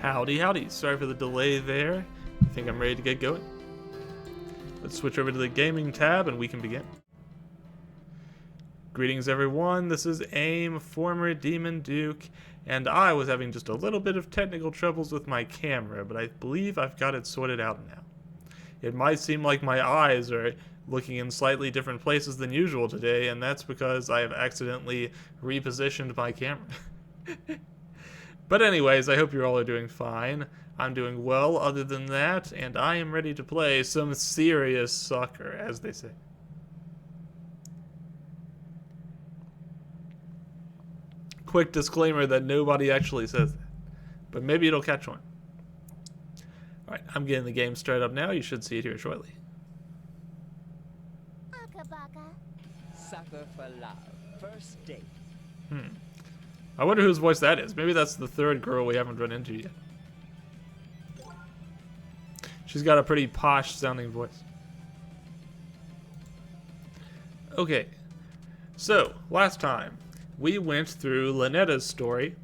Howdy, howdy. Sorry for the delay there. I think I'm ready to get going. Let's switch over to the gaming tab and we can begin. Greetings everyone, this is AIM, former Demon Duke, and I was having just a little bit of technical troubles with my camera, but I believe I've got it sorted out now. It might seem like my eyes are looking in slightly different places than usual today, and that's because I have accidentally repositioned my camera. But anyways, I hope you all are doing fine. I'm doing well other than that, and I am ready to play some serious soccer, as they say. Quick disclaimer that nobody actually says that, but maybe it'll catch on. Alright, I'm getting the game started up now. You should see it here shortly. Soccer for love. First date. I wonder whose voice that is. Maybe that's the third girl we haven't run into yet. She's got a pretty posh sounding voice. Okay, so last time we went through Linetta's story,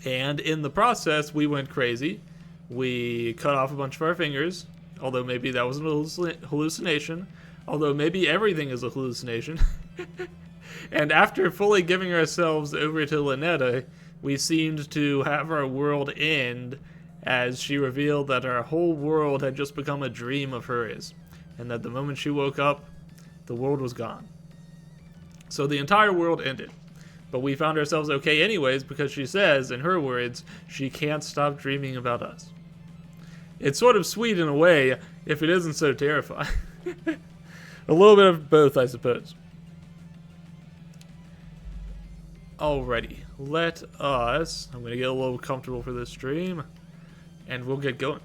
and in the process we went crazy. We cut off a bunch of our fingers, although maybe that was an hallucination, although maybe everything is a hallucination. And after fully giving ourselves over to Linetta, we seemed to have our world end as she revealed that our whole world had just become a dream of hers, and that the moment she woke up, the world was gone. So the entire world ended. But we found ourselves okay anyways because she says, in her words, she can't stop dreaming about us. It's sort of sweet in a way, if it isn't so terrifying. A little bit of both, I suppose. Alrighty, let us... I'm going to get a little comfortable for this stream, and we'll get going.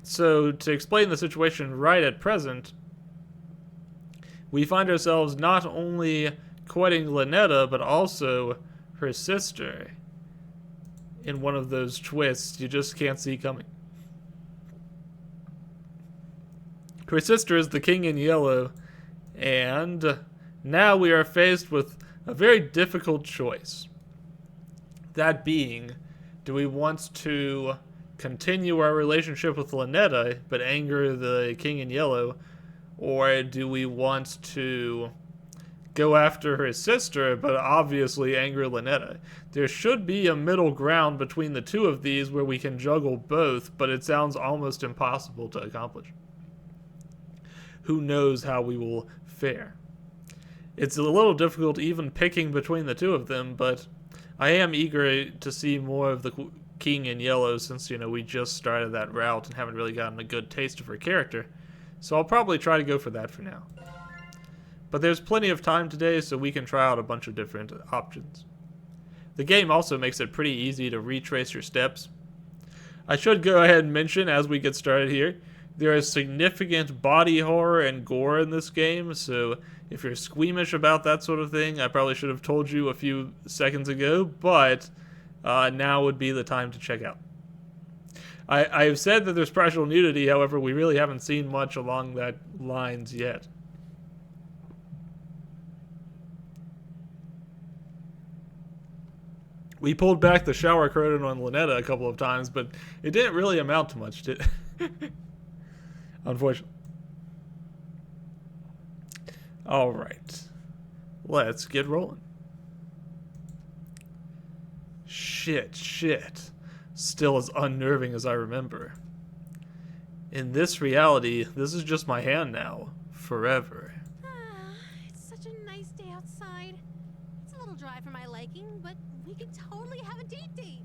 So, to explain the situation right at present, we find ourselves not only courting Linetta, but also her sister in one of those twists you just can't see coming. Her sister is the King in Yellow, and now we are faced with a very difficult choice. That being, do we want to continue our relationship with Linetta, but anger the King in Yellow, or do we want to go after her sister, but obviously anger Linetta? There should be a middle ground between the two of these where we can juggle both, but it sounds almost impossible to accomplish. Who knows how we will fare? It's a little difficult even picking between the two of them, but I am eager to see more of the King in Yellow since, we just started that route and haven't really gotten a good taste of her character. So I'll probably try to go for that for now. But there's plenty of time today, so we can try out a bunch of different options. The game also makes it pretty easy to retrace your steps. I should go ahead and mention as we get started here, there is significant body horror and gore in this game, so if you're squeamish about that sort of thing, I probably should have told you a few seconds ago, but now would be the time to check out. I've said that there's partial nudity, however, we really haven't seen much along that lines yet. We pulled back the shower curtain on Linetta a couple of times, but it didn't really amount to much, did it? Unfortunately. Alright. Let's get rolling. Shit. Still as unnerving as I remember. In this reality, this is just my hand now. Forever. It's such a nice day outside. It's a little dry for my liking, but we could totally have a date.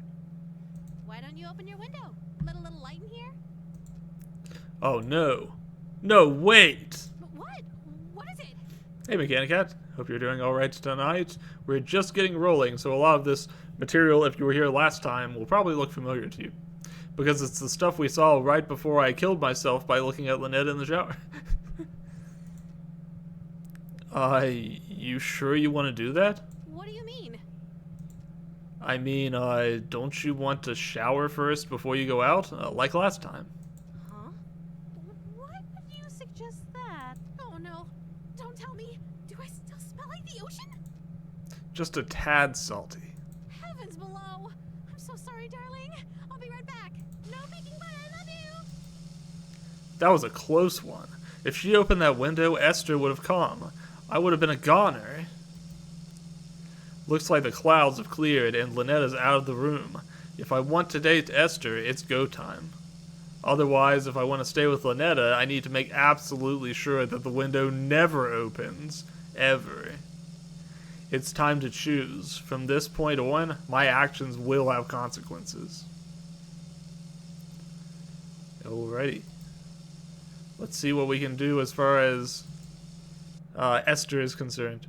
Why don't you open your window? Let a little light in here? Oh no. No, wait! What? What is it? Hey Mechanic Cat, hope you're doing alright tonight. We're just getting rolling, so a lot of this material, if you were here last time, will probably look familiar to you. Because it's the stuff we saw right before I killed myself by looking at Linetta in the shower. You sure you want to do that? What do you mean? I mean, don't you want to shower first before you go out? Like last time. Huh? Why would you suggest that? Oh no. Don't tell me. Do I still smell like the ocean? Just a tad salty. so sorry, darling. I'll be right back. No peeking butt, I love you. That was a close one. If she opened that window, Esther would have come. I would have been a goner. Looks like the clouds have cleared and Lynetta's out of the room. If I want to date Esther, it's go time. Otherwise, if I want to stay with Lynetta, I need to make absolutely sure that the window never opens. Ever. It's time to choose. From this point on, my actions will have consequences. Alrighty. Let's see what we can do as far as Esther is concerned.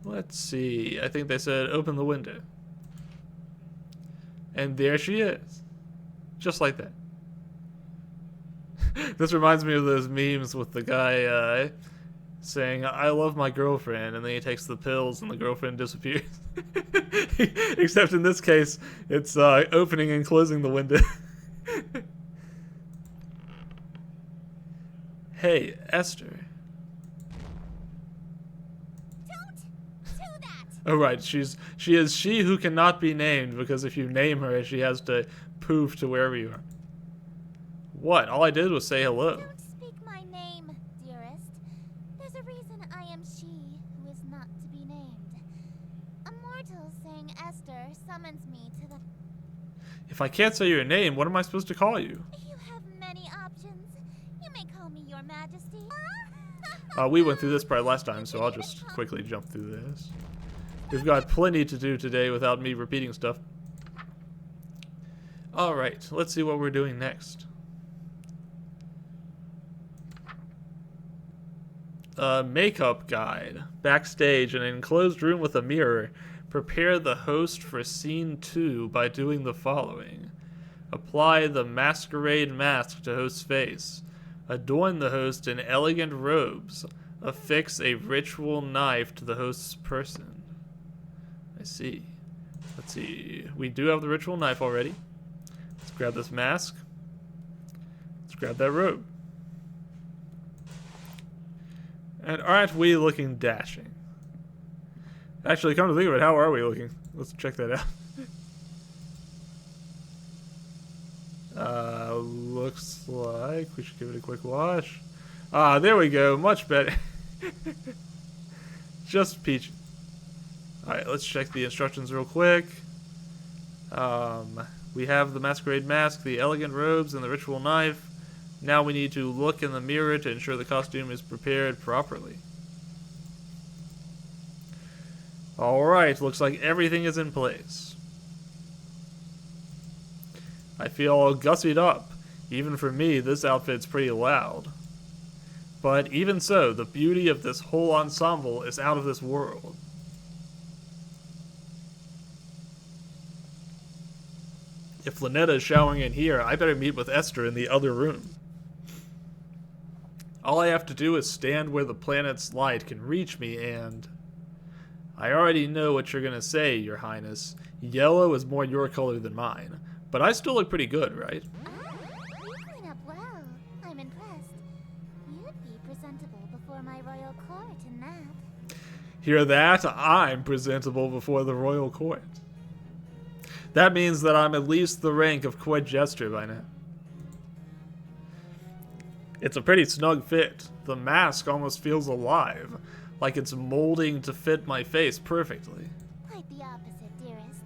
Let's see. I think they said open the window. And there she is. Just like that. This reminds me of those memes with the guy saying, I love my girlfriend, and then he takes the pills and the girlfriend disappears. Except in this case, it's opening and closing the window. Hey, Esther. Don't do that. Oh right, she is she who cannot be named, because if you name her, she has to poof to wherever you are. What? All I did was say hello. Don't speak my name, dearest. There's a reason I am she who is not to be named. A mortal saying Esther summons me to the... If I can't say your name, what am I supposed to call you? You have many options. You may call me your majesty. We went through this part last time, so I'll just quickly jump through this. We've got plenty to do today without me repeating stuff. Alright, let's see what we're doing next. Makeup guide. Backstage in an enclosed room with a mirror. Prepare the host for scene 2 by doing the following. Apply the masquerade mask to host's face. Adorn the host in elegant robes. Affix a ritual knife to the host's person. I see. Let's see. We do have the ritual knife already. Let's grab this mask. Let's grab that robe. And aren't we looking dashing? Actually, come to think of it, how are we looking? Let's check that out. Looks like we should give it a quick wash. Ah, there we go. Much better. Just peach. Alright, let's check the instructions real quick. We have the masquerade mask, the elegant robes, and the ritual knife. Now we need to look in the mirror to ensure the costume is prepared properly. Alright, looks like everything is in place. I feel all gussied up. Even for me, this outfit's pretty loud. But even so, the beauty of this whole ensemble is out of this world. If Lynetta is showering in here, I better meet with Esther in the other room. All I have to do is stand where the planet's light can reach me and... I already know what you're gonna say, Your Highness. Yellow is more your color than mine. But I still look pretty good, right? You clean up well. I'm impressed. You'd be presentable before my royal court in that. Hear that? I'm presentable before the royal court. That means that I'm at least the rank of court jester by now. It's a pretty snug fit. The mask almost feels alive, like it's molding to fit my face perfectly. Quite the opposite, dearest.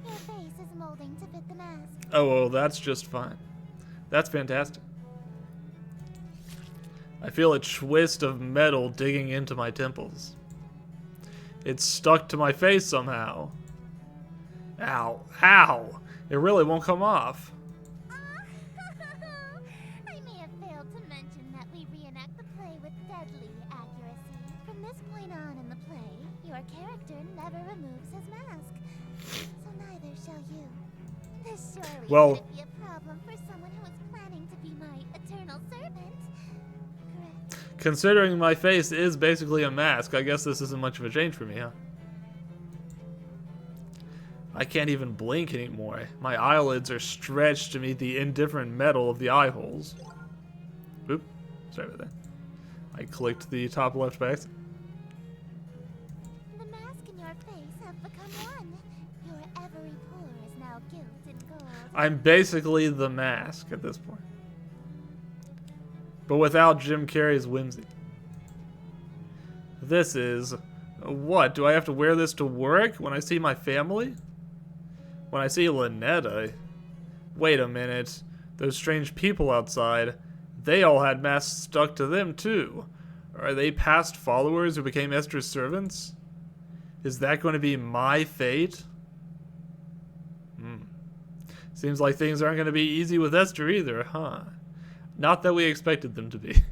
Your face is molding to fit the mask. Oh, well, that's just fine. That's fantastic. I feel a twist of metal digging into my temples. It's stuck to my face somehow. Ow. Ow! It really won't come off. I may have failed to mention that we reenact the play with deadly accuracy. From this point on in the play, your character never removes his mask. So neither shall you. This surely wouldn't be a problem for someone who is planning to be my eternal servant. Correct? Considering my face is basically a mask, I guess this isn't much of a change for me, huh? I can't even blink anymore. My eyelids are stretched to meet the indifferent metal of the eye holes. Oop. Sorry about that. I clicked the top left by accident. The mask and your face have become one. Your guilt and gold. I'm basically the Mask at this point. But without Jim Carrey's whimsy. This is... What? Do I have to wear this to work when I see my family? When I see Lynetta? Wait a minute. Those strange people outside, they all had masks stuck to them too. Are they past followers who became Esther's servants? Is that going to be my fate? Seems like things aren't going to be easy with Esther either, huh? Not that we expected them to be.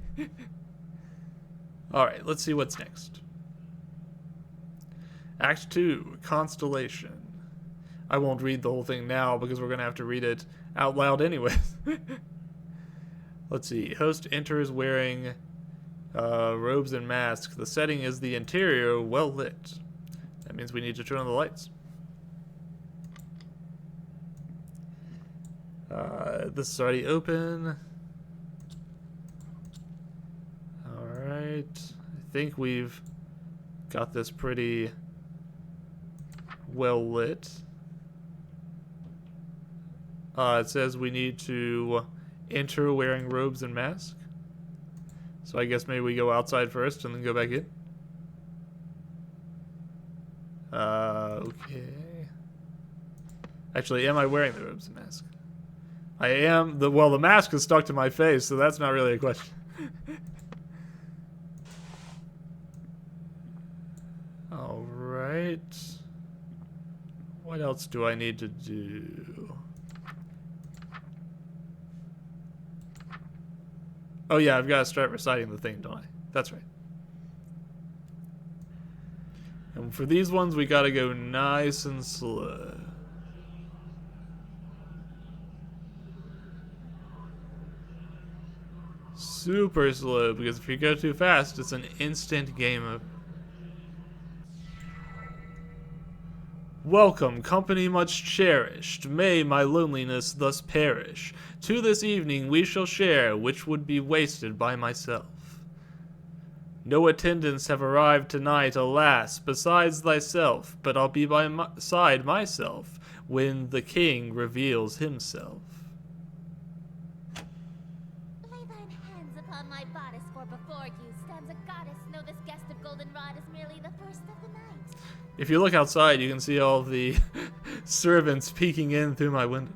Alright, let's see what's next. Act 2, Constellation. I won't read the whole thing now because we're going to have to read it out loud anyways. Let's see. Host enters wearing robes and mask. The setting is the interior, well lit. That means we need to turn on the lights. This is already open. Alright. I think we've got this pretty well lit. It says we need to enter wearing robes and mask. So I guess maybe we go outside first and then go back in. Okay. Actually, am I wearing the robes and mask? I am. Well, the mask is stuck to my face, so that's not really a question. Alright. What else do I need to do? Oh yeah, I've got to start reciting the thing, don't I? That's right. And for these ones, we got to go nice and slow. Super slow, because if you go too fast, it's an instant game over. Welcome, company much cherished. May my loneliness thus perish. To this evening we shall share, which would be wasted by myself. No attendants have arrived tonight, alas, besides thyself, but I'll be by my side myself, when the king reveals himself. Lay thine hands upon my bodice, for before you stands a goddess. Know this guest of goldenrod is merely the first of the night. If you look outside, you can see all the servants peeking in through my window.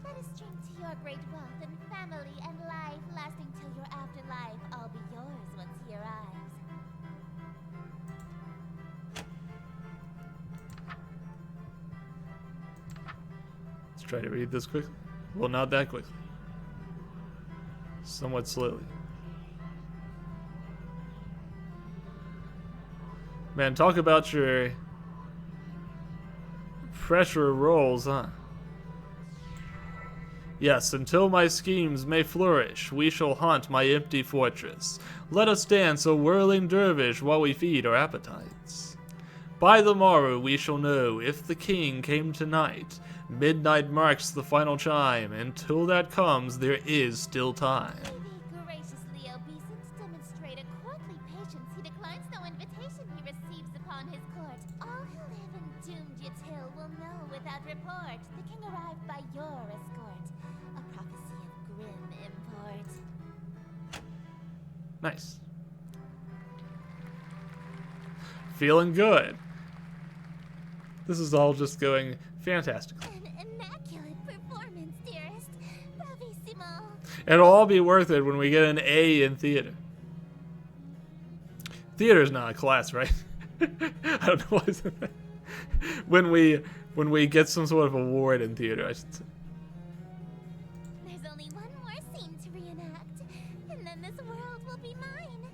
Let us drink to your great wealth and family and life, lasting till your afterlife. I'll be yours once he arrives. Let's try to read this quickly. Well, not that quickly. Somewhat slowly. Man, talk about your pressure rolls, huh? Yes, until my schemes may flourish, we shall haunt my empty fortress. Let us dance a whirling dervish while we feed our appetites. By the morrow we shall know if the king came tonight. Midnight marks the final chime. Until that comes, there is still time. May thee graciously obeisance demonstrate a courtly patience. He declines no invitation he receives upon his court. All who live in doomed Yatil will know without report. The king arrived by your escort. A prophecy of grim import. Nice. Feeling good. This is all just going fantastic. An immaculate performance, dearest. Bravissimo. It'll all be worth it when we get an A in theater. Theater's not a class, right? I don't know why I said that. When we get some sort of award in theater, I should say. There's only one more scene to reenact, and then this world will be mine.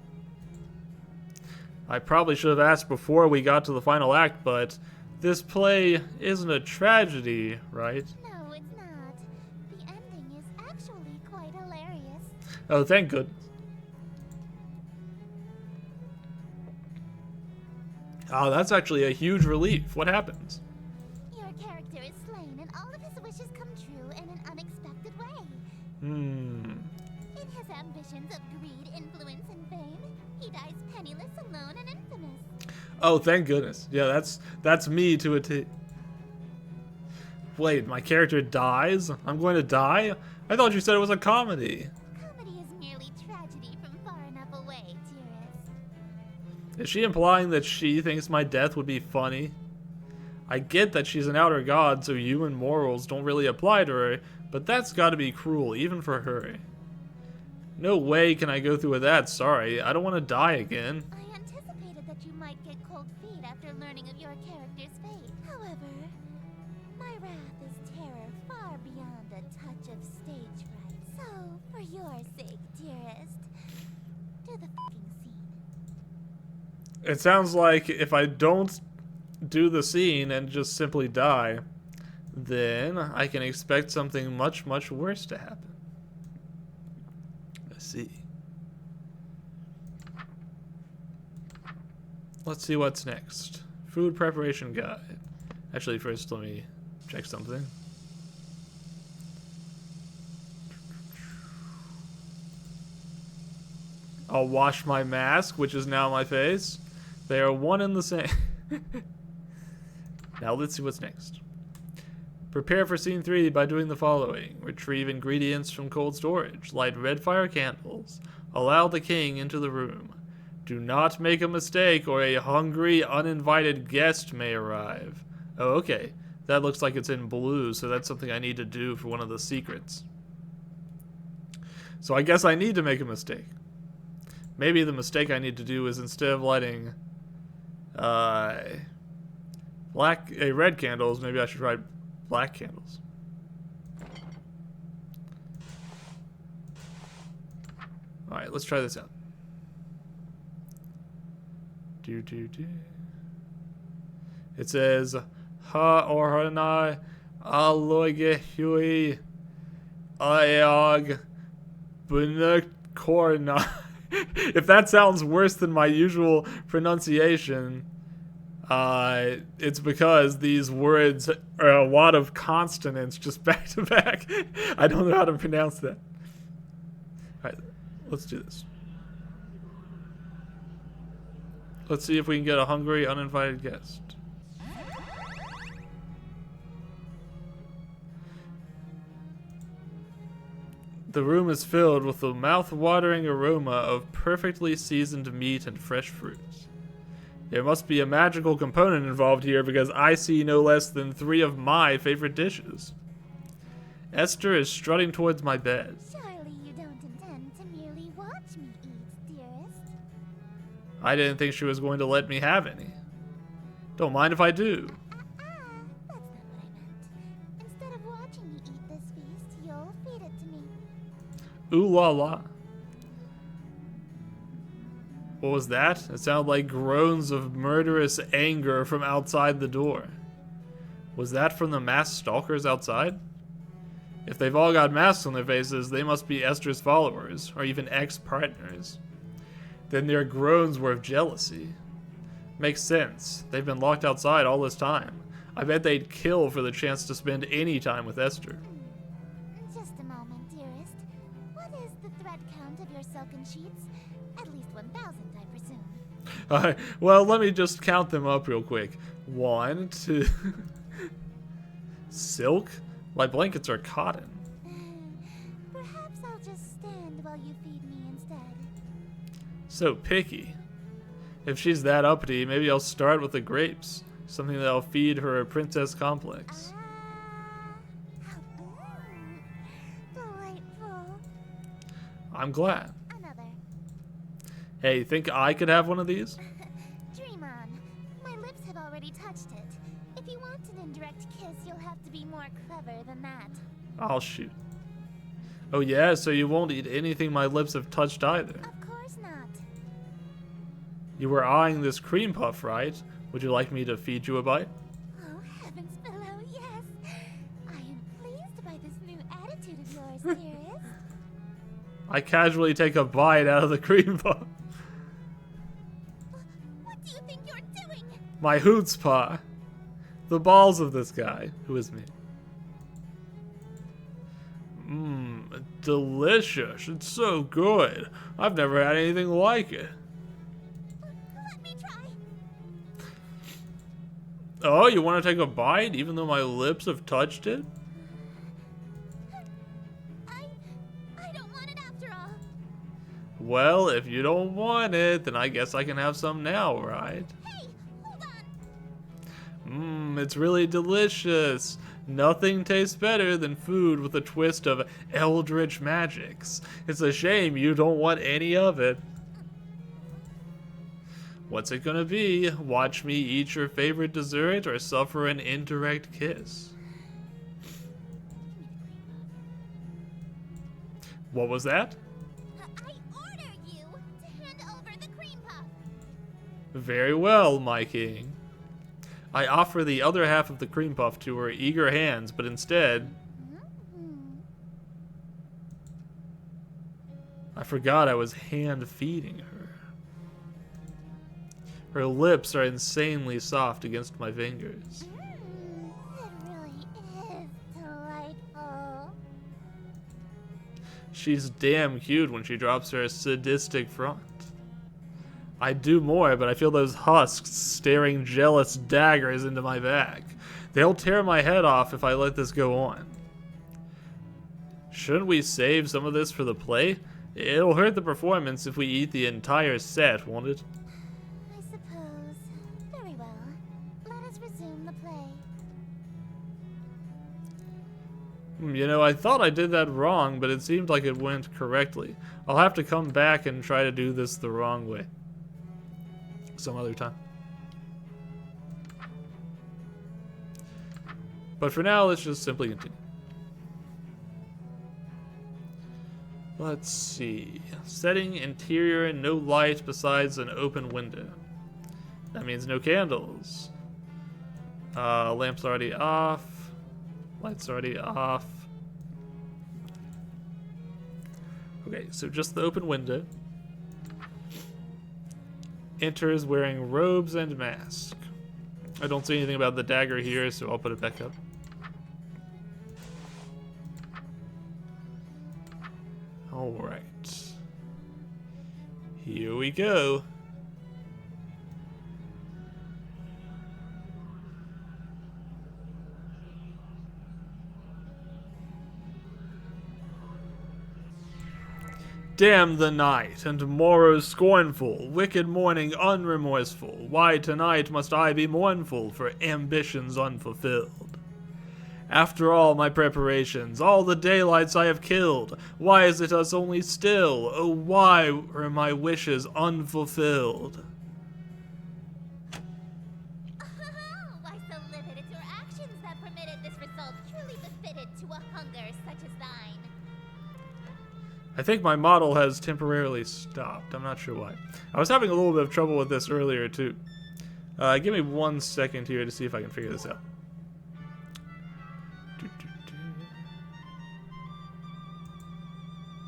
I probably should have asked before we got to the final act, but this play isn't a tragedy, right? No, it's not. The ending is actually quite hilarious. Oh, thank goodness. Oh, that's actually a huge relief. What happens? Your character is slain, and all of his wishes come true in an unexpected way. Hmm. In his ambitions of greed, influence, and fame, he dies penniless, alone, and infamous. Oh, thank goodness. Yeah, that's me to a T. Wait, my character dies? I'm going to die? I thought you said it was a comedy. Comedy is merely tragedy from far enough away, dearest. Is she implying that she thinks my death would be funny? I get that she's an outer god, so human morals don't really apply to her, but that's gotta be cruel, even for her. No way can I go through with that, sorry. I don't want to die again. I anticipated that you might get cold feet after learning of your character's fate. However, my wrath is terror far beyond a touch of stage fright. So, for your sake, dearest, do the fucking scene. It sounds like if I don't do the scene and just simply die, then I can expect something much, much worse to happen. Let's see. Let's see what's next. Food preparation guide. Actually, first let me check something. I'll wash my mask, which is now my face. They are one and the same. Now let's see what's next. Prepare for scene 3 by doing the following. Retrieve ingredients from cold storage. Light red fire candles. Allow the king into the room. Do not make a mistake or a hungry, uninvited guest may arrive. Oh, okay. That looks like it's in blue, so that's something I need to do for one of the secrets. So I guess I need to make a mistake. Maybe the mistake I need to do is instead of lighting red candles, maybe I should try black candles. Alright, let's try this out. It says Ha Orhanai Aloge Hui Ayag Bunakorna. If that sounds worse than my usual pronunciation, it's because these words are a lot of consonants just back to back. I don't know how to pronounce that. Alright, let's do this. Let's see if we can get a hungry, uninvited guest. The room is filled with the mouth-watering aroma of perfectly seasoned meat and fresh fruits. There must be a magical component involved here because I see no less than 3 of my favorite dishes. Esther is strutting towards my bed. Surely you don't intend to merely watch me eat, dearest. I didn't think she was going to let me have any. Don't mind if I do. That's not what I meant. Instead of watching me eat this feast, you'll feed it to me. Ooh la la. What was that? It sounded like groans of murderous anger from outside the door. Was that from the masked stalkers outside? If they've all got masks on their faces, they must be Esther's followers, or even ex-partners. Then their groans were of jealousy. Makes sense. They've been locked outside all this time. I bet they'd kill for the chance to spend any time with Esther. Just a moment, dearest. What is the thread count of your silken sheets? At least 1,000, I presume. Well, let me just count them up real quick. 1, 2... Silk? My blankets are cotton. Perhaps I'll just stand while you feed me instead. So picky. If she's that uppity, maybe I'll start with the grapes. Something that'll feed her princess complex. Delightful. I'm glad. Another. Hey, think I could have one of these? Dream on. My lips have already touched it. If you want an indirect kiss, you'll have to be more clever than that. I'll shoot. Oh yeah, so you won't eat anything my lips have touched either. Of course not. You were eyeing this cream puff, right? Would you like me to feed you a bite? Oh, heavens below, yes. I am pleased by this new attitude of yours, dearest. I casually take a bite out of the cream puff. What do you think you're doing? My chutzpah. The balls of this guy, who is me. Mmm, delicious. It's so good. I've never had anything like it. Let me try. Oh, you want to take a bite even though my lips have touched it? I don't want it after all. Well, if you don't want it, then I guess I can have some now, right? Hey, hold on. It's really delicious. Nothing tastes better than food with a twist of eldritch magics. It's a shame you don't want any of it. What's it gonna be? Watch me eat your favorite dessert or suffer an indirect kiss? What was that? I order you to hand over the cream puff. Very well, my king. I offer the other half of the cream puff to her eager hands, but instead... I forgot I was hand-feeding her. Her lips are insanely soft against my fingers. It really is delightful. She's damn cute when she drops her sadistic front. I'd do more, but I feel those husks staring jealous daggers into my back. They'll tear my head off if I let this go on. Shouldn't we save some of this for the play? It'll hurt the performance if we eat the entire set, won't it? I suppose. Very well. Let us resume the play. You know, I thought I did that wrong, but it seemed like it went correctly. I'll have to come back and try to do this the wrong way. Some other time. But for now, let's just simply continue. Let's see. Setting interior, no light besides an open window. That means no candles. Lamp's already off. Light's already off. Okay, so just the open window. Enters wearing robes and mask. I don't see anything about the dagger here, so I'll put it back up. Alright. Here we go. Damn the night, and morrow scornful, wicked morning unremorseful. Why tonight must I be mournful for ambitions unfulfilled? After all my preparations, all the daylights I have killed, why is it us only still? Oh, why are my wishes unfulfilled? Why so livid? It's your actions that permitted this result, truly befitted to a hunger such as thine. I think my model has temporarily stopped. I'm not sure why. I was having a little bit of trouble with this earlier, too. Give me 1 second here to see if I can figure this out.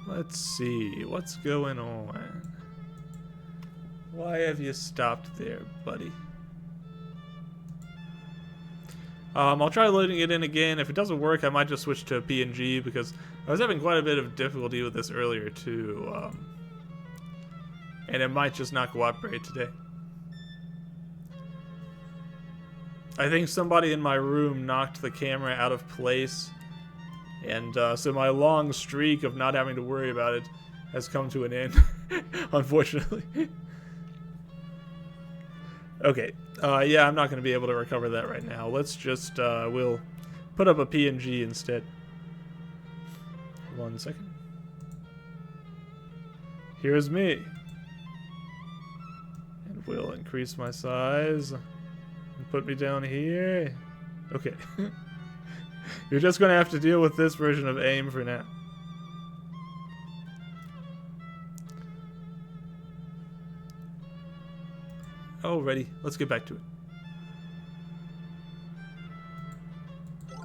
Let's see. What's going on? Why have you stopped there, buddy? I'll try loading it in again. If it doesn't work, I might just switch to a PNG because I was having quite a bit of difficulty with this earlier too. And it might just not cooperate today. I think somebody in my room knocked the camera out of place. And so my long streak of not having to worry about it has come to an end, unfortunately. Okay, yeah, I'm not going to be able to recover that right now. Let's just, we'll put up a PNG instead. 1 second. Here's me. And we'll increase my size. And put me down here. Okay. You're just going to have to deal with this version of AIM for now. Alrighty, let's get back to it. Though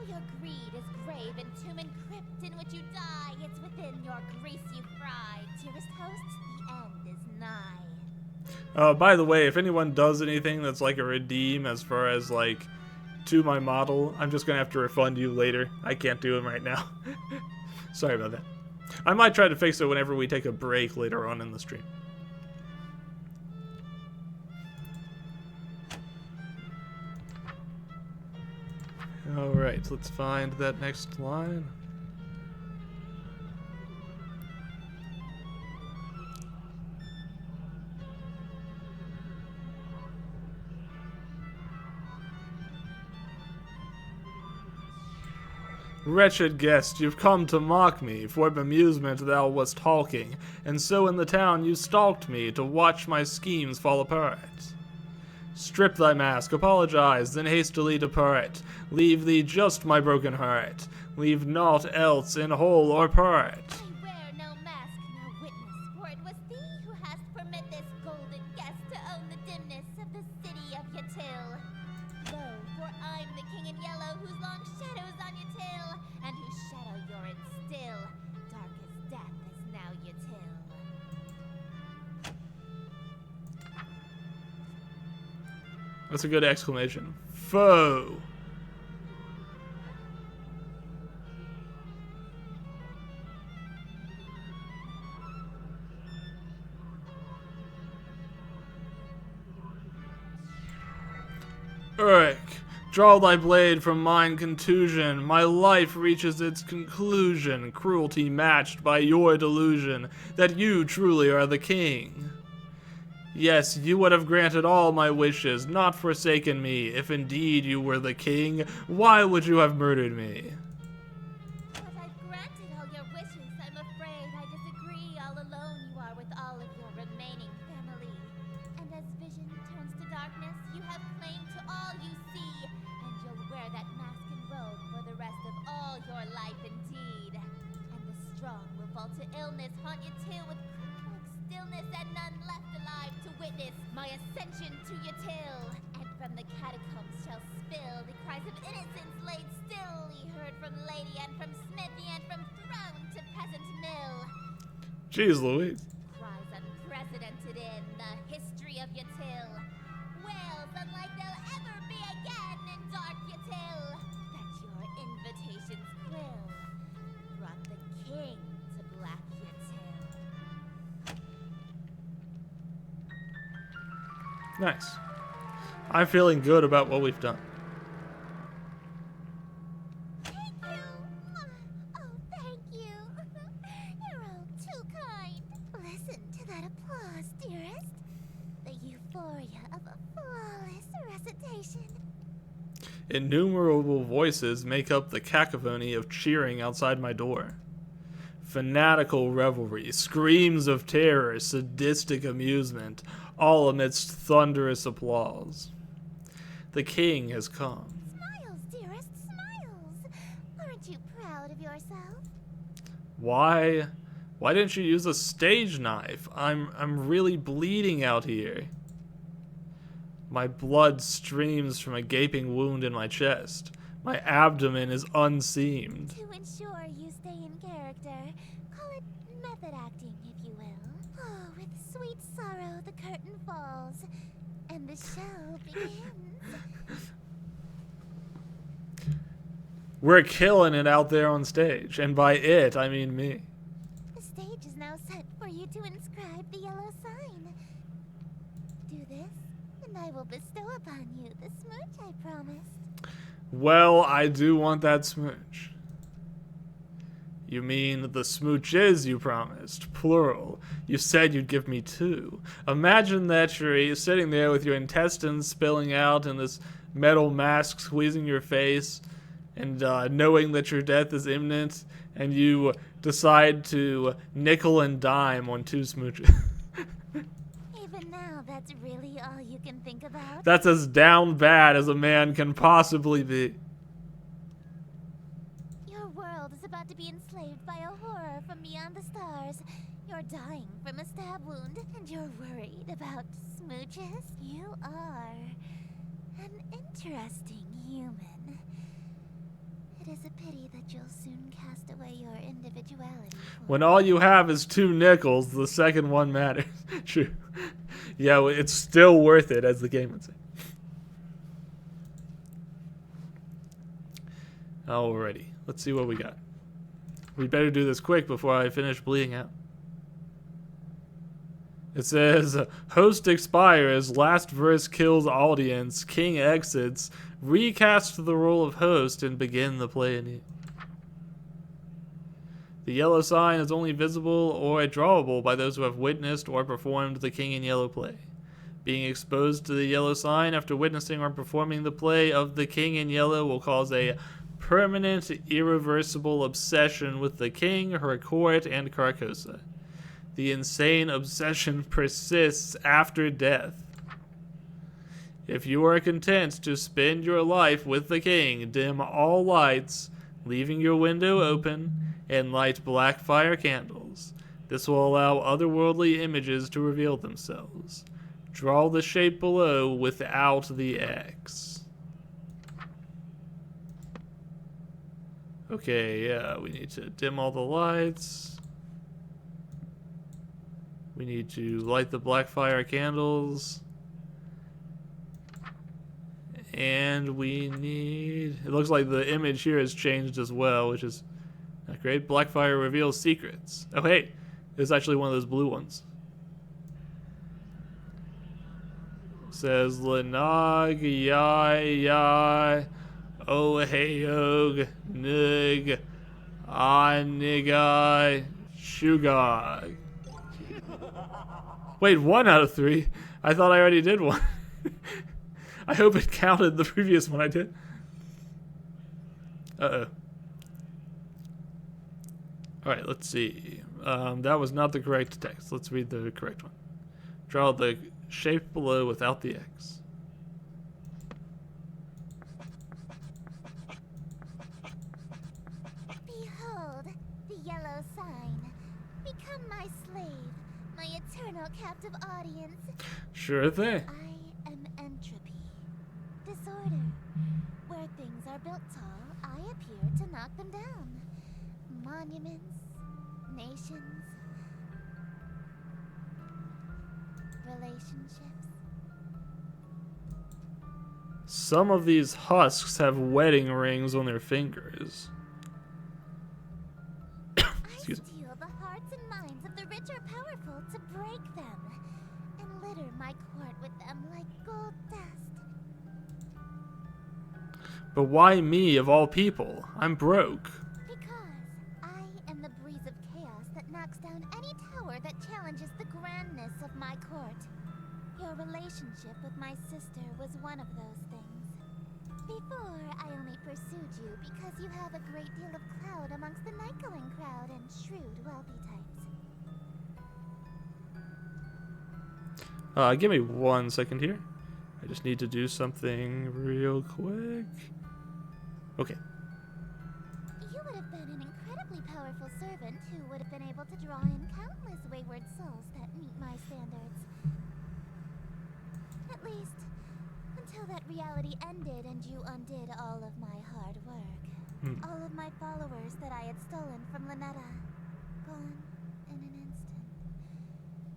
your greed is grave and tomb and crypt in which you die, it's within your grease you fry. Dearest hosts, the end is nigh. By the way, if anyone does anything that's like a redeem as far as like to my model, I'm just gonna have to refund you later. I can't do it right now. Sorry about that. I might try to fix it whenever we take a break later on in the stream. Alright, let's find that next line. Wretched guest, you've come to mock me, for bemusement thou wast hawking, and so in the town you stalked me to watch my schemes fall apart. Strip thy mask, apologize, then hastily depart. Leave thee just my broken heart. Leave naught else in whole or part. I wear no mask, no witness, for it was thee who hast permit this golden guest to own the dimness of the city of Yatil. Lo, for I'm the king in yellow, whose long shadow's on your tail, and whose shadow you're in still. Dark as death is now Yatil. That's a good exclamation. Foe. Urk, draw thy blade from mine contusion. My life reaches its conclusion. Cruelty matched by your delusion that you truly are the king. Yes, you would have granted all my wishes, not forsaken me. If indeed you were the king, why would you have murdered me? But I've granted all your wishes. I'm afraid I disagree. All alone you are with all of your remaining family. And as vision turns to darkness, you have claim to all you see. And you'll wear that mask and robe for the rest of all your life indeed. And the strong will fall to illness, haunt your tail with like stillness, and none left alive to witness my ascension to your tail. And from the catacombs shall spill the cries of innocence laid still, ye heard from lady and from smithy and from throne to peasant mill. Jeez Louise. Cries unprecedented in the history of Yatil. Wails unlike they'll ever be again in dark Yatil. That your invitations quill brought the king to black Yatil. Nice. I'm feeling good about what we've done. Thank you! Oh, thank you! You're all too kind. Listen to that applause, dearest. The euphoria of a flawless recitation. Innumerable voices make up the cacophony of cheering outside my door. Fanatical revelry, screams of terror, sadistic amusement, all amidst thunderous applause. The king has come. Smiles, dearest, smiles. Aren't you proud of yourself? Why didn't you use a stage knife? I'm really bleeding out here. My blood streams from a gaping wound in my chest. My abdomen is unseamed. To ensure you stay in character, call it method acting, if you will. Oh, with sweet sorrow the curtain falls, and the show begins. We're killing it out there on stage, and by it, I mean me. The stage is now set for you to inscribe the yellow sign. Do this, and I will bestow upon you the smooch I promised. Well, I do want that smooch. You mean the smooches you promised, plural. You said you'd give me 2. Imagine that you're sitting there with your intestines spilling out and this metal mask squeezing your face, and knowing that your death is imminent, and you decide to nickel and dime on 2 smooches. Even now, that's really all you can think about? That's as down bad as a man can possibly be. Your world is about to be enslaved by a horror from beyond the stars. You're dying from a stab wound, and you're worried about smooches? You are an interesting human. It is a pity that you'll soon cast away your individuality. When all you have is 2 nickels, the second one matters. True. Yeah, well, it's still worth it, as the game would say. Alrighty, let's see what we got. We better do this quick before I finish bleeding out. It says, host expires, last verse kills audience, king exits, recast the role of host, and begin the play anew. The yellow sign is only visible or drawable by those who have witnessed or performed the King in Yellow play. Being exposed to the yellow sign after witnessing or performing the play of the King in Yellow will cause a permanent, irreversible obsession with the king, her court, and Carcosa. The insane obsession persists after death. If you are content to spend your life with the king, dim all lights, leaving your window open, and light black fire candles. This will allow otherworldly images to reveal themselves. Draw the shape below without the X. Okay, yeah, we need to dim all the lights. We need to light the black fire candles. And we need... It looks like the image here has changed as well, which is not great. Black fire reveals secrets. Oh, hey, it's actually one of those blue ones. It says Lanag Yai Yai Ohayog Nig Anigai Shugag. Wait, 1 out of 3? I thought I already did one. I hope it counted the previous one I did. Uh-oh. Alright, let's see. That was not the correct text. Let's read the correct one. Draw the shape below without the X. Behold, the yellow sign. Become my slave, my eternal captive audience. Sure thing. I am entropy. Disorder. Where things are built tall, I appear to knock them down. Monuments, nations, relationships. Some of these husks have wedding rings on their fingers. I Excuse me. steal the hearts and minds of the rich or powerful to break them, and litter my court with them like gold dust. But why me of all people? I'm broke. Because I am the breeze of chaos that knocks down any tower that challenges the grandness of my court. Your relationship with my sister was one of those things. Before, I only pursued you because you have a great deal of clout amongst the night-going crowd and shrewd, wealthy types. Give me 1 second here. I just need to do something real quick. Okay. You would have been an incredibly powerful servant who would have been able to draw in countless wayward souls that meet my standards. At least, until that reality ended and you undid all of my hard work. All of my followers that I had stolen from Lynetta. Gone in an instant.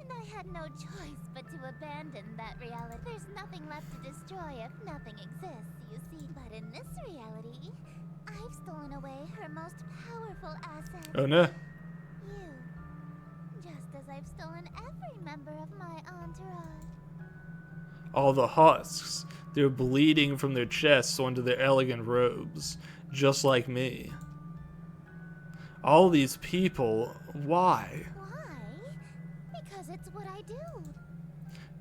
And I had no choice but to abandon that reality. There's nothing left to destroy if nothing exists, you see. But in this reality, I've stolen away her most powerful asset. Oh no. You. Just as I've stolen every member of my entourage. All the husks. They're bleeding from their chests onto their elegant robes, just like me. All these people, why? Why? Because it's what I do.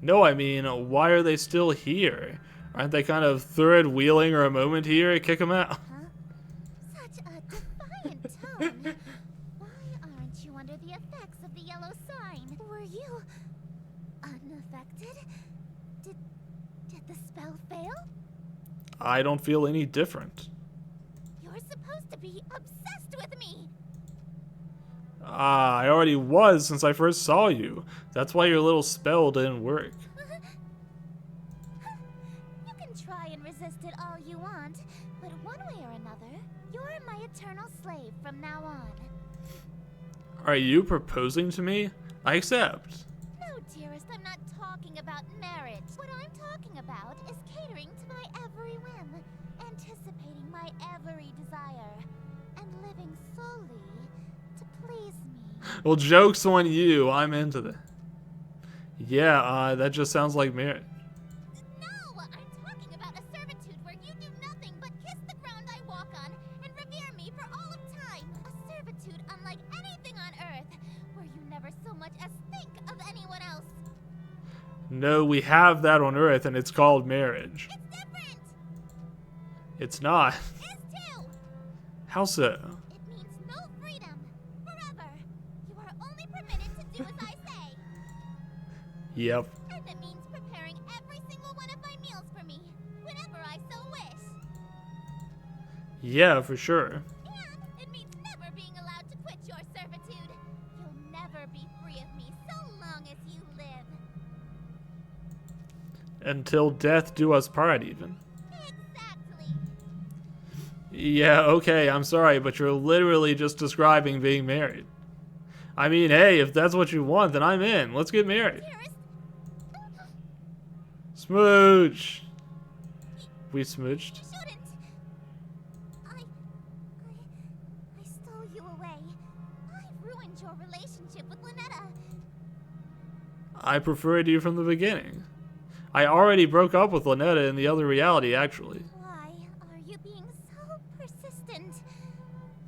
No, I mean, why are they still here? Aren't they kind of third-wheeling or a moment here? Kick them out. Huh? Such a defiant tone. Why aren't you under the effects of the yellow sign? Were you unaffected? Did the spell fail? I don't feel any different. You're supposed to be obsessed with me. I already was since I first saw you. That's why your little spell didn't work. You can try and resist it all you want, but one way or another, you're my eternal slave from now on. Are you proposing to me? I accept. No, dearest, I'm not talking about marriage. What I'm talking about is catering to my every whim, anticipating my every desire, and living solely to please me. Well, joke's on you. I'm into that. Yeah, that just sounds like marriage. No, I'm talking about a servitude where you do nothing but kiss the ground I walk on and revere me for all of time. A servitude unlike anything on Earth, where you never so much as think of anyone else. No, we have that on Earth, and it's called marriage. It's different. It's not. It is too. How so? It means no freedom. Forever. You are only permitted to do as I say. Yep. And it means preparing every single one of my meals for me, whenever I so wish. Yeah, for sure. And it means never being allowed to quit your servitude. You'll never be free of me so long as you live. Until death do us part, even. Exactly. Yeah, okay, I'm sorry, but you're literally just describing being married. I mean, hey, if that's what you want, then I'm in. Let's get married. Dearest, Smooch! We smooched? you shouldn't. I stole you away. I ruined your relationship with Lynetta. I preferred you from the beginning. I already broke up with Lynetta in the other reality, actually. Why are you being so persistent?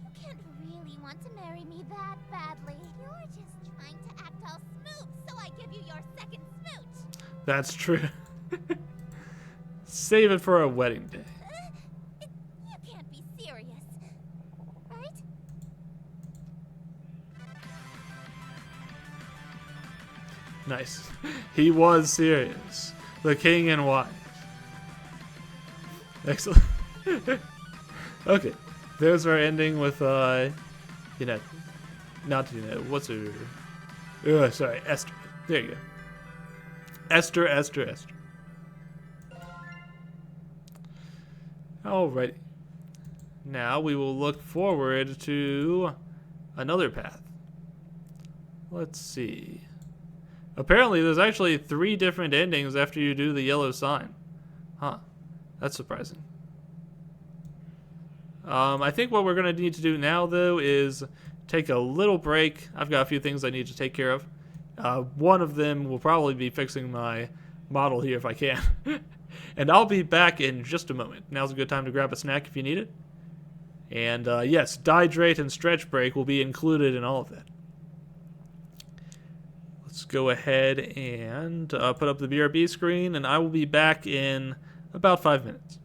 You can't really want to marry me that badly. You're just trying to act all smooth, so I give you your second smooch. That's true. Save it for a wedding day. You can't be serious, right? Nice. He was serious. The king and wife. Excellent. Okay. There's our ending with, not, what's her... sorry, Esther. There you go. Esther. Alrighty. Now we will look forward to another path. Let's see. Apparently there's actually 3 different endings after you do the yellow sign. Huh. That's surprising. I think what we're going to need to do now, though, is take a little break. I've got a few things I need to take care of. One of them will probably be fixing my model here if I can. And I'll be back in just a moment. Now's a good time to grab a snack if you need it. And yes, dihydrate and stretch break will be included in all of that. Let's go ahead and put up the BRB screen, and I will be back in about 5 minutes.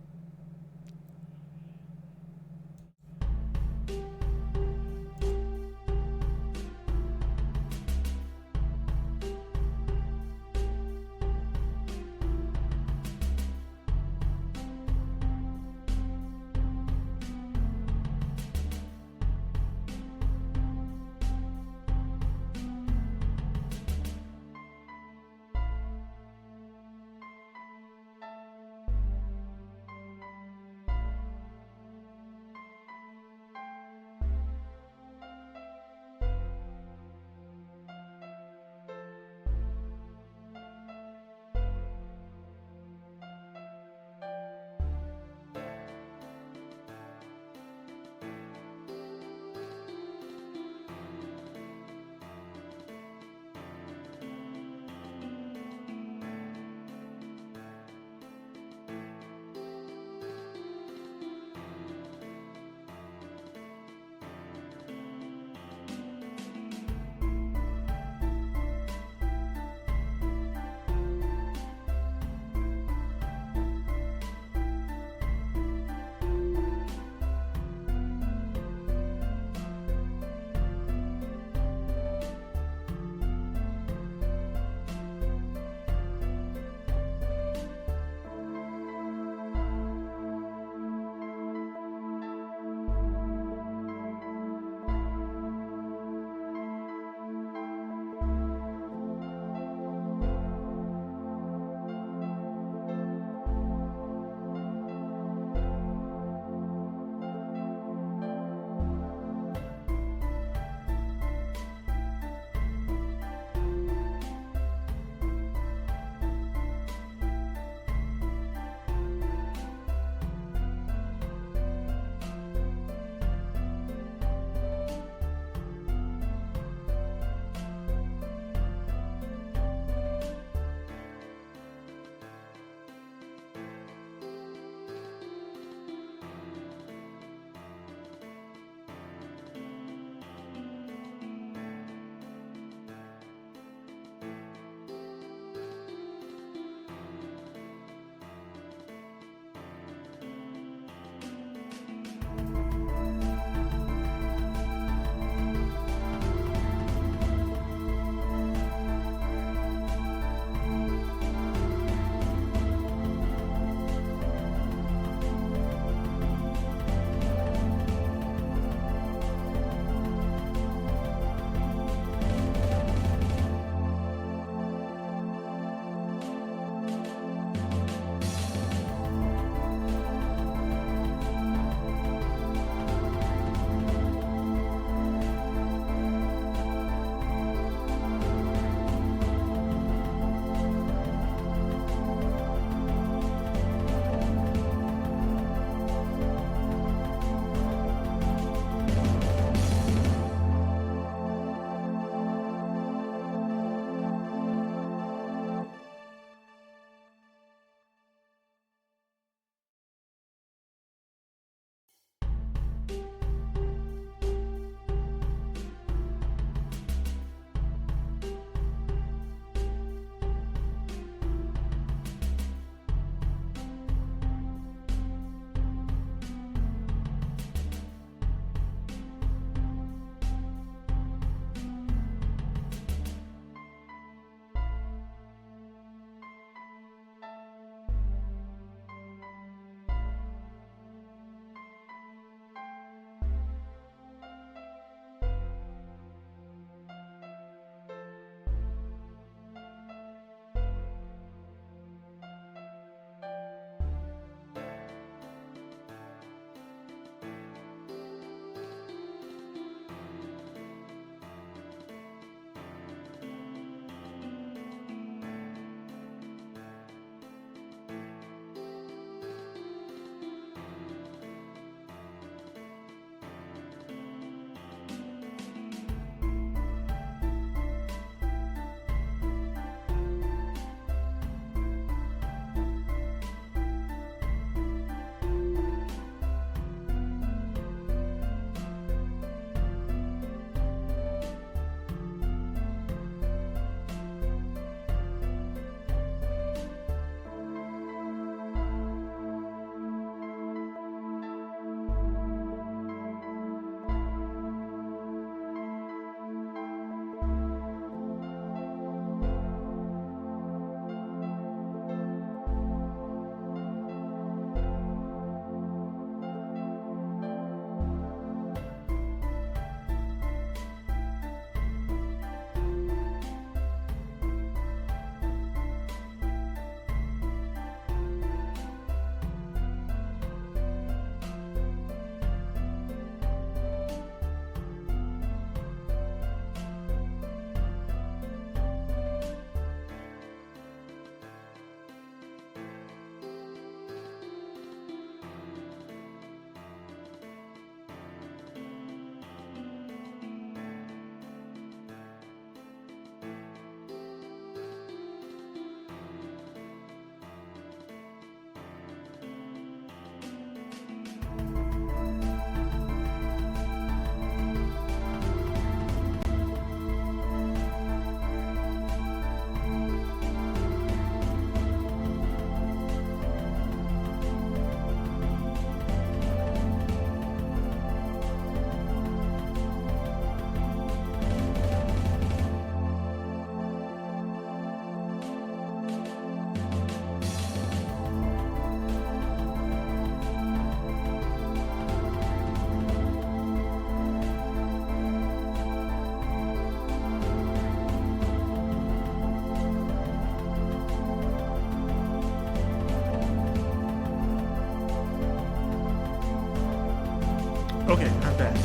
Okay, I'm back.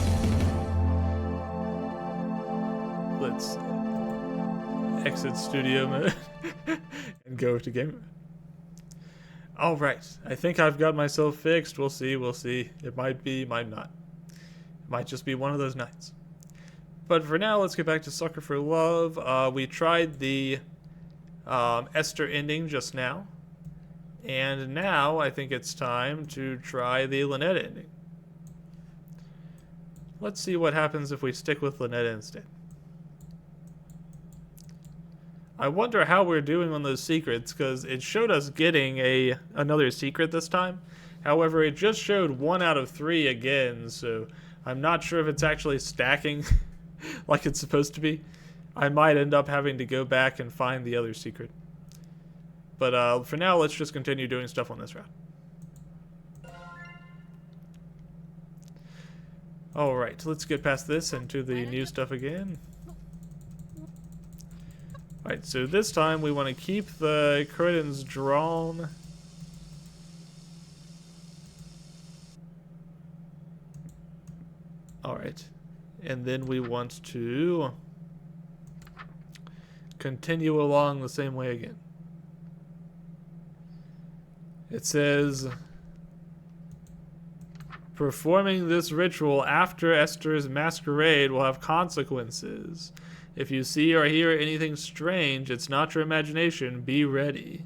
Let's exit studio mode and go to game mode. Alright, I think I've got myself fixed. We'll see, we'll see. It might be, might not. It might just be one of those nights. But for now, let's get back to Sucker for Love. We tried the Esther ending just now. And now I think it's time to try the Lynette ending. Let's see what happens if we stick with Lynette instead. I wonder how we're doing on those secrets, because it showed us getting another secret this time. However, it just showed 1 out of 3 again, so I'm not sure if it's actually stacking like it's supposed to be. I might end up having to go back and find the other secret. But for now, let's just continue doing stuff on this route. Alright, let's get past this and to the new stuff again. Alright, so this time we want to keep the curtains drawn. Alright, and then we want to continue along the same way again. It says, performing this ritual after Esther's masquerade will have consequences. If you see or hear anything strange, it's not your imagination. Be ready.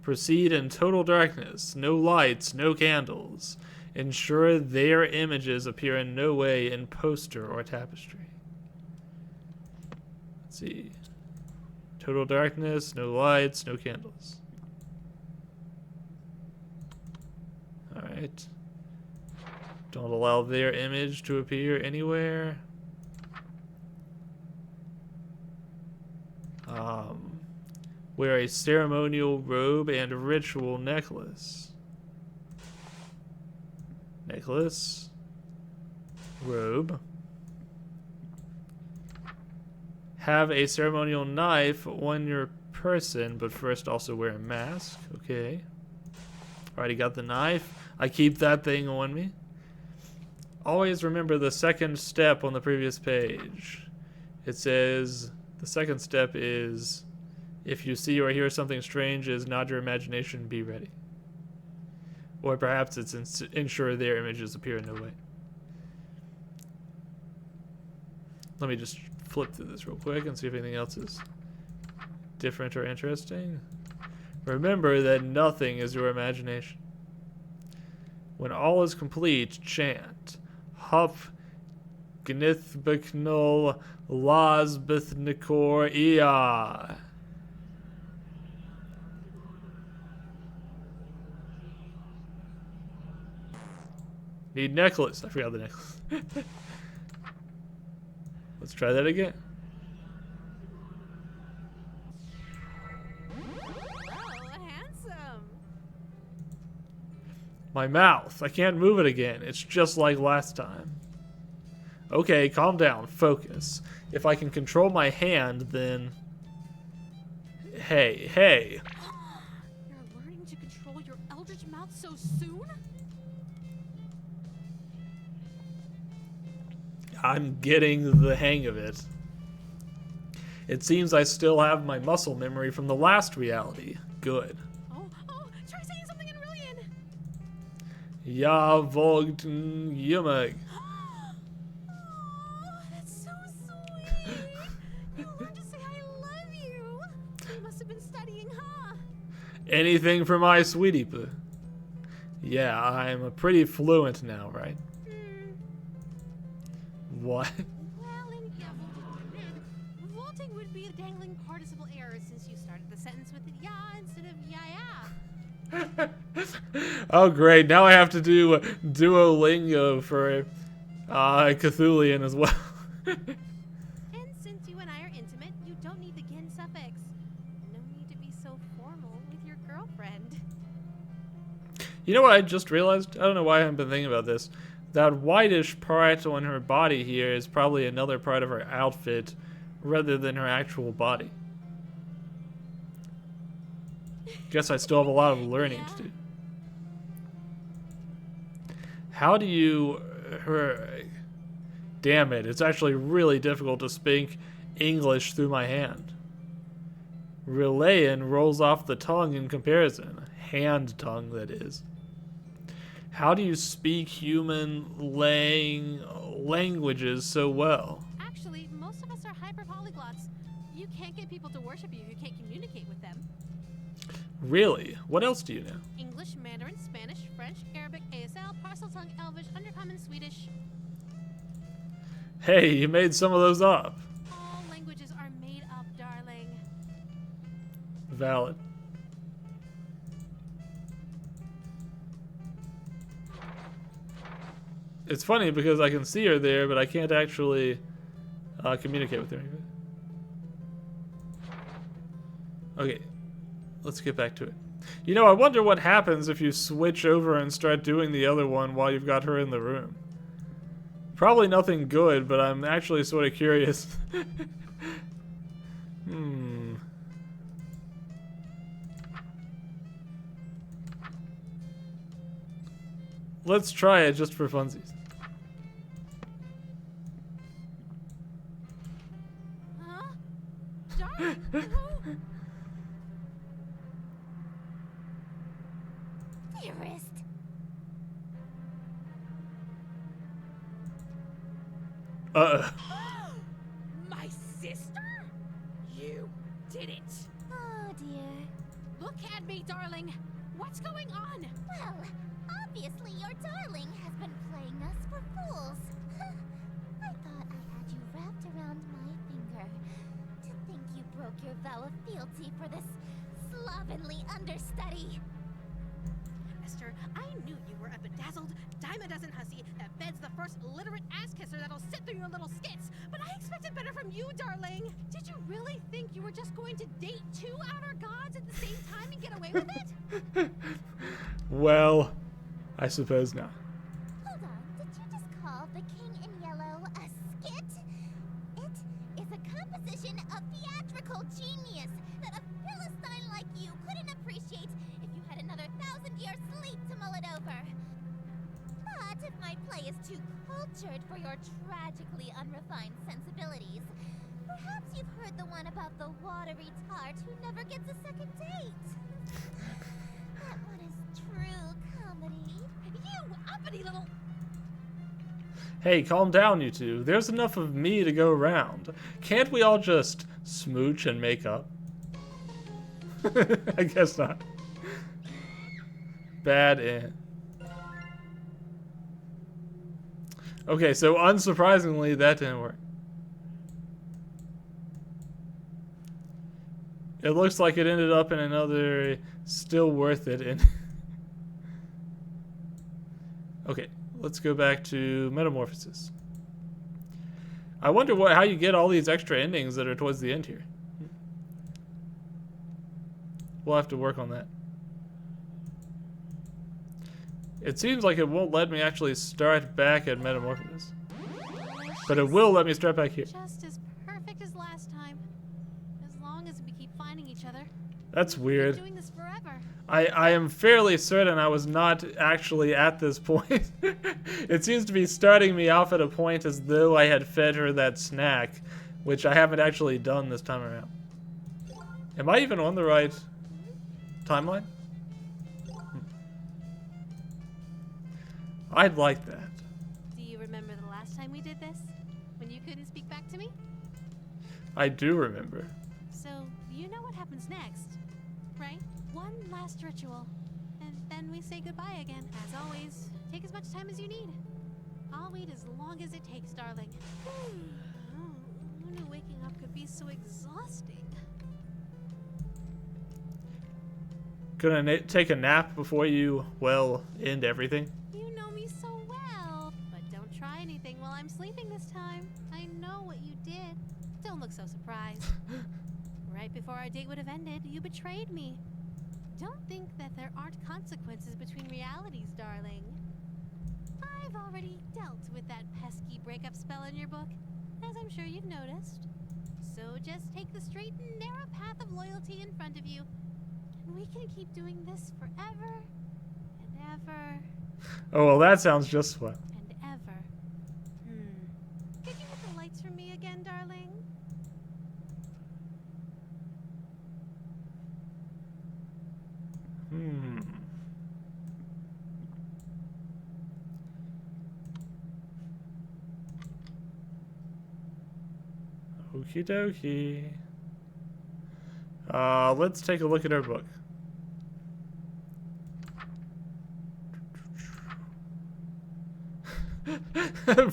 Proceed in total darkness. No lights, no candles. Ensure their images appear in no way in poster or tapestry. Let's see. Total darkness, no lights, no candles. Alright. Don't allow their image to appear anywhere. Wear a ceremonial robe and ritual necklace. Necklace. Robe. Have a ceremonial knife on your person, but first also wear a mask. Okay. Already got the knife. I keep that thing on me. Always remember the second step on the previous page. It says the second step is, if you see or hear something strange, is not your imagination, be ready. Or perhaps it's ensure their images appear in no way. Let me just flip through this real quick and see if anything else is different or interesting. Remember that nothing is your imagination. When all is complete, chant. Hup Gnithbeknul Lazbithnikor Ia. Need necklace. I forgot the necklace. Let's try that again. Oh, handsome. My mouth. I can't move it again. It's just like last time. Okay, calm down. Focus. If I can control my hand, then... Hey, hey. You're learning to control your eldritch mouth so soon? I'm getting the hang of it. It seems I still have my muscle memory from the last reality. Good. Oh, try saying something in Rillian. Ja Vogten Yumag. Oh, that's so sweet. You learned to say I love you. You must have been studying, huh? Anything for my sweetie poo. Yeah, I'm pretty fluent now, right? What? Well, vaulting would be a dangling participle error since you started the sentence with ya instead of ya. Oh, great. Now I have to do Duolingo for Cthulian as well. And since you and I are intimate, you don't need the gin suffix. No need to be so formal with your girlfriend. You know what I just realized? I don't know why I haven't been thinking about this. That whitish part on her body here is probably another part of her outfit rather than her actual body. Guess I still have a lot of learning to do. How do you Damn it, it's actually really difficult to speak English through my hand. Relayin rolls off the tongue in comparison. Hand tongue, that is. How do you speak human languages so well? Actually, most of us are hyper-polyglots. You can't get people to worship you if you can't communicate with them. Really? What else do you know? English, Mandarin, Spanish, French, Arabic, ASL, Parseltongue, Elvish, Undercommon, Swedish. Hey, you made some of those up. All languages are made up, darling. Valid. It's funny because I can see her there, but I can't actually communicate with her. Okay, let's get back to it. You know, I wonder what happens if you switch over and start doing the other one while you've got her in the room. Probably nothing good, but I'm actually sort of curious. Let's try it just for funsies. Huh? Darling, who? Dearest. My sister? You did it. Oh dear. Look at me, darling. What's going on? Well, obviously your darling has been playing us for fools. I thought I had you wrapped around my finger. To think you broke your vow of fealty for this slovenly understudy. Esther, I knew you were a bedazzled, dime-a-dozen hussy that beds the first illiterate ass-kisser that'll sit through your little skits. But I expected better from you, darling. Did you really think you were just going to date two outer gods at the same time and get away with it? Well, I suppose not. Hold on, did you just call the King in Yellow a skit? It is a composition of theatrical genius that a Philistine like you couldn't appreciate if you had another 1,000-year sleep to mull it over. But if my play is too cultured for your tragically unrefined sensibilities, perhaps you've heard the one about the watery tart who never gets a second date. That one is true comedy. You uppity little... Hey, calm down, you two. There's enough of me to go around. Can't we all just smooch and make up? I guess not. Bad end. Okay, so unsurprisingly, that didn't work. It looks like it ended up in another still worth it. Okay, let's go back to Metamorphosis. I wonder how you get all these extra endings that are towards the end here. We'll have to work on that. It seems like it won't let me actually start back at Metamorphosis. But it will let me start back here. Just as perfect as last time. As long as we keep finding each other. That's We'll weird. keep doing this forever. I am fairly certain I was not actually at this point. It seems to be starting me off at a point as though I had fed her that snack, which I haven't actually done this time around. Am I even on the right timeline? I'd like that. Do you remember the last time we did this? When you couldn't speak back to me? I do remember. So, you know what happens next, right? One last ritual, and then we say goodbye again. As always, take as much time as you need. I'll wait as long as it takes, darling. Who knew waking up could be so exhausting? Gonna take a nap before you, well, end everything? You know me so well. But don't try anything while I'm sleeping this time. I know what you did. Don't look so surprised. Right before our date would have ended, you betrayed me. Don't think that there aren't consequences between realities, darling. I've already dealt with that pesky breakup spell in your book, as I'm sure you've noticed. So just take the straight and narrow path of loyalty in front of you, and we can keep doing this forever and ever Oh, well, that sounds just swell. and ever. Okie dokie. Let's take a look at our book.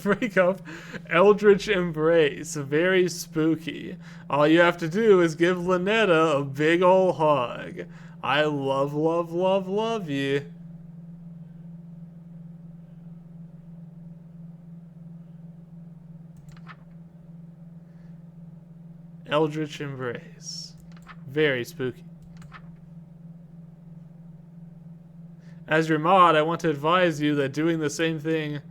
Break up. Eldritch Embrace. Very spooky. All you have to do is give Lynetta a big ol' hug. I love, love, love, love you. Eldritch Embrace. Very spooky. As your mod, I want to advise you that doing the same thing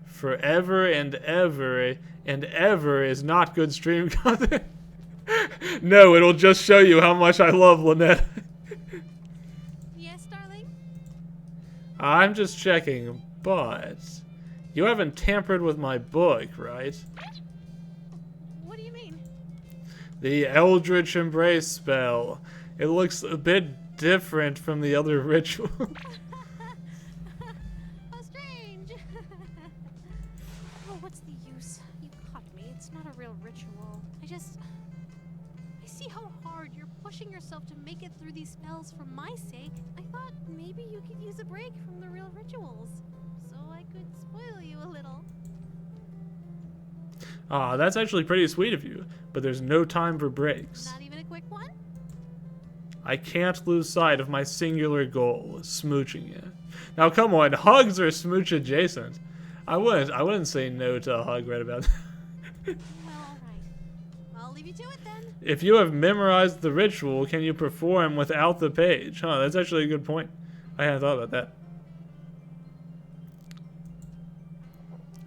forever and ever and ever is not good stream content. No, it'll just show you how much I love Lynette. Yes, darling? I'm just checking, but you haven't tampered with my book, right? What do you mean? The Eldritch Embrace spell. It looks a bit different from the other ritual. How strange. Oh, what's the use? You caught me. It's not a real ritual. I see how hard you're pushing yourself to make it through these spells for my sake. I thought maybe you could use a break from the real rituals, so I could spoil you a little. Ah, that's actually pretty sweet of you, but there's no time for breaks. Not even a quick one? I can't lose sight of my singular goal, smooching you. Now come on, hugs are smooch adjacent. I wouldn't say no to a hug right about now. Well, alright. I'll leave you to it then. If you have memorized the ritual, can you perform without the page? Huh, that's actually a good point. I hadn't thought about that.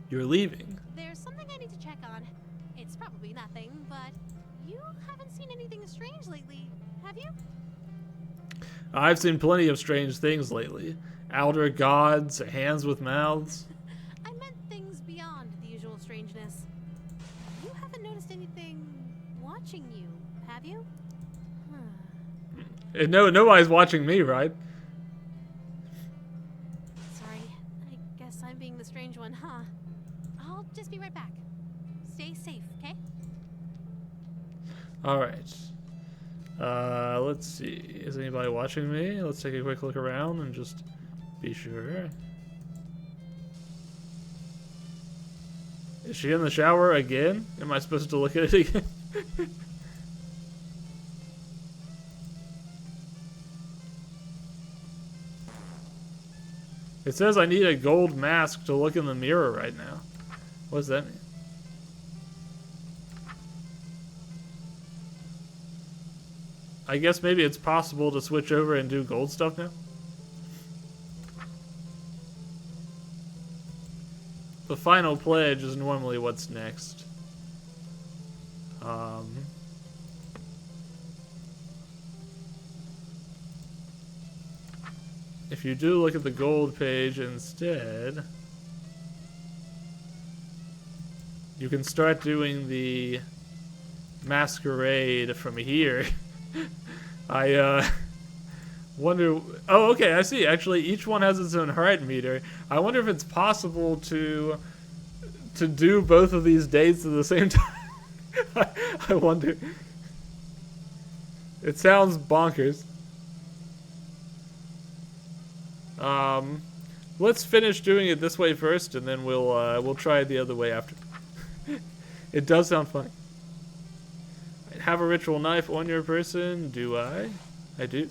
You're leaving. There's something I need to check on. It's probably nothing, but you haven't seen anything strange lately, have you? I've seen plenty of strange things lately. Outer gods, hands with mouths. I meant things beyond the usual strangeness. You haven't noticed anything watching you, have you? Nobody's watching me, right? Sorry, I guess I'm being the strange one, huh? I'll just be right back. Stay safe, okay? Alright. Let's see. Is anybody watching me? Let's take a quick look around and just be sure. Is she in the shower again? Am I supposed to look at it again? It says I need a gold mask to look in the mirror right now. What does that mean? I guess maybe it's possible to switch over and do gold stuff now? The final pledge is normally what's next. If you do look at the gold page instead, you can start doing the masquerade from here. I wonder. Oh, okay, I see. Actually, each one has its own heart meter. I wonder if it's possible to do both of these dates at the same time. I wonder. It sounds bonkers. Let's finish doing it this way first, and then we'll try it the other way after. It does sound funny. Have a ritual knife on your person. Do I? I do.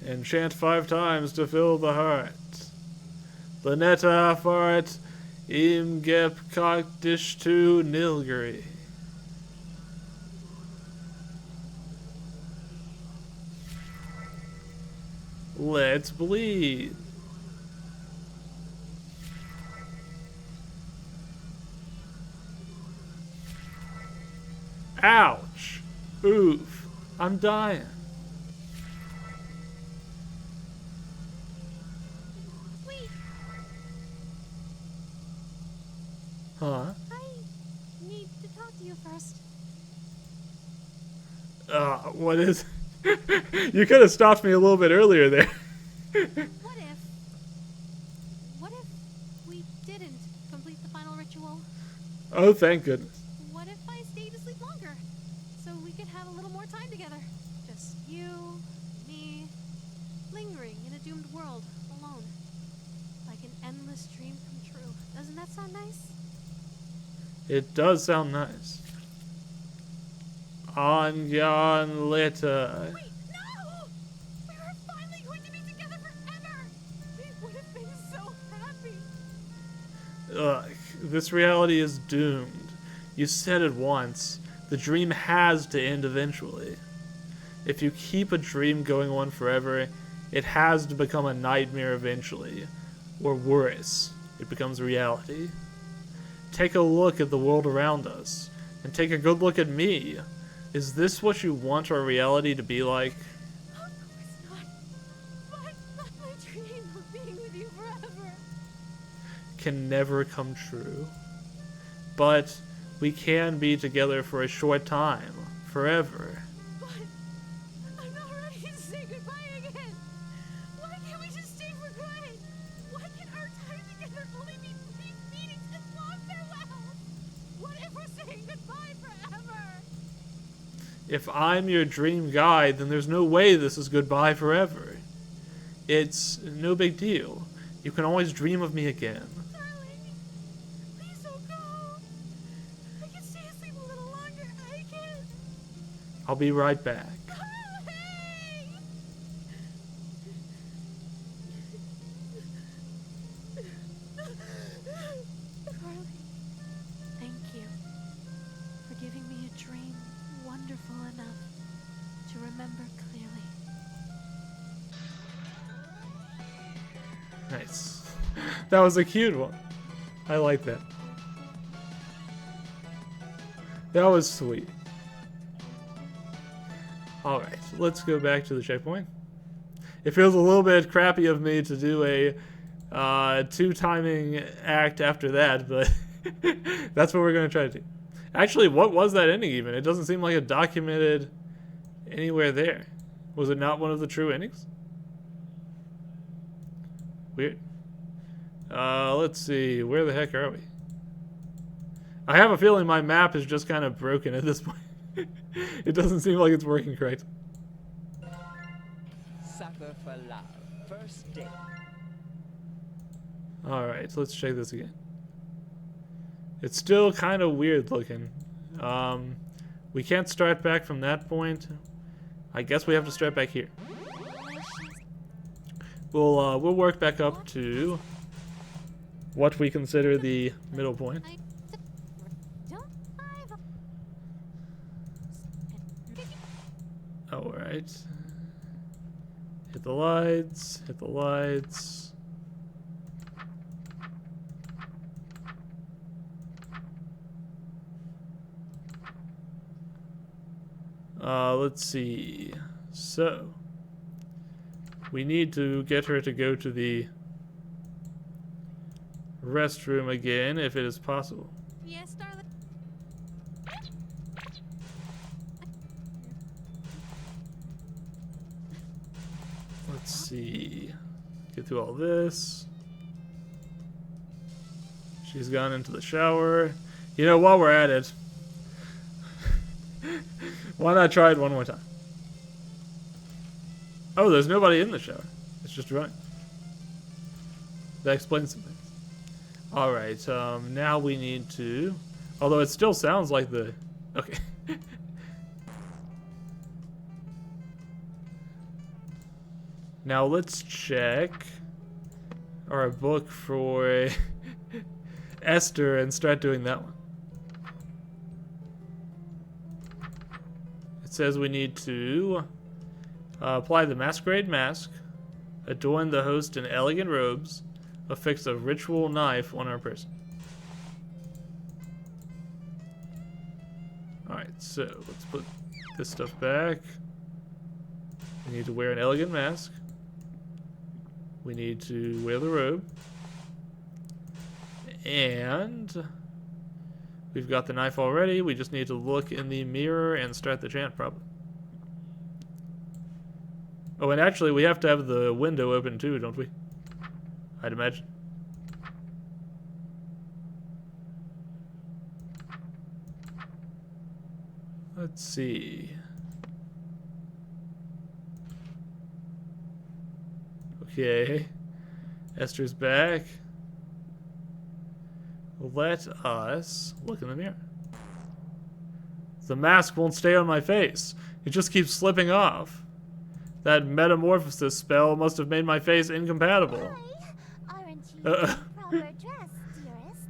Enchant 5 times to fill the heart. Lynetta fart im gep cockdish to Nilgiri. Let's bleed. Ouch. Oof. I'm dying. Wait, Huh? I need to talk to you first. What is... You could have stopped me a little bit earlier there. What if we didn't complete the final ritual? Oh, thank goodness. What if I stayed asleep longer? So we could have a little more time together. Just you, me, lingering in a doomed world, alone. Like an endless dream come true. Doesn't that sound nice? It does sound nice. On later. Wait, no! We were finally going to be together forever! We would have been so happy! Ugh, this reality is doomed. You said it once. The dream has to end eventually. If you keep a dream going on forever, it has to become a nightmare eventually. Or worse, it becomes reality. Take a look at the world around us, and take a good look at me. Is this what you want our reality to be like? Of course not. But my dream of being with you forever. Can never come true. But we can be together for a short time, forever. But I'm not ready to say goodbye again. Why can't we just stay for good? Why can our time together only be brief meetings and long farewells? What if we're saying goodbye forever? If I'm your dream guy, then there's no way this is goodbye forever. It's no big deal. You can always dream of me again. Darling, please don't go. I can stay asleep a little longer. I can. I'll be right back. Oh, hey! Carly, thank you for giving me a dream wonderful enough to remember clearly. Nice. That was a cute one. I like that. That was sweet. Alright, let's go back to the checkpoint. It feels a little bit crappy of me to do a two-timing act after that, but that's what we're going to try to do. Actually, what was that ending even? It doesn't seem like it documented anywhere there. Was it not one of the true endings? Weird. Let's see. Where the heck are we? I have a feeling my map is just kind of broken at this point. It doesn't seem like it's working correctly. Sucker for love. First date. Alright, let's check this again. It's still kind of weird looking. We can't start back from that point. I guess we have to start back here. We'll work back up to what we consider the middle point. Alright. Hit the lights, hit the lights. Let's see. So, we need to get her to go to the restroom again, if it is possible. Yes, darling. Let's see. Get through all this. She's gone into the shower. You know, while we're at it, why not try it one more time? Oh, there's nobody in the shower. It's just running. That explains some things. Alright, now we need to... Although it still sounds like the... Okay. Now let's check our book for Esther and start doing that one. It says we need to apply the masquerade mask, adorn the host in elegant robes, affix a ritual knife on our person. Alright, so let's put this stuff back. We need to wear an elegant mask. We need to wear the robe. And we've got the knife already. We just need to look in the mirror and start the chant, probably. Oh, and actually, we have to have the window open too, don't we? I'd imagine. Let's see. Okay. Esther's back. Let us look in the mirror. The mask won't stay on my face. It just keeps slipping off. That metamorphosis spell must have made my face incompatible. Why aren't you in proper dress, dearest?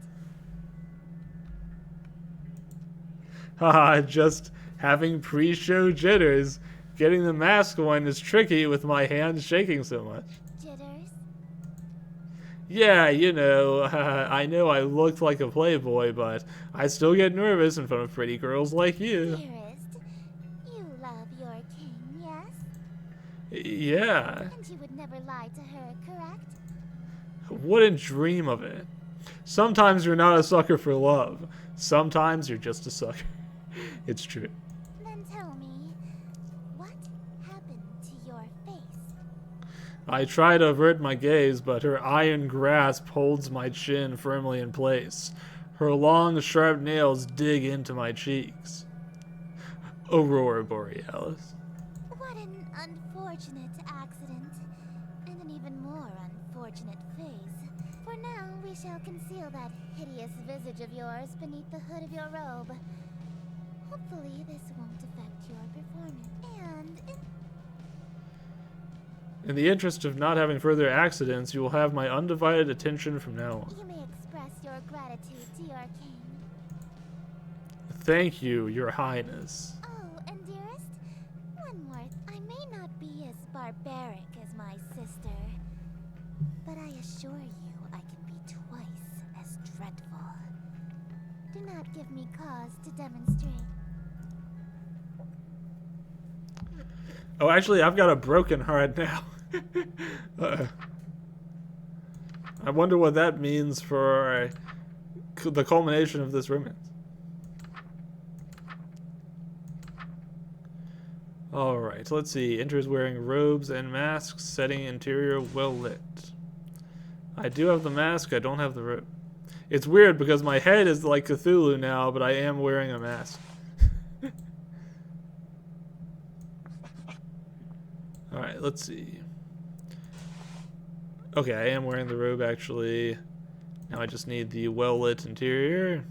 Haha, just having pre-show jitters. Getting the mask on is tricky with my hands shaking so much. Jitters? Yeah, you know, I know I looked like a playboy, but I still get nervous in front of pretty girls like you. Dearest, you love your king, yes? Yeah, And you would never lie to her, correct? wouldn't dream of it. Sometimes you're not a sucker for love. Sometimes you're just a sucker. It's true. Then tell me, what happened to your face? I try to avert my gaze, but her iron grasp holds my chin firmly in place. Her long, sharp nails dig into my cheeks. Aurora Borealis. What an unfortunate accident, and an even more unfortunate face. For now, we shall conceal that hideous visage of yours beneath the hood of your robe. Hopefully, this won't affect your performance. And In the interest of not having further accidents, you will have my undivided attention from now on. you may express your gratitude to your king. Thank you, Your Highness. Oh, and dearest, one more. I may not be as barbaric as my sister, but I assure you I can be twice as dreadful. Do not give me cause to demonstrate. Oh, actually, I've got a broken heart now. I wonder what that means for the culmination of this romance. Alright, let's see. Enters wearing robes and masks, setting interior well lit. I do have the mask, I don't have the robe. It's weird because my head is like Cthulhu now, but I am wearing a mask. Alright, let's see. Okay, I am wearing the robe actually. Now I just need the well-lit interior.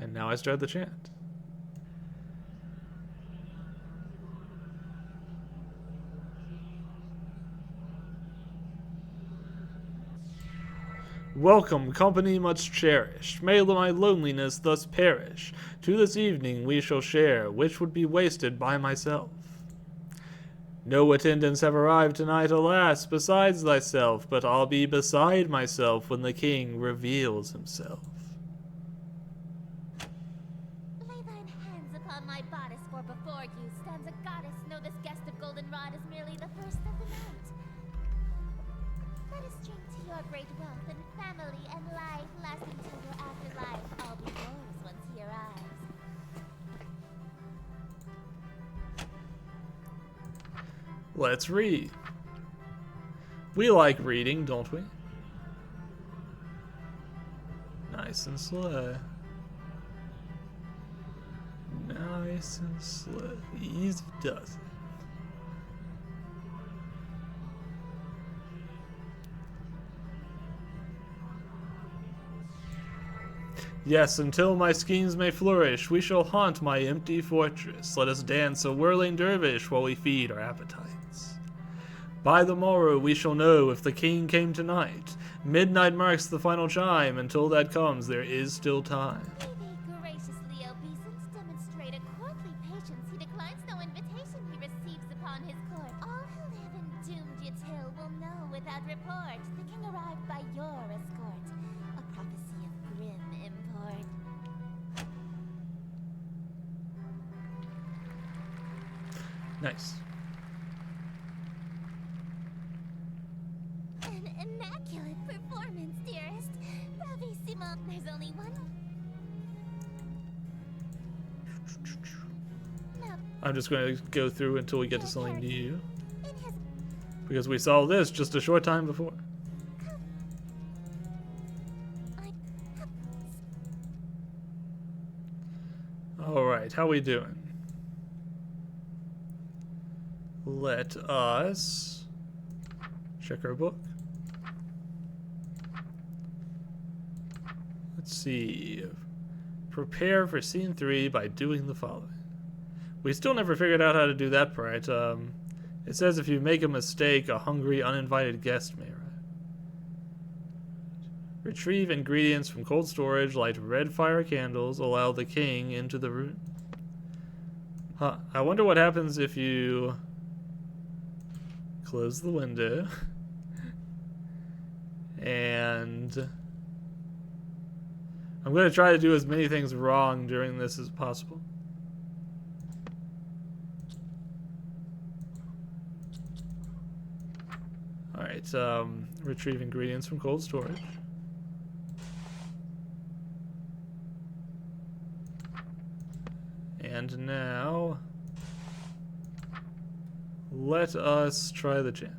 And now I start the chant. Welcome, company much cherished. May my loneliness thus perish. To this evening we shall share, which would be wasted by myself. No attendants have arrived tonight, alas, besides thyself, but I'll be beside myself when the king reveals himself. Lay thine hands upon my bodice, for before you stands a goddess. Know this guest of goldenrod is merely the first of the night. Let us drink to your great wealth and family and life, lasting till your afterlife. I'll be yours once he arrives. Let's read. We like reading, don't we? Nice and slow. Nice and slow. Easy does it. Yes, until my schemes may flourish, we shall haunt my empty fortress. Let us dance a whirling dervish while we feed our appetites. By the morrow we shall know if the king came tonight. Midnight marks the final chime. Until that comes, there is still time. May they graciously obeisance demonstrate a courtly patience. He declines no invitation he receives upon his court. All who live in doomed Yatil will know without report. The king arrived by your escort. A prophecy of grim import. Nice. An immaculate performance, dearest. Bravissimo. There's only one. No, I'm just going to go through until we get to something new. in his Because we saw this just a short time before. I Alright, how we doing? Let us check our book. Let's see. Prepare for scene 3 by doing the following. We still never figured out how to do that part. It says if you make a mistake, a hungry, uninvited guest may arrive. Retrieve ingredients from cold storage, light red fire candles, allow the king into the room. Huh. I wonder what happens if you close the window and I'm going to try to do as many things wrong during this as possible. Alright, retrieve ingredients from cold storage. And now, let us try the chant.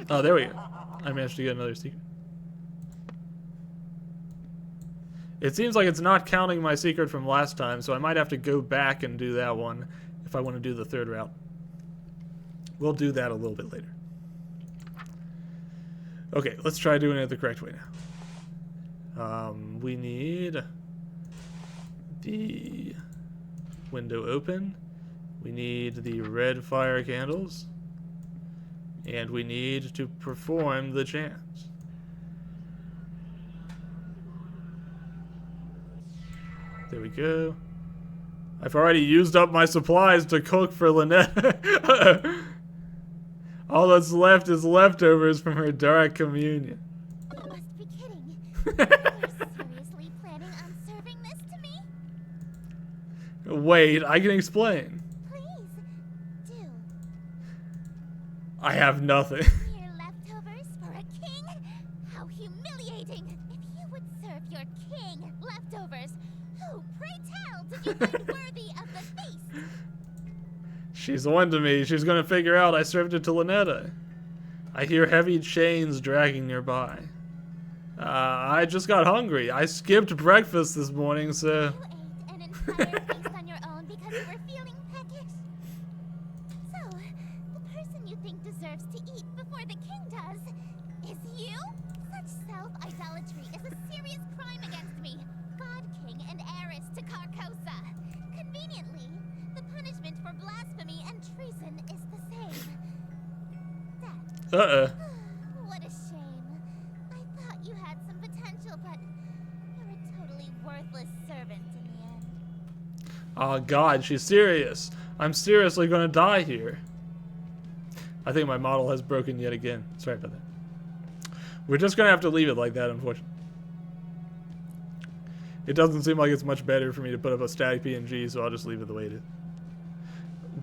Oh, there we go. I managed to get another secret. It seems like it's not counting my secret from last time, so I might have to go back and do that one if I want to do the third route. We'll do that a little bit later. Okay, let's try doing it the correct way now. We need the window open. We need the red fire candles. And we need to perform the chant. There we go. I've already used up my supplies to cook for Lynette. All that's left is leftovers from her dark communion. You must be kidding. You're seriously planning on serving this to me? Wait, I can explain. Please, do. I have nothing. Mere leftovers for a king? How humiliating! If you would serve your king leftovers, who, pray tell, did you find worthy of the feast? She's one to me. She's gonna figure out I served it to Lynetta. I hear heavy chains dragging nearby. I just got hungry. I skipped breakfast this morning, so... You ate an entire feast on your own because you were feeling peckish? So, the person you think deserves to eat before the king does is you? Such self-idolatry is a serious crime against me, God King and heiress to Carcosa. Conveniently, the punishment for blasphemy and treason is the same. Death. What a shame. I thought you had some potential, but you're a totally worthless servant in the end. Oh god, she's serious. I'm seriously gonna die here. I think my model has broken yet again. Sorry about that. We're just gonna have to leave it like that, unfortunately. It doesn't seem like it's much better for me to put up a static PNG, so I'll just leave it the way it is.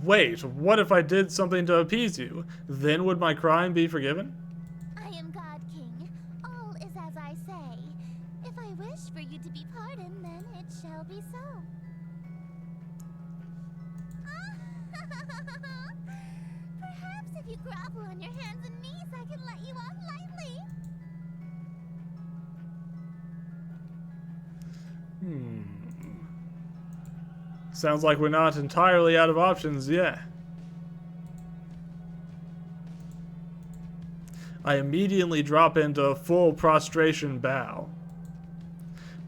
Wait, what if I did something to appease you? Then would my crime be forgiven? I am God King. All is as I say. If I wish for you to be pardoned, then it shall be so. Perhaps if you grovel on your hands and knees, I can let you off lightly. Sounds like we're not entirely out of options yet. I immediately drop into a full prostration bow.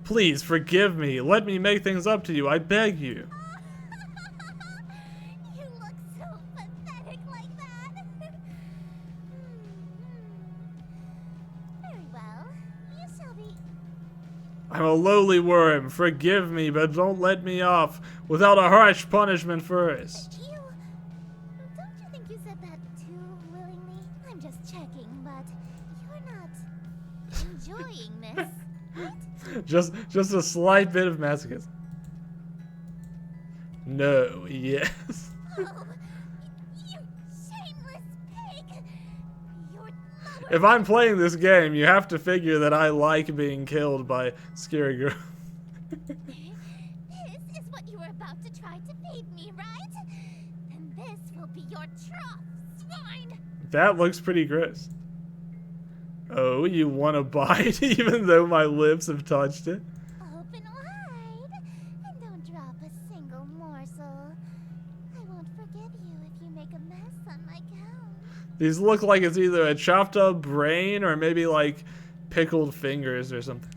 Please forgive me. Let me make things up to you. I beg you. You look so pathetic like that. Very well. You shall be... I'm a lowly worm. Forgive me, but don't let me off without a harsh punishment first. You... Don't you think you said that too willingly? I'm just checking, but you're not enjoying this, right? Just a slight bit of masochism. No, yes. Oh, you shameless pig! You're lower... If I'm playing this game, you have to figure that I like being killed by scary girls. This is what you were about to try to feed me, right? And this will be your trough, swine! That looks pretty gross. Oh, you want a bite even though my lips have touched it? Open wide and don't drop a single morsel. I won't forgive you if you make a mess on my gown. These look like it's either a chopped up brain or maybe like pickled fingers or something.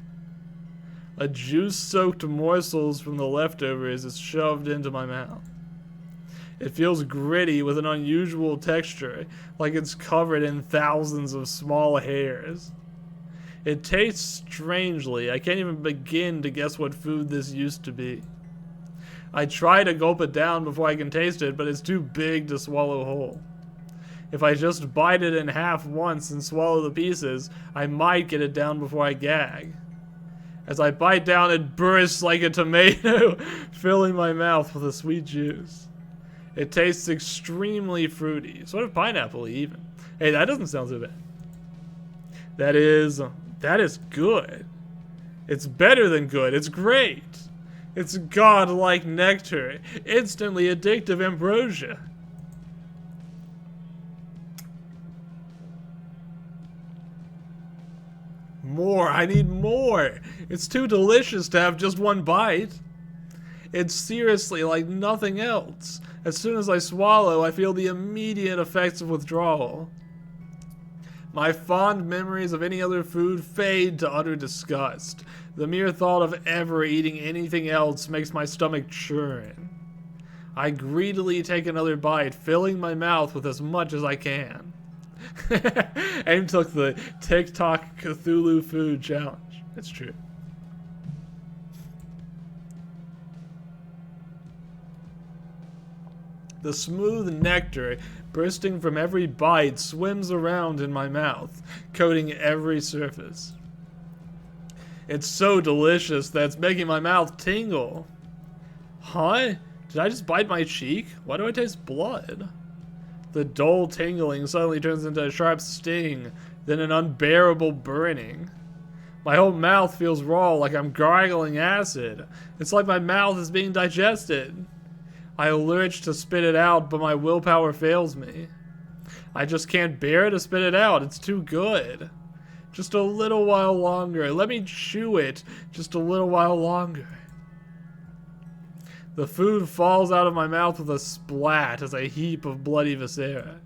A juice-soaked morsels from the leftovers is shoved into my mouth. It feels gritty with an unusual texture, like it's covered in thousands of small hairs. It tastes strangely. I can't even begin to guess what food this used to be. I try to gulp it down before I can taste it, but it's too big to swallow whole. If I just bite it in half once and swallow the pieces, I might get it down before I gag. As I bite down, it bursts like a tomato, filling my mouth with a sweet juice. It tastes extremely fruity, sort of pineapple-y even. Hey, that doesn't sound so bad. That is good. It's better than good. It's great. It's god-like nectar, instantly addictive ambrosia. More, I need more. It's too delicious to have just one bite. It's seriously like nothing else. As soon as I swallow, I feel the immediate effects of withdrawal. My fond memories of any other food fade to utter disgust. The mere thought of ever eating anything else makes my stomach churn. I greedily take another bite, filling my mouth with as much as I can. Aim took the TikTok Cthulhu food challenge. It's true. The smooth nectar bursting from every bite swims around in my mouth, coating every surface. It's so delicious that it's making my mouth tingle. Huh? Did I just bite my cheek? Why do I taste blood? The dull tingling suddenly turns into a sharp sting, then an unbearable burning. My whole mouth feels raw, like I'm gargling acid. It's like my mouth is being digested. I lurch to spit it out, but my willpower fails me. I just can't bear to spit it out. It's too good. Just a little while longer. Let me chew it just a little while longer. The food falls out of my mouth with a splat as a heap of bloody viscera.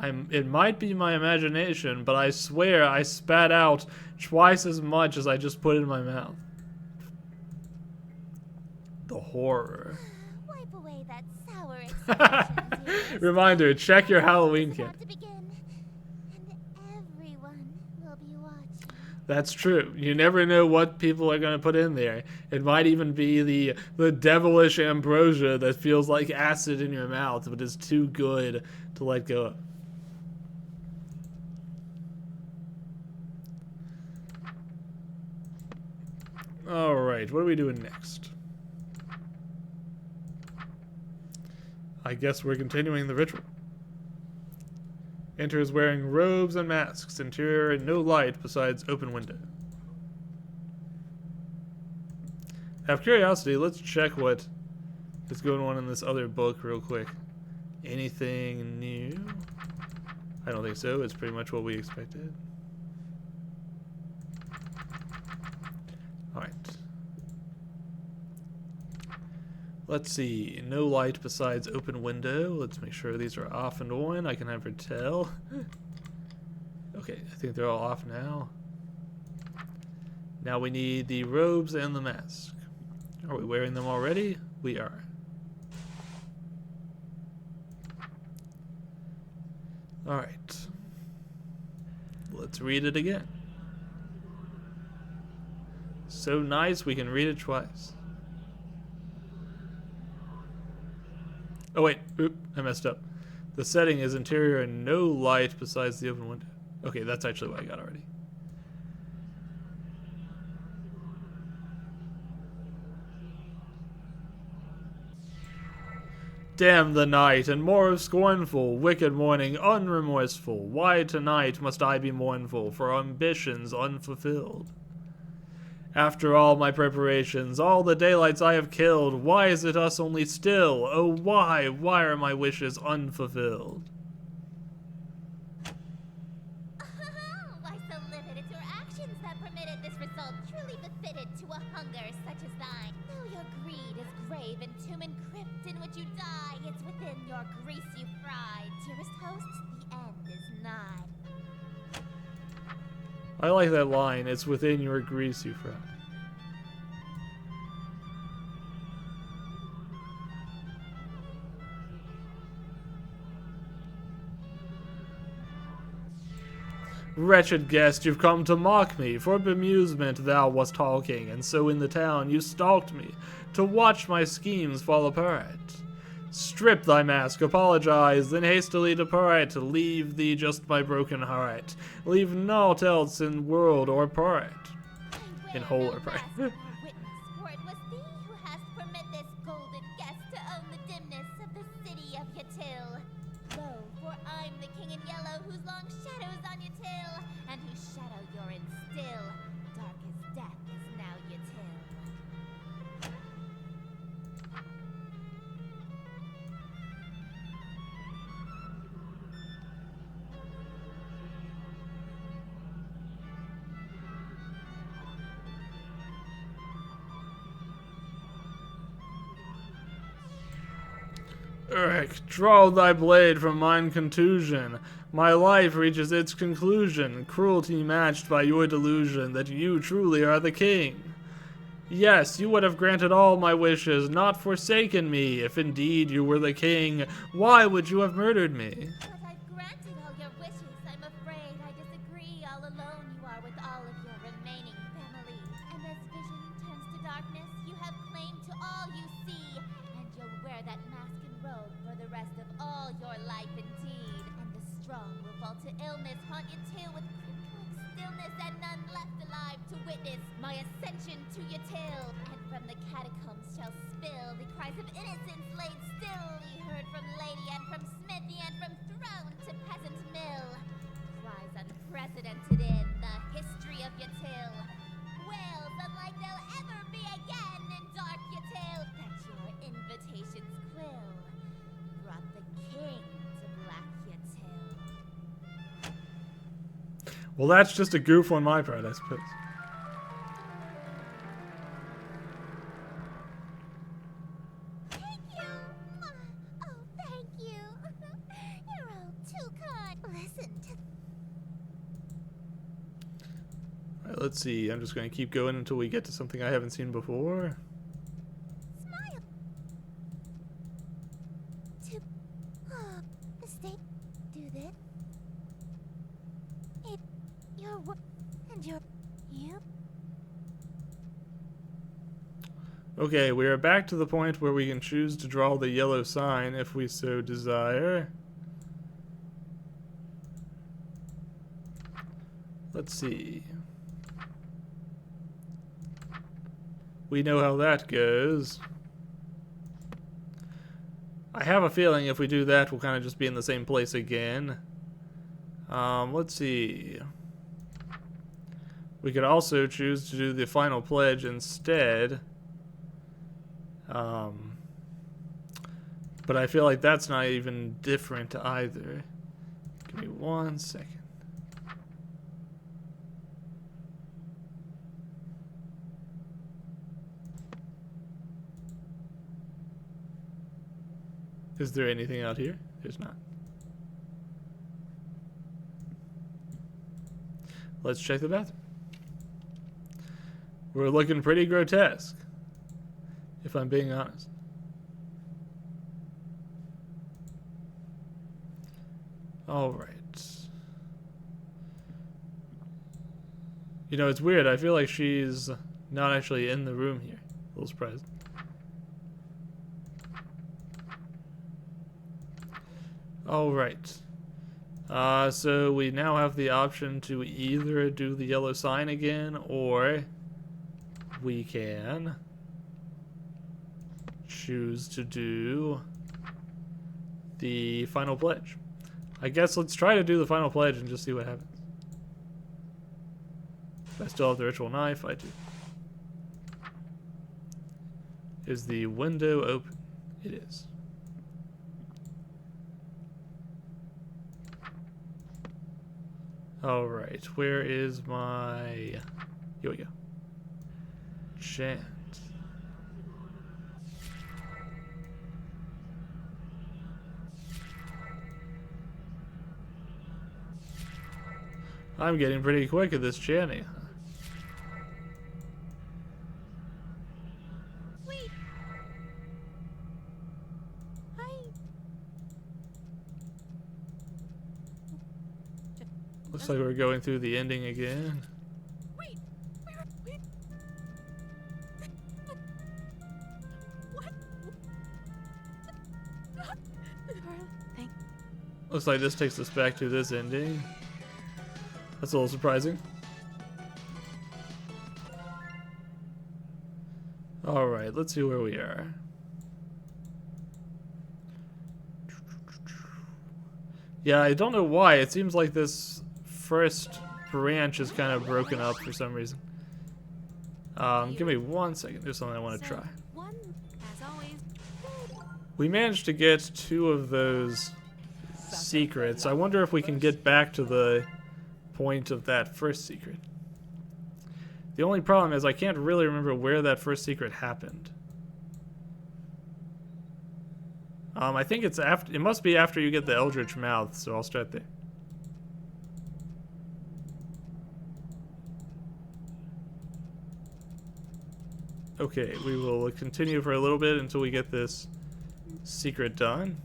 It might be my imagination, but I swear I spat out twice as much as I just put in my mouth. The horror. Wipe away that sour expression, dearest. Reminder, check your Halloween It's kit. about to begin, and everyone will be watching. That's true. You never know what people are going to put in there. It might even be the devilish ambrosia that feels like acid in your mouth, but is too good to let go of. Alright, what are we doing next? I guess we're continuing the ritual. Enters wearing robes and masks, interior and no light besides open window. Out of curiosity, let's check what is going on in this other book real quick. Anything new? I don't think so. It's pretty much what we expected. Alright. Let's see. No light besides open window. Let's make sure these are off and on. I can never tell. Okay, I think they're all off now. Now we need the robes and the mask. Are we wearing them already? We are. Alright. Let's read it again. So nice we can read it twice. Oh wait, oop, I messed up. The setting is interior and no light besides the open window. Okay, that's actually what I got already. Damn the night, and more scornful, wicked morning, unremorseful. Why tonight must I be mournful for ambitions unfulfilled? After all my preparations, all the daylights I have killed, why is it us only still? Oh, why are my wishes unfulfilled? unfitted to a hunger such as thine. Though your greed is grave and tomb and crypt in which you die, it's within your grease you fry. Dearest host, the end is nigh. I like that line. It's within your grease, you fry. Wretched guest, you've come to mock me. For bemusement thou wast talking, and so in the town you stalked me, to watch my schemes fall apart. Strip thy mask, apologize, then hastily depart. Leave thee just my broken heart. Leave naught else in world or part. In whole or part. Witness, for it was thee who hast permit this golden guest to own the dimness of the city of Yatil. Lo, for I'm the king in yellow, whose long shadow's on your tail, and whose shadow you're in still. Dark as death is now Yatil. Eric, draw thy blade from mine contusion. My life reaches its conclusion, cruelty matched by your delusion that you truly are the king. Yes, you would have granted all my wishes, not forsaken me. If indeed you were the king, why would you have murdered me? But I've granted all your wishes. I'm afraid I disagree. All alone you are with all of your remaining family. And as vision turns to darkness, you have claim to all you see. And you'll wear that mask and robe for the rest of all your life indeed. And the strong will fall to illness, haunt you too with crypt-like stillness, and none left alive to witness my ascension to your till. And from the catacombs shall spill the cries of innocence laid still. You heard from lady and from smithy and from throne to peasant mill. Cries unprecedented in the history of your till. Wails unlike they'll ever be again in dark your tale. That your invitations quill brought the king to black your till. Well, that's just a goof on my part, I suppose. Thank you! Oh, thank you! You're all too kind. Listen to Alright, let's see. I'm just going to keep going until we get to something I haven't seen before. smile. To mistake. Do this. It. Your work and your. You. Okay, we are back to the point where we can choose to draw the yellow sign if we so desire. Let's see. We know how that goes. I have a feeling if we do that, we'll kind of just be in the same place again. Let's see. We could also choose to do the final pledge instead. But I feel like that's not even different either. Give me 1 second. Is there anything out here? There's not. Let's check the bathroom. We're looking pretty grotesque, if I'm being honest. All right. You know, it's weird. I feel like she's not actually in the room here. A little surprised. All right. So we now have the option to either do the yellow sign again, or we can choose to do the final pledge. I guess let's try to do the final pledge and just see what happens. I still have the ritual knife. I do. Is the window open? It is. Alright, where is my... Here we go. chant. I'm getting pretty quick at this chanting. Wait. Looks like we're going through the ending again. Wait. Wait. What? Thank. Looks like this takes us back to this ending. That's a little surprising. Alright, let's see where we are. Yeah, I don't know why. It seems like this first branch is kind of broken up for some reason. Give me 1 second. There's something I want to try. One, as always. We managed to get 2 of those secrets. I wonder if we can get back to the point of that first secret. The only problem is I can't really remember where that first secret happened. I think it's after. It must be after you get the Eldritch Mouth, so I'll start there. Okay, we will continue for a little bit until we get this secret done.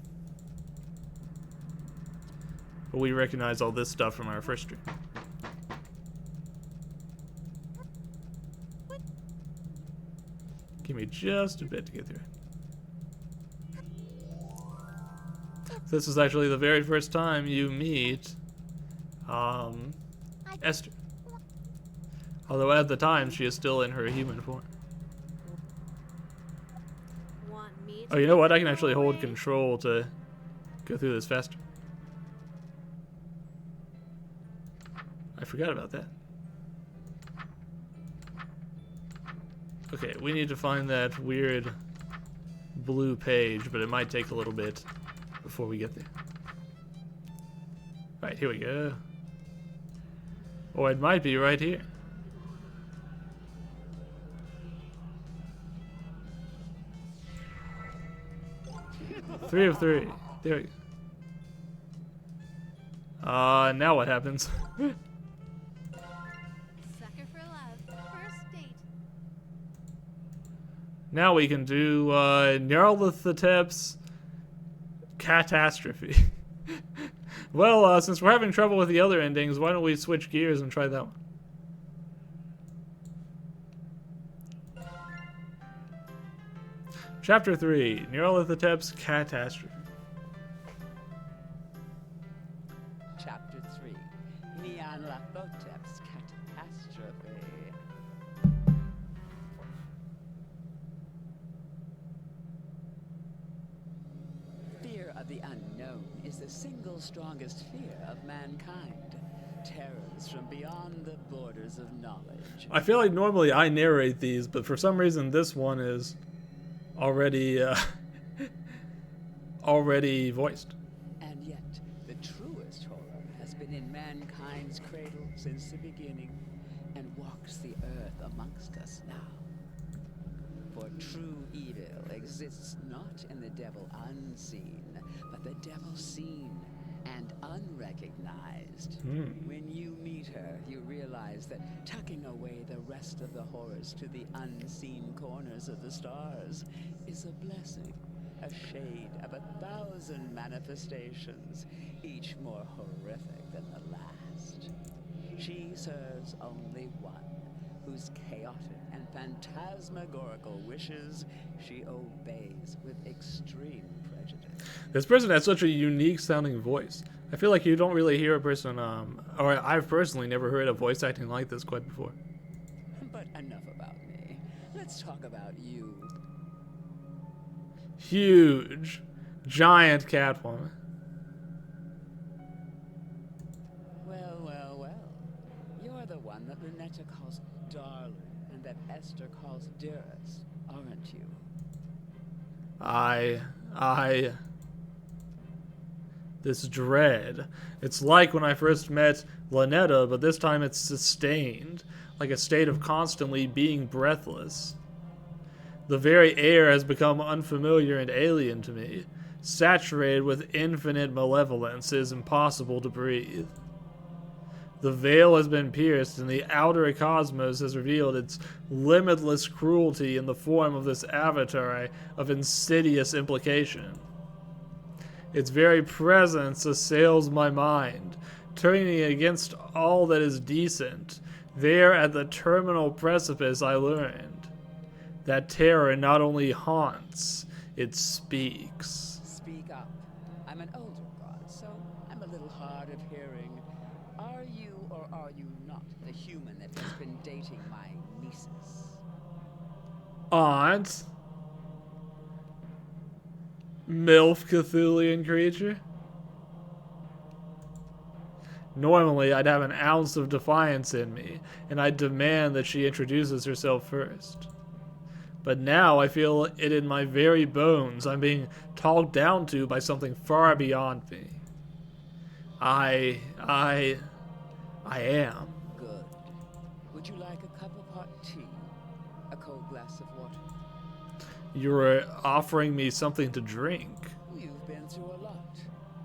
But we recognize all this stuff from our first stream. Give me just a bit to get through. This is actually the very first time you meet Esther. Although at the time she is still in her human form. Want me Oh, you know what? I can actually hold control to go through this faster. I forgot about that. Okay, we need to find that weird blue page, but it might take a little bit before we get there. Alright, here we go. Or it might be right here. Three of 3. There we go. Now what happens? Sucker for love. First date. Now we can do Nyarlathotep's Catastrophe. Well, since we're having trouble with the other endings, why don't we switch gears and try that one? Chapter 3, Nyarlathotep's Catastrophe. Chapter 3, Nyarlathotep's Catastrophe. Fear of the unknown is the single strongest fear of mankind. Terrors from beyond the borders of knowledge. I feel like normally I narrate these, but for some reason this one is already already voiced. And yet, the truest horror has been in mankind's cradle since the beginning, and walks the earth amongst us now. For true evil exists not in the devil unseen, but the devil seen and unrecognized. When you meet her, you realize that tucking away the rest of the horrors to the unseen corners of the stars is a blessing, a shade of 1,000 manifestations, each more horrific than the last. She serves only one, whose chaotic and phantasmagorical wishes she obeys with extreme prejudice. This person has such a unique sounding voice. I feel like you don't really hear a person, or I've personally never heard a voice acting like this quite before. But enough about me. Let's talk about you. Huge, giant Catwoman. Well, well, well. You're the one that Lunetta calls darling and that Esther calls dearest, aren't you? this dread. It's like when I first met Lynetta, but this time it's sustained, like a state of constantly being breathless. The very air has become unfamiliar and alien to me. Saturated with infinite malevolence, it is impossible to breathe. The veil has been pierced, and the outer cosmos has revealed its limitless cruelty in the form of this avatar of insidious implication. Its very presence assails my mind, turning it against all that is decent. There, at the terminal precipice, I learned that terror not only haunts, it speaks. Speak up. I'm an older god, so I'm a little hard of hearing. Are you or are you not the human that has been dating my nieces? Aunt? MILF Cthulian creature? Normally, I'd have an ounce of defiance in me, and I'd demand that she introduces herself first. But now I feel it in my very bones. I'm being talked down to by something far beyond me. I am. Good. Would you like a cup of hot tea? A cold glass of water? You're offering me something to drink. You've been through a lot.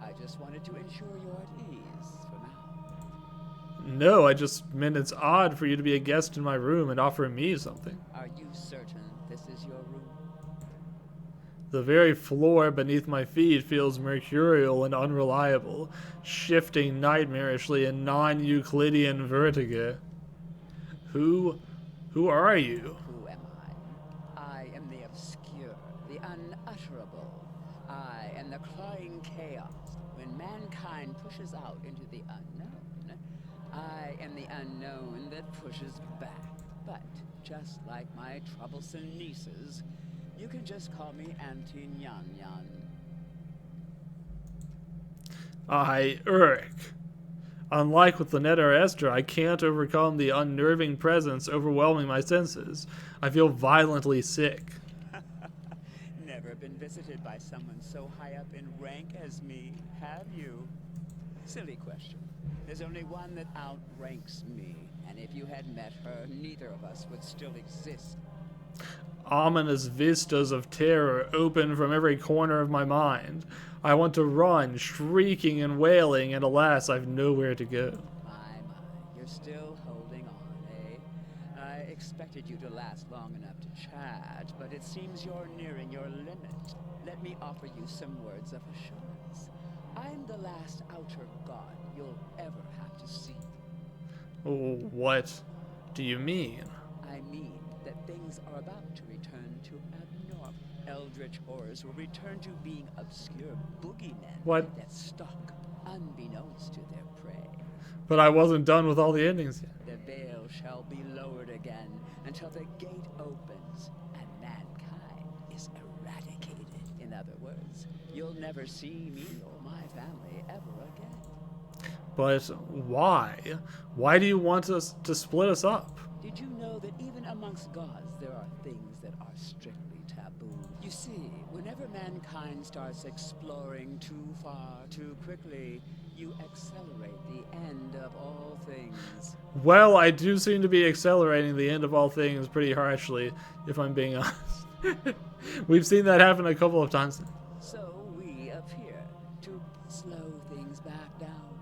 I just wanted to ensure you're at ease for now. No, I just meant it's odd for you to be a guest in my room and offer me something. Are you certain this is your room? The very floor beneath my feet feels mercurial and unreliable, shifting nightmarishly in non-Euclidean vertigo. Who are you? Who am I? I am the obscure, the unutterable. I am the clawing chaos. When mankind pushes out into the unknown, I am the unknown that pushes back. But just like my troublesome nieces, you can just call me Auntie Nyan Nyan. Urk. Unlike with Lynetta or Esther, I can't overcome the unnerving presence overwhelming my senses. I feel violently sick. Never been visited by someone so high up in rank as me, have you? Silly question. There's only one that outranks me, and if you had met her, neither of us would still exist. Ominous vistas of terror open from every corner of my mind. I want to run, shrieking and wailing, and alas, I've nowhere to go. My, you're still holding on, eh? I expected you to last long enough to chat, but it seems you're nearing your limit. Let me offer you some words of assurance. I'm the last outer god you'll ever have to see. What do you mean? I mean that things are about to return to abnormal. Eldritch horrors will return to being obscure boogeymen What? that stalk unbeknownst to their prey. But I wasn't done with all the endings yet. The veil shall be lowered again until the gate opens and mankind is eradicated. In other words, you'll never see me or my family ever again. But why? Why do you want us to split us up? Did you know that even amongst gods there are things that are strictly taboo? You see, whenever mankind starts exploring too far, too quickly, you accelerate the end of all things. Well, I do seem to be accelerating the end of all things pretty harshly, if I'm being honest. We've seen that happen a couple of times. So we appear to slow things back down.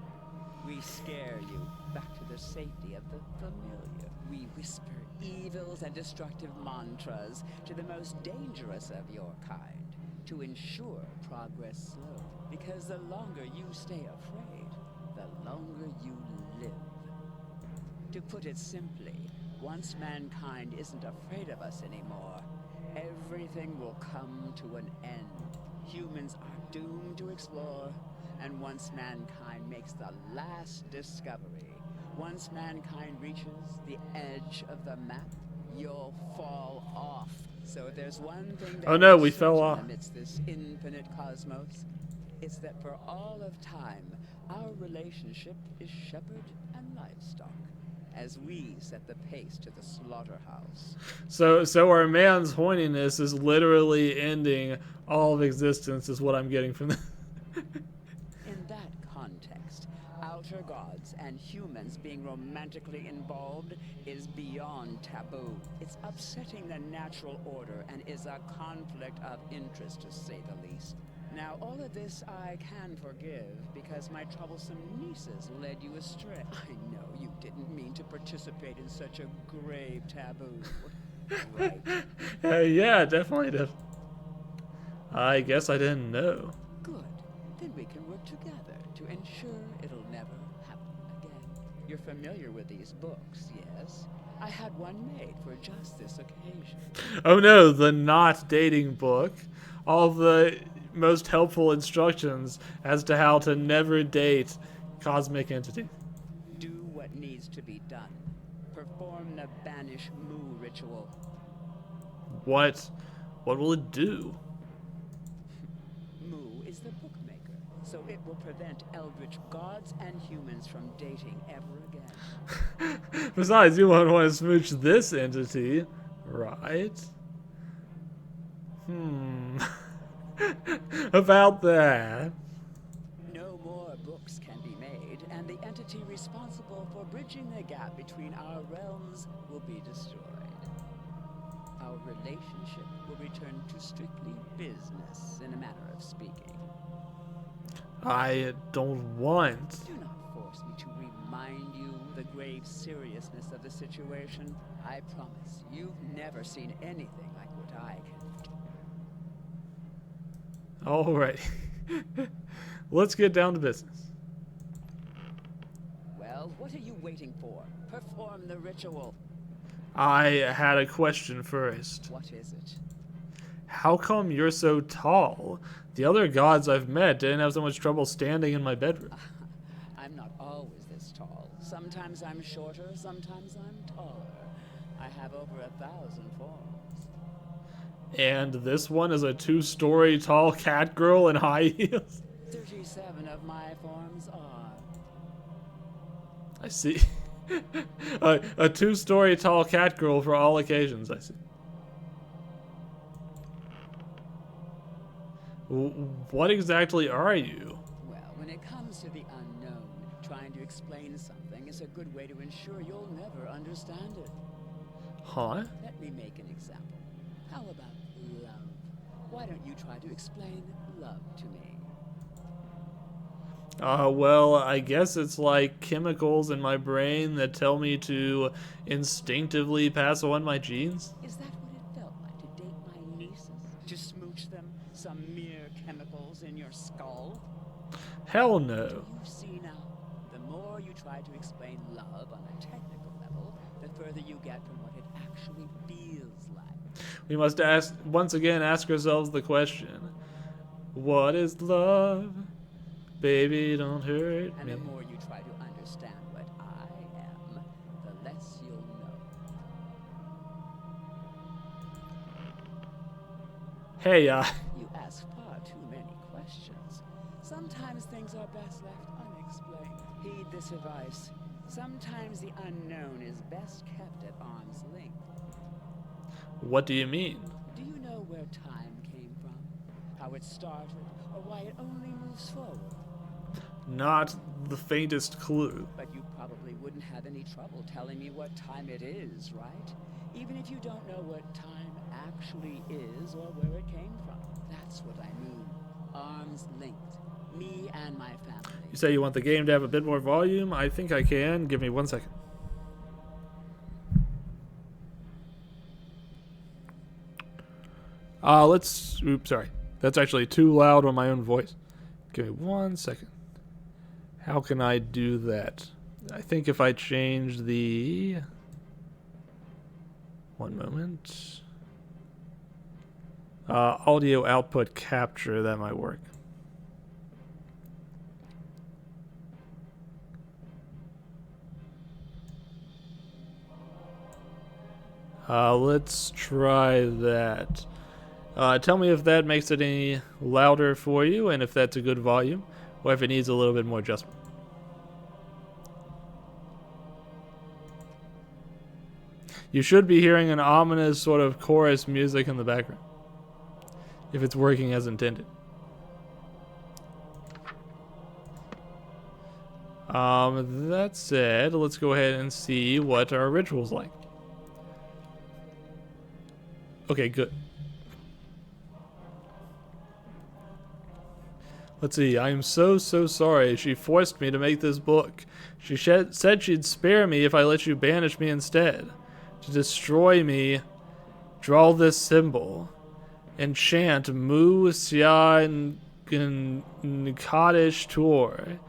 We scare you back to the safety of the familiar. We whisper evils and destructive mantras to the most dangerous of your kind to ensure progress slow. Because the longer you stay afraid, the longer you live. To put it simply, once mankind isn't afraid of us anymore, everything will come to an end. Humans are doomed to explore, and once mankind makes the last discovery, once mankind reaches the edge of the map, you'll fall off. So if there's one thing that Oh no, is we fell certain off. amidst this infinite cosmos, it's that for all of time, our relationship is shepherd and livestock, as we set the pace to the slaughterhouse. So our man's horniness is literally ending all of existence, is what I'm getting from this. In that altar gods and humans being romantically involved is beyond taboo. It's upsetting the natural order and is a conflict of interest, to say the least. Now, all of this I can forgive because my troublesome nieces led you astray. I know you didn't mean to participate in such a grave taboo. Right? Yeah, definitely did. I guess I didn't know. Good. Then we can work together to ensure it'll never happen again. You're familiar with these books, yes? I had one made for just this occasion. Oh no, the not dating book. All the most helpful instructions as to how to never date cosmic entities. Do what needs to be done. Perform the banish Mu ritual. What will it do? Mu is the bookmaker, so it will prevent eldritch gods and humans from dating ever again. Besides, you won't want to smooch this entity, right? About that. No more books can be made, and the entity responsible for bridging the gap between our realms will be destroyed. Our relationship will return to strictly business, in a manner of speaking. I don't want. Do not force me to remind you the grave seriousness of the situation. I promise you've never seen anything like what I can. Alright. Let's get down to business. Well, what are you waiting for? Perform the ritual. I had a question first. What is it? How come you're so tall? The other gods I've met didn't have so much trouble standing in my bedroom. I'm not always this tall. Sometimes I'm shorter, sometimes I'm taller. I have over 1,000 forms. And this one is a 2-story tall cat girl in high heels. 37 of my forms are. I see. A 2-story tall cat girl for all occasions, I see. What exactly are you? Well, when it comes to the unknown, trying to explain something is a good way to ensure you'll never understand it. Huh? Let me make an example. How about love? Why don't you try to explain love to me? Well, I guess it's like chemicals in my brain that tell me to instinctively pass on my genes. Is that what it felt like to date my nieces? To smooch them? Some mere chemicals in your skull? Hell no. You see now, the more you try to explain love on a technical level, the further you get from what it actually feels like. We must once again ask ourselves the question, what is love? Baby, don't hurt And me. the more you try to understand what I am, the less you'll know. Hey, You ask far too many questions. Sometimes things are best left unexplained. Heed this advice. Sometimes the unknown is best kept at arm's length. what do you mean? Do you know where time came from? How it started, or why it only moves forward? Not the faintest clue. But you probably wouldn't have any trouble telling me what time it is, right? Even if you don't know what time actually is or where it came from. That's what I mean. Arms linked. Me and my family. You say you want the game to have a bit more volume? I think I can. Give me 1 second. Oops, sorry. That's actually too loud on my own voice. Give me 1 second. How can I do that? I think if I change the... One moment. Audio output capture, that might work. Let's try that. Tell me if that makes it any louder for you, and if that's a good volume, or if it needs a little bit more adjustment. You should be hearing an ominous sort of chorus music in the background, if it's working as intended. That said, let's go ahead and see what our ritual's like. Okay, good. Let's see. I am so sorry. She forced me to make this book. She said she'd spare me if I let you banish me instead. To destroy me, draw this symbol. Enchant Mu Xian Nkadish Tor.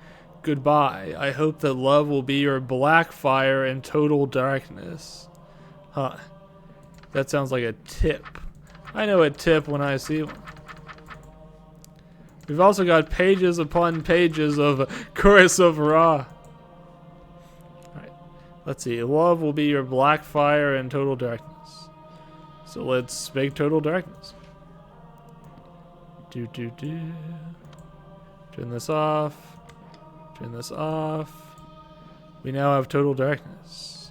Goodbye. I hope that love will be your black fire in total darkness. Huh. That sounds like a tip. I know a tip when I see one. We've also got pages upon pages of Chorus of Ra. Alright. Let's see. Love will be your black fire in total darkness. So let's make total darkness. Turn this off. Turn this off. We now have total darkness.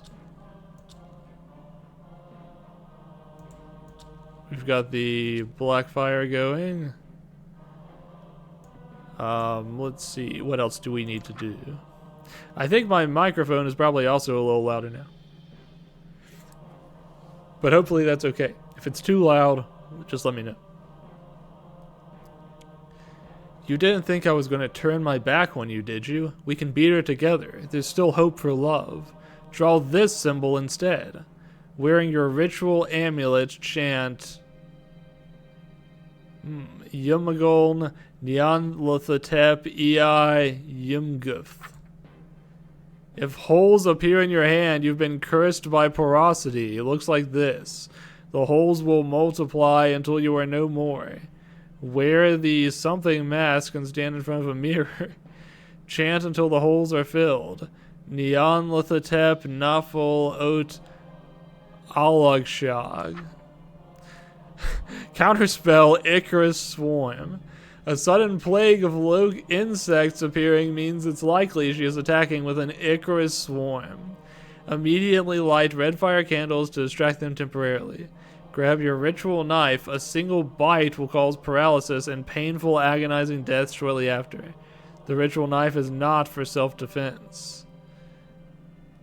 We've got the black fire going. Let's see. What else do we need to do? I think my microphone is probably also a little louder now. But hopefully that's okay. If it's too loud, just let me know. You didn't think I was going to turn my back on you, did you? We can beat her together. There's still hope for love. Draw this symbol instead. Wearing your ritual amulet, chant Yumagoln Nyan Lothotep Ei Yumguth. If holes appear in your hand, you've been cursed by porosity. It looks like this. The holes will multiply until you are no more. Wear the something mask and stand in front of a mirror. Chant until the holes are filled. Nyan Lothotep Nafel Ot Alagshag. Counterspell Icarus Swarm. A sudden plague of low insects appearing means it's likely she is attacking with an Icarus Swarm. Immediately light red fire candles to distract them temporarily. Grab your ritual knife. A single bite will cause paralysis and painful, agonizing death shortly after. The ritual knife is not for self-defense.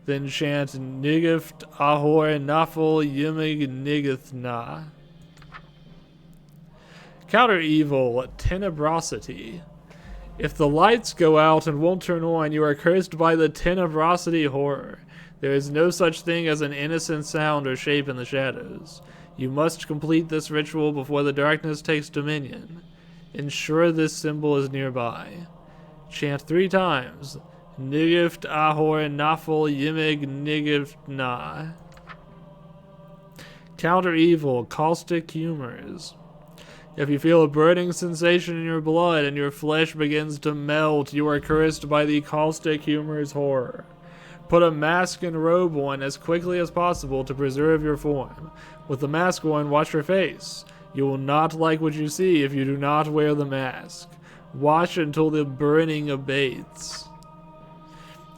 Then chant Nigift Ahor Nafel Yumig Nigithna. Counter evil, tenebrosity. If the lights go out and won't turn on, you are cursed by the tenebrosity horror. There is no such thing as an innocent sound or shape in the shadows. You must complete this ritual before the darkness takes dominion. Ensure this symbol is nearby. Chant 3 times. Nigift Ahor Nafel Yimig Nigift Na. Counter evil, caustic humors. If you feel a burning sensation in your blood and your flesh begins to melt, you are cursed by the caustic humor's horror. Put a mask and robe on as quickly as possible to preserve your form. With the mask on, watch your face. You will not like what you see if you do not wear the mask. Watch until the burning abates.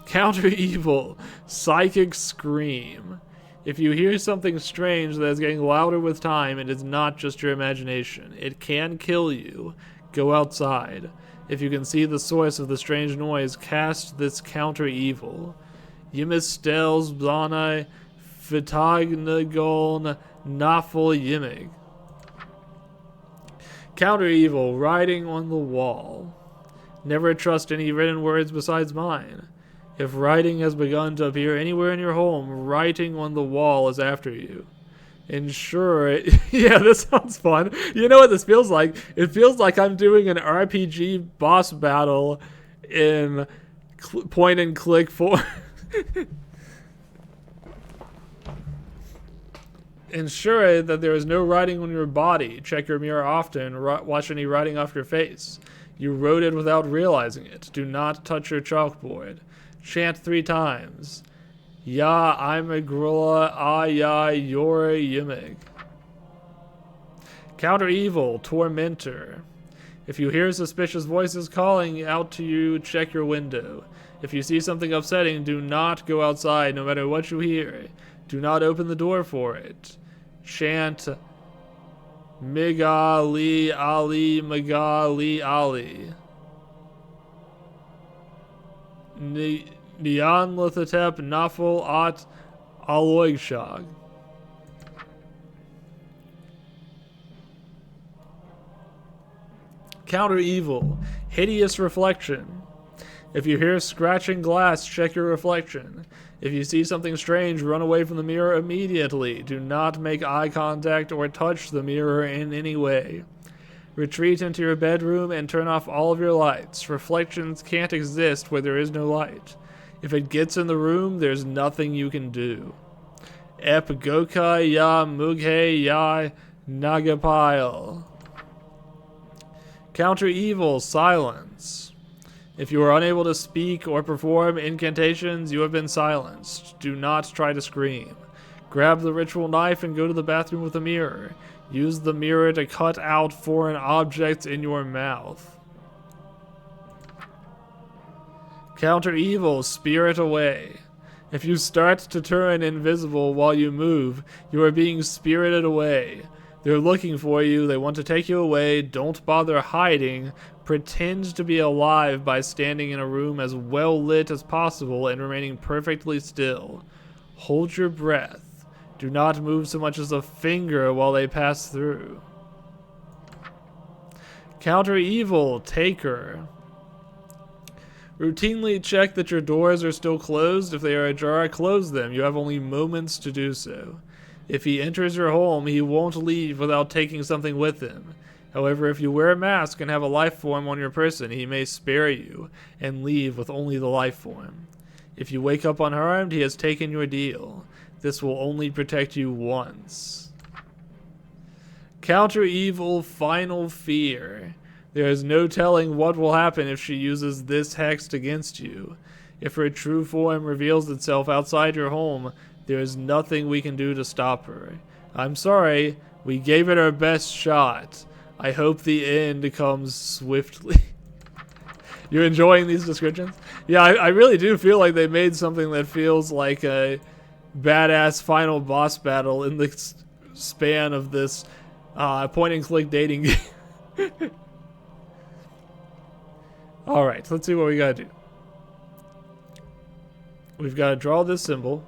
Counter evil, psychic scream. If you hear something strange that is getting louder with time, it is not just your imagination. It can kill you. Go outside. If you can see the source of the strange noise, cast this counter evil. Yimistels Blanai Vitagnagon Nafel Yimig. Counter evil, writing on the wall. Never trust any written words besides mine. If writing has begun to appear anywhere in your home, writing on the wall is after you. Ensure it. Yeah, this sounds fun. You know what this feels like? It feels like I'm doing an RPG boss battle in point and click form. Ensure that there is no writing on your body. Check your mirror often. Watch any writing off your face. You wrote it without realizing it. Do not touch your chalkboard. Chant 3 times. Ya Imagrilla Ya Yor Yimig. Counter evil, tormentor. If you hear suspicious voices calling out to you, check your window. If you see something upsetting, do not go outside no matter what you hear. Do not open the door for it. Chant Migali Ali Magali Ali. Neonlithotep Nafel At Aloygshog. Counter evil. Hideous reflection. If you hear scratching glass, check your reflection. If you see something strange, run away from the mirror immediately. Do not make eye contact or touch the mirror in any way. Retreat into your bedroom and turn off all of your lights. Reflections can't exist where there is no light. If it gets in the room, there's nothing you can do. Ep Gokai Ya Mughe Ya Nagapile. Counter evil, silence. If you are unable to speak or perform incantations, you have been silenced. Do not try to scream. Grab the ritual knife and go to the bathroom with a mirror. Use the mirror to cut out foreign objects in your mouth. Counter evil, spirit away. If you start to turn invisible while you move, you are being spirited away. They're looking for you, they want to take you away. Don't bother hiding. Pretend to be alive by standing in a room as well lit as possible and remaining perfectly still. Hold your breath. Do not move so much as a finger while they pass through. Counter evil, taker. Routinely check that your doors are still closed. If they are ajar, close them. You have only moments to do so. If he enters your home, he won't leave without taking something with him. However, if you wear a mask and have a life form on your person, he may spare you and leave with only the life form. If you wake up unharmed, he has taken your deal. This will only protect you once. Counter evil, final fear. There is no telling what will happen if she uses this hex against you. If her true form reveals itself outside your home, there is nothing we can do to stop her. I'm sorry, we gave it our best shot. I hope the end comes swiftly. You're enjoying these descriptions? Yeah, I really do feel like they made something that feels like a badass final boss battle in the span of this point-and-click dating game. Alright, let's see what we gotta do. We've got to draw this symbol.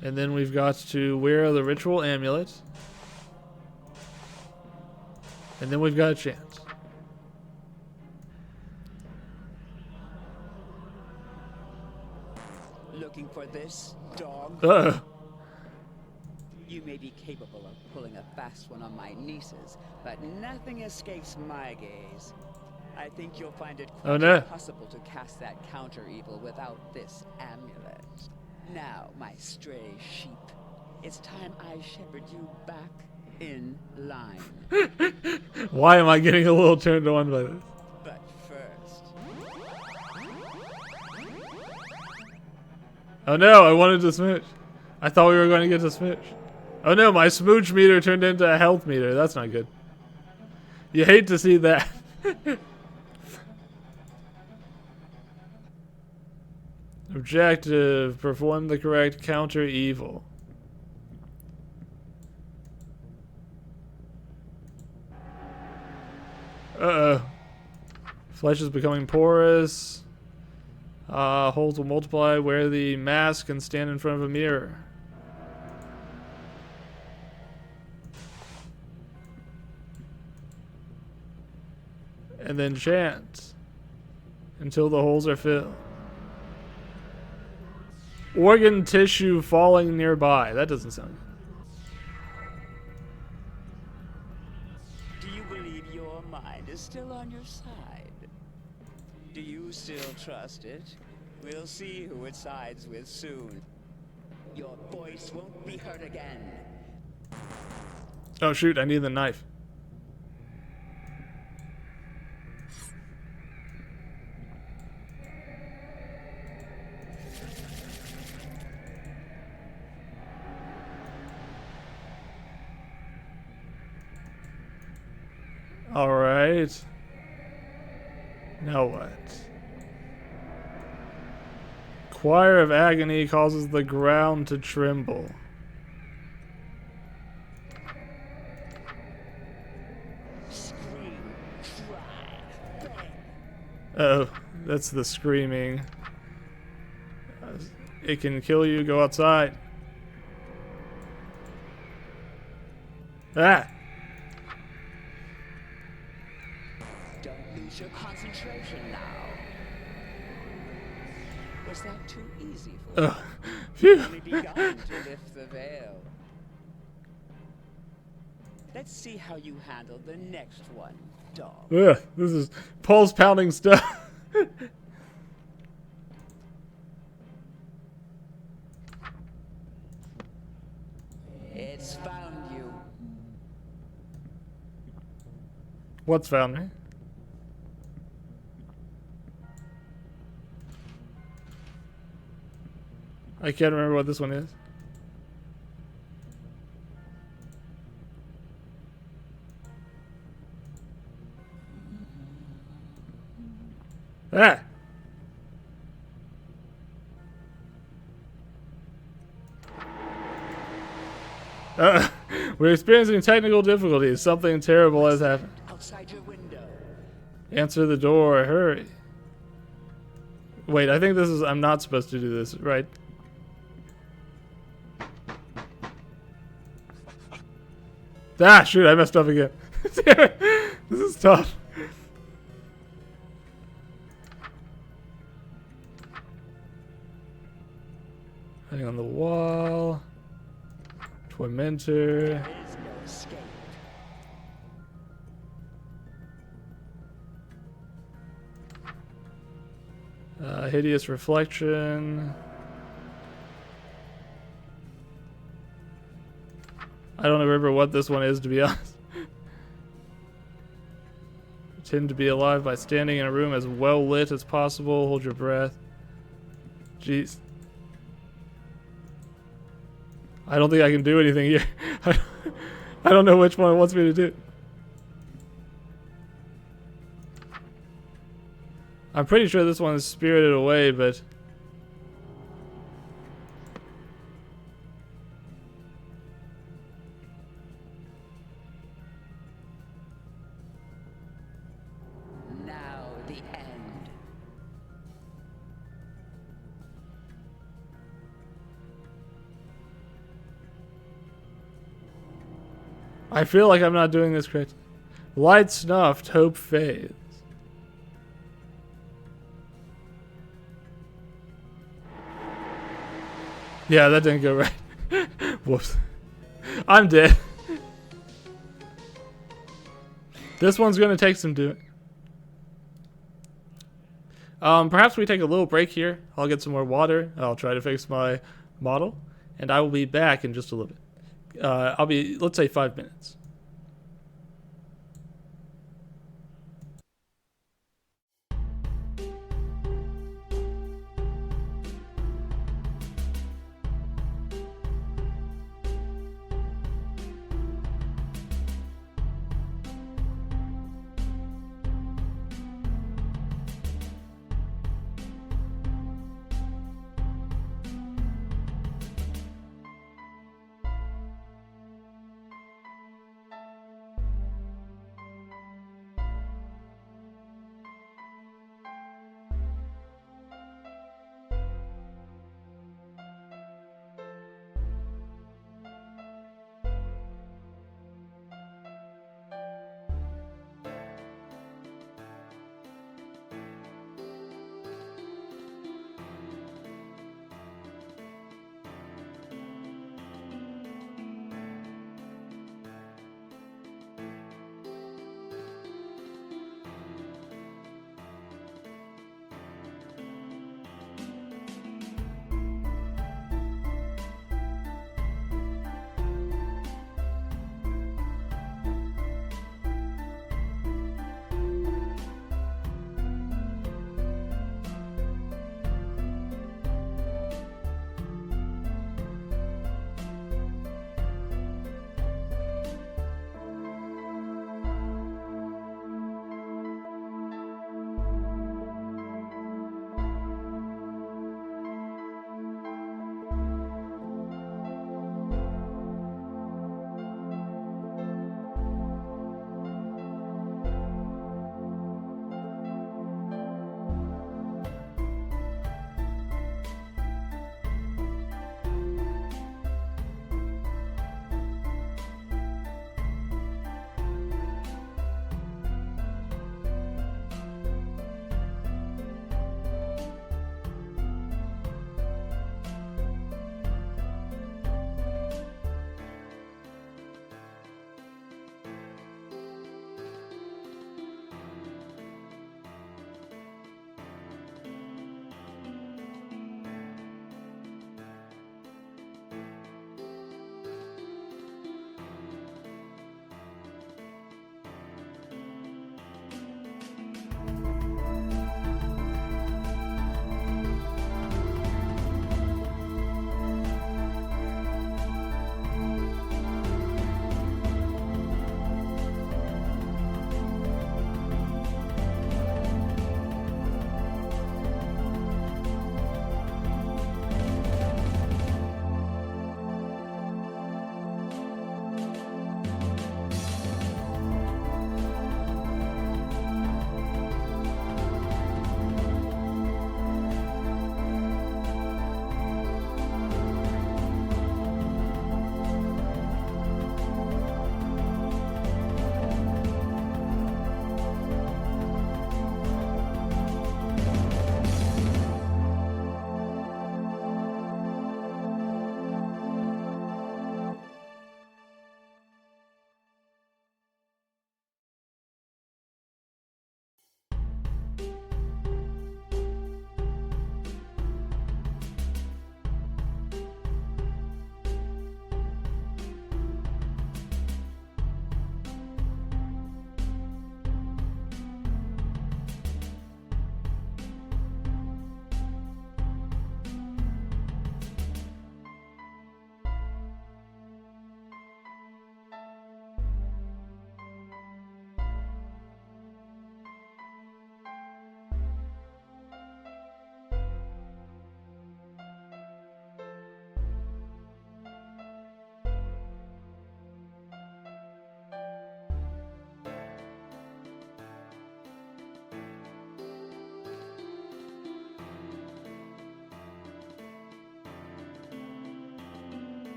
And then we've got to wear the ritual amulet. And then we've got a chant. Looking for this, dog? You may be capable of pulling a fast one on my nieces, but nothing escapes my gaze. I think you'll find it quite impossible to cast that counter-evil without this amulet. Now, my stray sheep, it's time I shepherd you back in line. Why am I getting a little turned on by this? But first... Oh no, I wanted to smooch. I thought we were going to get to smooch. Oh no, my smooch meter turned into a health meter. That's not good. You hate to see that. Objective. Perform the correct counter evil. Uh-oh. Flesh is becoming porous. Holes will multiply. Wear the mask and stand in front of a mirror. And then chant until the holes are filled. Organ tissue falling nearby. That doesn't sound good. Do you believe your mind is still on your side? Do you still trust it? We'll see who it sides with soon. Your voice won't be heard again. Oh shoot, I need the knife. Alright. Now what? Choir of agony causes the ground to tremble. Scream, cry, Oh, that's the screaming. It can kill you. Go outside. Ah! Don't lose your concentration now. Was that too easy for you? Phew. Only begun to lift the veil. Let's see how you handle the next one, dog. Ugh, this is pulse pounding stuff. It's found you. What's found me? I can't remember what this one is. Ah! We're experiencing technical difficulties. Something terrible has happened. Outside your window. Answer the door. Hurry. Wait, I think this is... I'm not supposed to do this, right? Ah, shoot, I messed up again. This is tough. Hiding on the wall. Tormentor. There is no escape. Hideous reflection. I don't remember what this one is, to be honest. Pretend to be alive by standing in a room as well lit as possible. Hold your breath. Jeez. I don't think I can do anything here. I don't know which one it wants me to do. I'm pretty sure this one is Spirited Away, but... Now the end. I feel like I'm not doing this correct. Light snuffed, hope fades. Yeah, that didn't go right. Whoops. I'm dead. This one's gonna take some doing. Perhaps we take a little break here. I'll get some more water. I'll try to fix my model, and I will be back in just a little bit. I'll be, let's say, 5 minutes.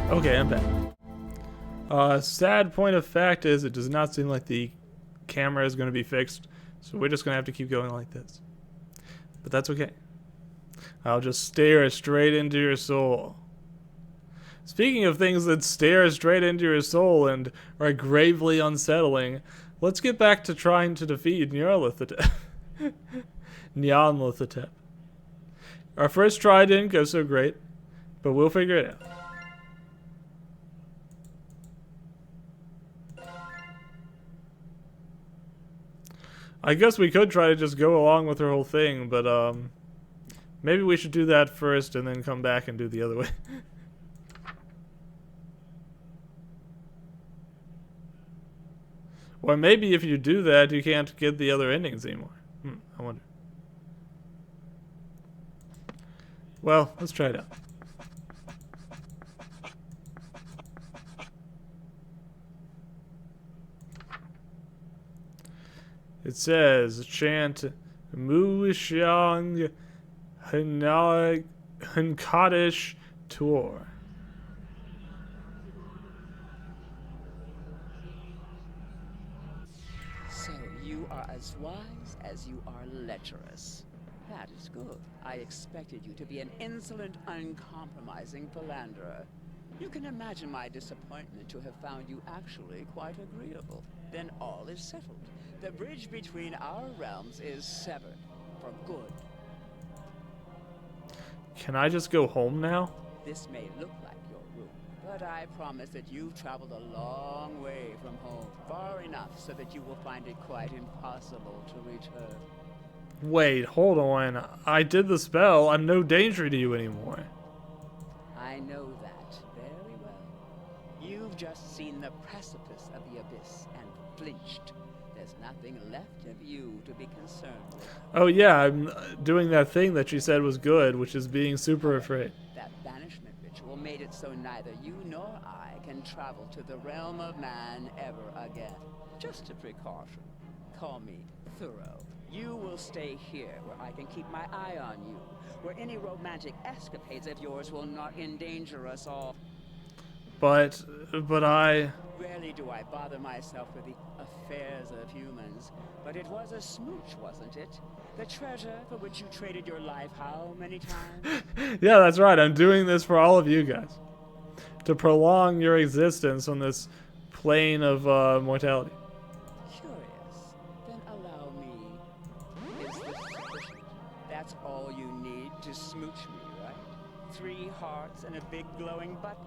Okay, I'm back. Sad point of fact is it does not seem like the camera is going to be fixed, so we're just going to have to keep going like this. But that's okay. I'll just stare straight into your soul. Speaking of things that stare straight into your soul and are gravely unsettling, let's get back to trying to defeat Nyarlathotep. Nyarlathotep. Our first try didn't go so great, but we'll figure it out. I guess we could try to just go along with her whole thing, but maybe we should do that first and then come back and do the other way. Or maybe if you do that, you can't get the other endings anymore. I wonder. Well, let's try it out. It says, chant Mu Xiang Hankadish Tor. So you are as wise as you are lecherous. That is good. I expected you to be an insolent, uncompromising philanderer. You can imagine my disappointment to have found you actually quite agreeable. Then all is settled. The bridge between our realms is severed for good. Can I just go home now? This may look like your room, but I promise that you've traveled a long way from home, far enough so that you will find it quite impossible to return. Wait, hold on. I did the spell. I'm no danger to you anymore. I know that very well. You've just seen the precipice of the abyss and flinched. There's nothing left of you to be concerned with. Oh yeah, I'm doing that thing that she said was good, which is being super afraid. That banishment ritual made it so neither you nor I can travel to the realm of man ever again. Just a precaution. Call me thorough. You will stay here where I can keep my eye on you, where any romantic escapades of yours will not endanger us all. But I... Rarely do I bother myself with the affairs of humans, but it was a smooch, wasn't it? The treasure for which you traded your life how many times? Yeah, that's right. I'm doing this for all of you guys. To prolong your existence on this plane of mortality. Curious. Then allow me. Is this sufficient? That's all you need to smooch me, right? 3 hearts and a big glowing button.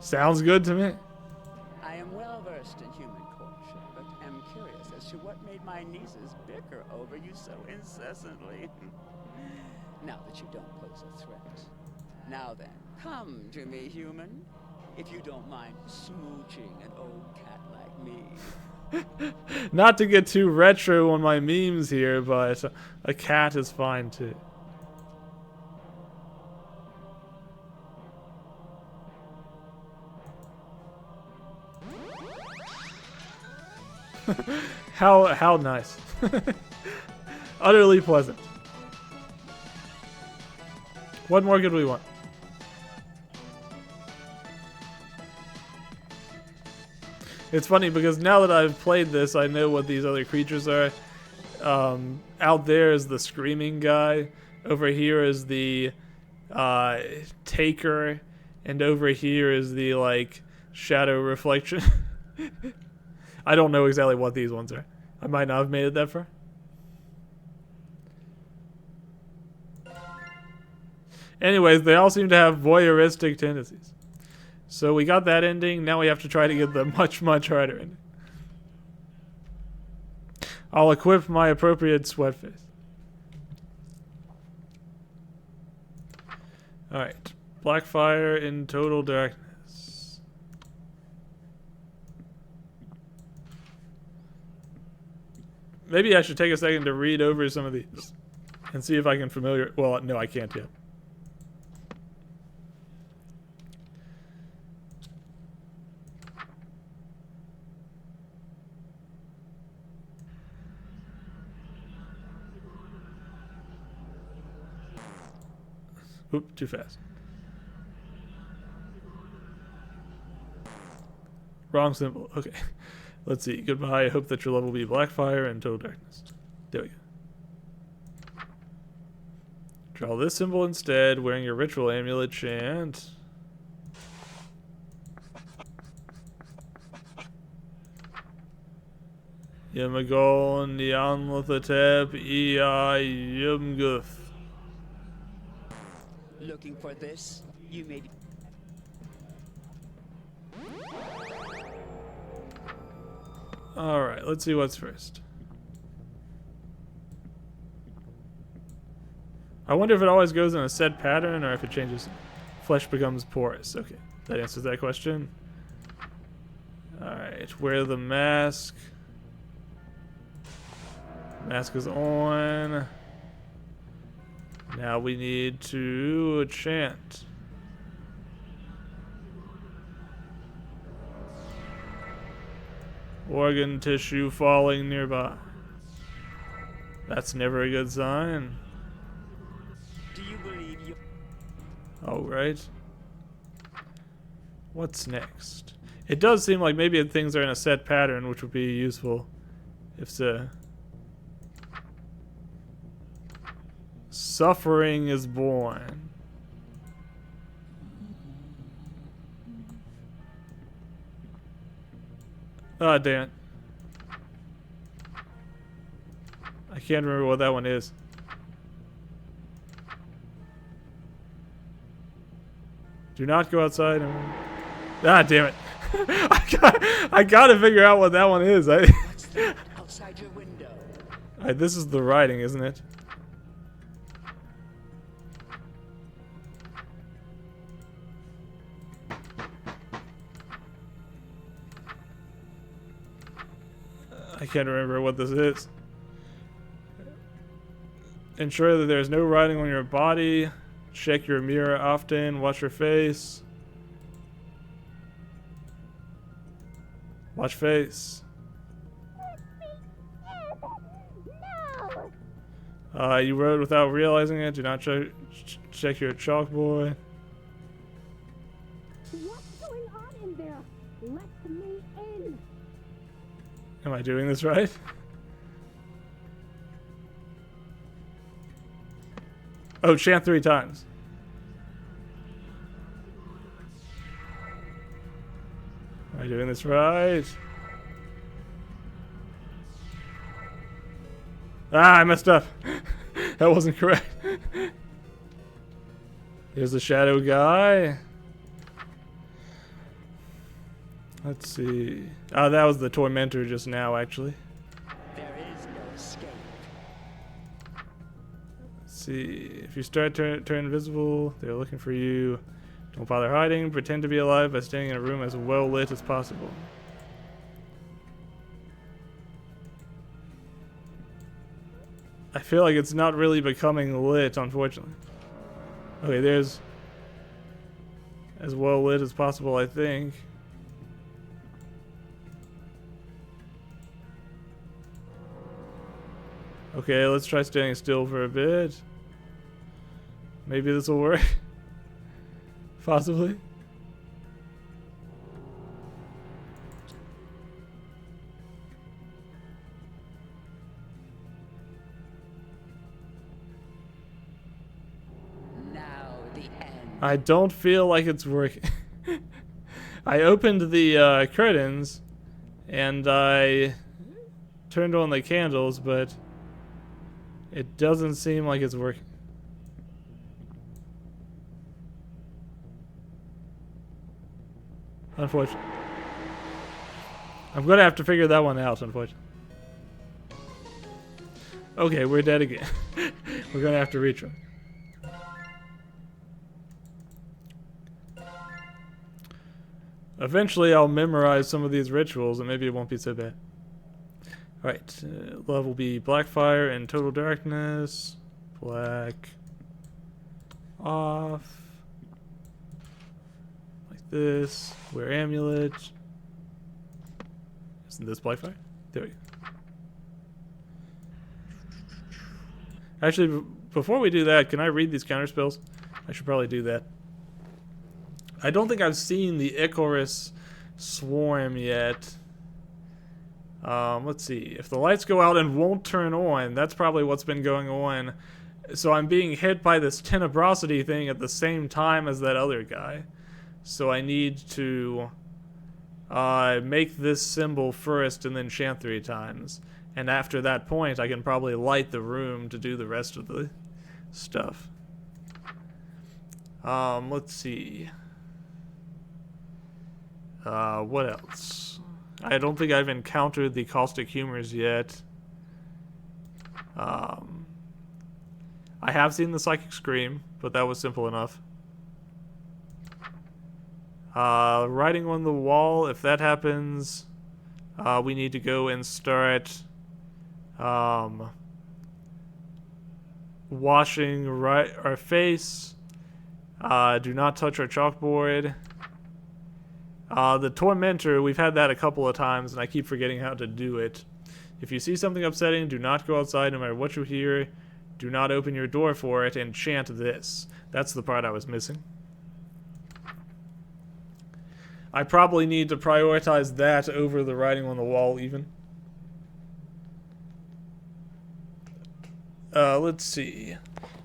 Sounds good to me. I am well versed in human courtship, but am curious as to what made my nieces bicker over you so incessantly. Now that you don't pose a threat. Now then, come to me, human. If you don't mind smooching an old cat like me. Not to get too retro on my memes here, but a cat is fine too. How nice. Utterly pleasant. What more could we want? It's funny because now that I've played this, I know what these other creatures are. Out there is the screaming guy. Over here is the taker. And over here is the, like, shadow reflection. I don't know exactly what these ones are. I might not have made it that far. Anyways, they all seem to have voyeuristic tendencies. So we got that ending. Now we have to try to get the much, much harder ending. I'll equip my appropriate sweat face. Alright. Blackfire in total darkness. Maybe I should take a second to read over some of these and see if I can familiar. Well, no, I can't yet. Oop, too fast. Wrong symbol. Okay. Let's see. Goodbye. I hope that your level will be Blackfire and Total Darkness. There we go. Draw this symbol instead, wearing your ritual amulet chant. Yamagon Yanlathatep Ei Yumguth. Looking for this? You may be. Alright, let's see what's first. I wonder if it always goes in a set pattern or if it changes. Flesh becomes porous. Okay, that answers that question. Alright, wear the mask. Mask is on. Now we need to chant. Organ tissue falling nearby. That's never a good sign. Do you believe you? Oh, right. What's next? It does seem like maybe things are in a set pattern, which would be useful if the suffering is born. Ah, damn it. I can't remember what that one is. Do not go outside. Ah, damn it. I gotta figure out what that one is. What's that outside your window? This is the writing, isn't it? I can't remember what this is. Ensure that there's no writing on your body. Check your mirror often. Watch your face. Watch face. You wrote without realizing it. Do not check your chalkboard. What's going on in there? Let me in. Am I doing this right? Oh, chant 3 times. Am I doing this right? Ah, I messed up. That wasn't correct. Here's the shadow guy. Let's see. Oh, that was the tormentor just now, actually. There is no escape. Let's see. If you start turn invisible, they're looking for you. Don't bother hiding. Pretend to be alive by staying in a room as well lit as possible. I feel like it's not really becoming lit, unfortunately. Okay, there's as well lit as possible, I think. Okay, let's try standing still for a bit. Maybe this will work. Possibly. Now the end. I don't feel like it's working. I opened the curtains and I turned on the candles, but it doesn't seem like it's working. Unfortunately. I'm gonna have to figure that one out, unfortunately. Okay, we're dead again. We're gonna have to retry. Eventually I'll memorize some of these rituals and maybe it won't be so bad. Alright, level B, Blackfire and Total Darkness. Black. Off. Like this. Wear amulet. Isn't this Blackfire? There we go. Actually, before we do that, can I read these counter spells? I should probably do that. I don't think I've seen the Icarus swarm yet. Let's see. If the lights go out and won't turn on, that's probably what's been going on. So I'm being hit by this tenebrosity thing at the same time as that other guy. So I need to make this symbol first and then chant 3 times. And after that point, I can probably light the room to do the rest of the stuff. Let's see. What else? I don't think I've encountered the caustic humors yet. I have seen the psychic scream, but that was simple enough. Writing on the wall, if that happens, we need to go and start washing our face. Do not touch our chalkboard. The tormentor, we've had that a couple of times and I keep forgetting how to do it. If you see something upsetting, do not go outside no matter what you hear. Do not open your door for it and chant this. That's the part I was missing. I probably need to prioritize that over the writing on the wall even. Let's see.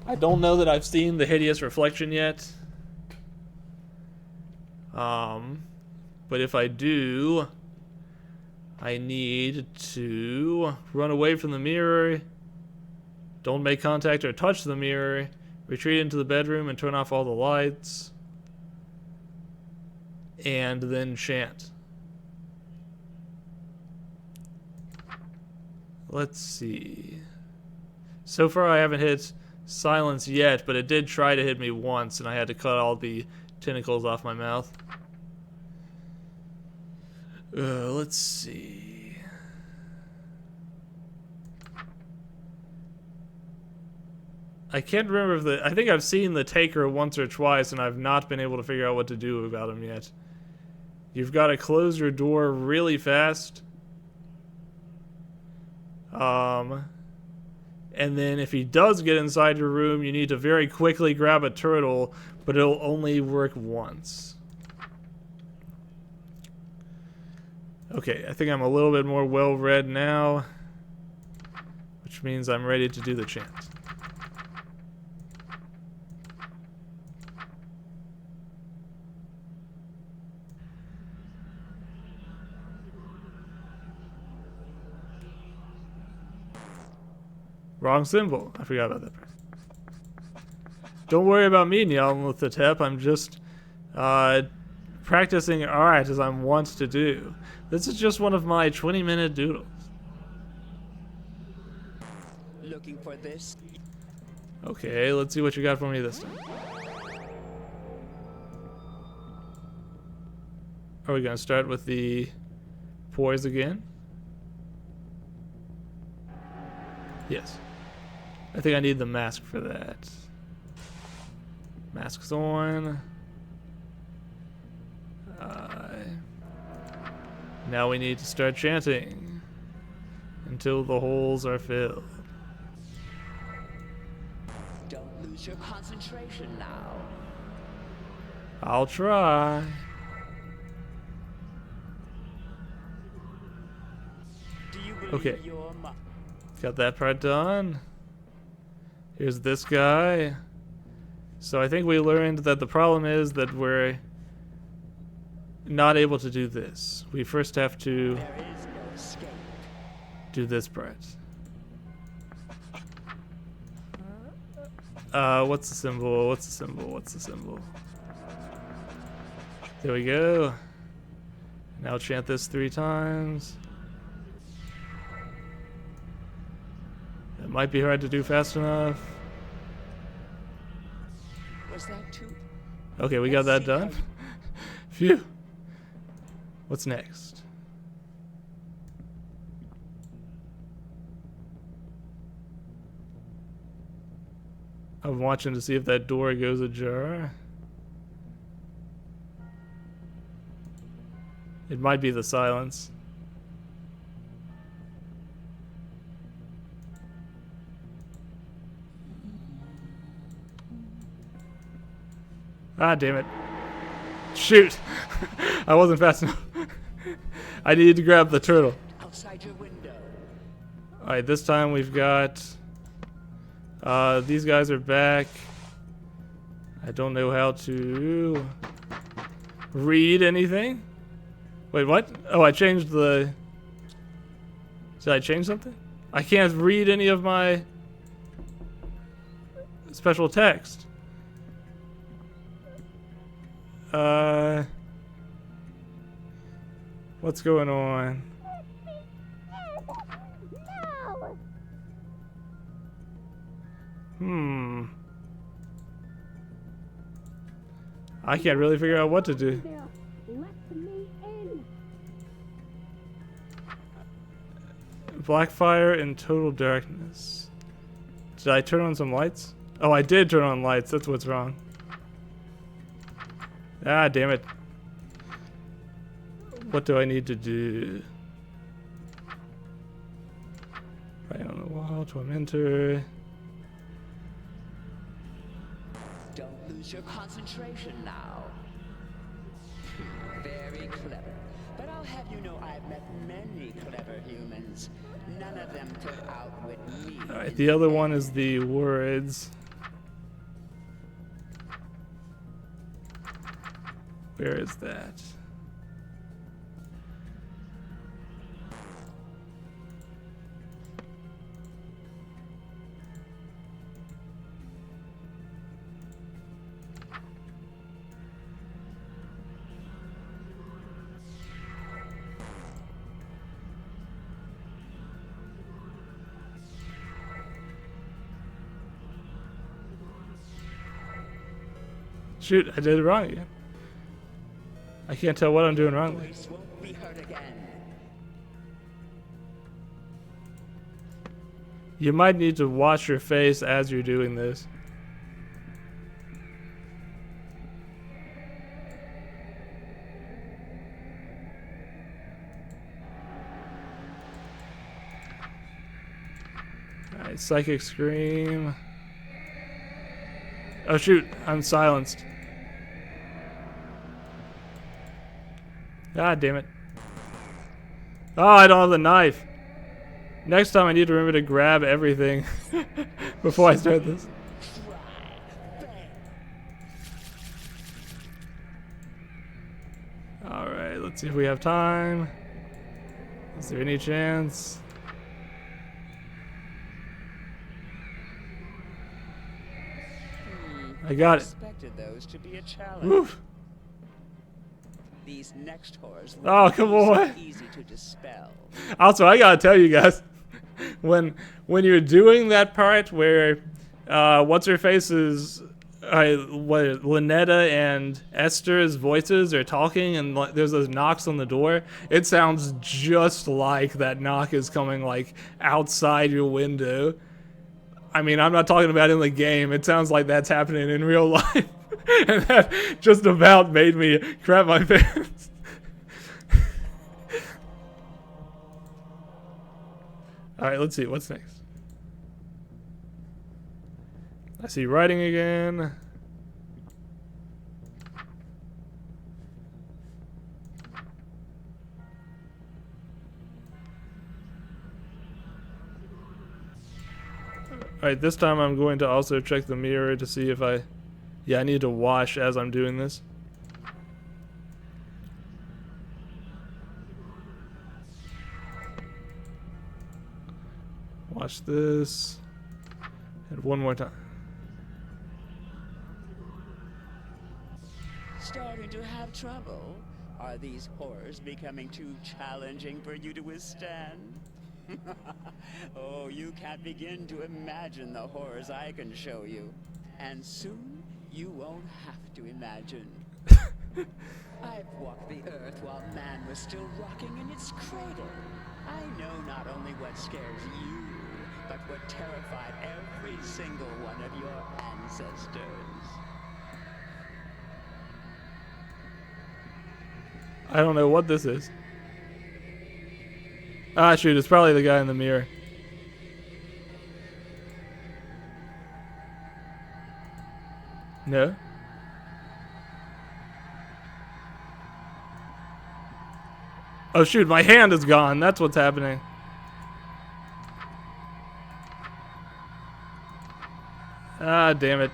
I don't know that I've seen the hideous reflection yet. But if I do, I need to run away from the mirror. Don't make contact or touch the mirror. Retreat into the bedroom and turn off all the lights. And then chant. Let's see. So far I haven't hit silence yet, but it did try to hit me once and I had to cut all the tentacles off my mouth. Let's see. I can't remember if I think I've seen the Taker once or twice and I've not been able to figure out what to do about him yet. You've got to close your door really fast. And then if he does get inside your room, you need to very quickly grab a turtle, but it'll only work once. Okay, I think I'm a little bit more well-read now, which means I'm ready to do the chant. Wrong symbol. I forgot about that part. Don't worry about me, Nyarlathotep. I'm just practicing art as I'm wont to do. This is just one of my 20-minute doodles. Looking for this? Okay, let's see what you got for me this time. Are we gonna start with the pores again? Yes. I think I need the mask for that. Mask's on. Now we need to start chanting until the holes are filled. Don't lose your concentration now. I'll try. Do you believe Okay. your Got that part done. Here's this guy. So I think we learned that the problem is that we're not able to do this. We first have to There is no escape. do this part. What's the symbol? What's the symbol? What's the symbol? There we go. Now chant this 3 times. That might be hard to do fast enough. Was that too? Okay, we got that done. Phew. What's next? I'm watching to see if that door goes ajar. It might be the silence. Ah, damn it. Shoot! I wasn't fast enough. I need to grab the turtle. Outside your window. Alright, this time we've got... these guys are back. I don't know how to... read anything? Wait, what? Oh, I changed the... Did I change something? I can't read any of my... special text. What's going on? No! I can't really figure out what to do. There. Let me in. Blackfire in total darkness. Did I turn on some lights? Oh, I did turn on lights. That's what's wrong. Ah, damn it. What do I need to do? Right on the wall to enter. Don't lose your concentration now. Very clever. But I'll have you know I've met many clever humans. None of them could outwit me. Alright, the other one is the words. Where is that? Shoot, I did it wrong again. I can't tell what I'm doing wrong. Voice won't be heard again. You might need to wash your face as you're doing this. Alright, Psychic Scream. Oh shoot, I'm silenced. God damn it. Oh, I don't have the knife. Next time I need to remember to grab everything before I start this. Alright, let's see if we have time. Is there any chance? I got it. Expected those to be a challenge. Woof. These next horrors Oh, come on. so easy to dispel. Also, I gotta tell you guys, when you're doing that part where what's her face's Lynetta and Esther's voices are talking and there's those knocks on the door, it sounds just like that knock is coming like outside your window. I mean, I'm not talking about in the game. It sounds like that's happening in real life. And that just about made me crap my pants. Alright, let's see. What's next? I see writing again. Alright, this time I'm going to also check the mirror to see if I... Yeah, I need to wash as I'm doing this. Watch this. And one more time. Starting to have trouble? Are these horrors becoming too challenging for you to withstand? Oh, you can't begin to imagine the horrors I can show you. And soon, you won't have to imagine. I've walked the earth while man was still rocking in its cradle. I know not only what scares you, but what terrified every single one of your ancestors. I don't know what this is. Ah, shoot, it's probably the guy in the mirror. No? Oh shoot, my hand is gone. That's what's happening. Ah, damn it.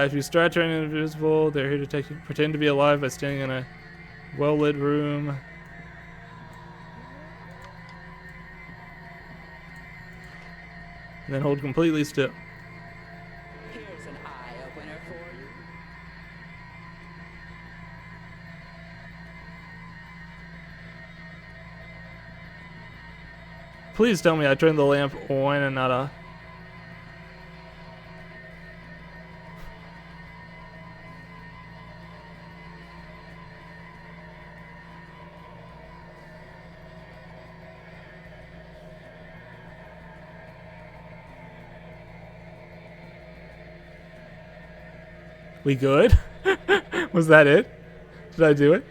If you start turning invisible, they're here to take you. Pretend to be alive by standing in a well-lit room. And then hold completely still. Here's an eye-opener for you. Please tell me I turned the lamp on and not off. We good? Was that it? Did I do it?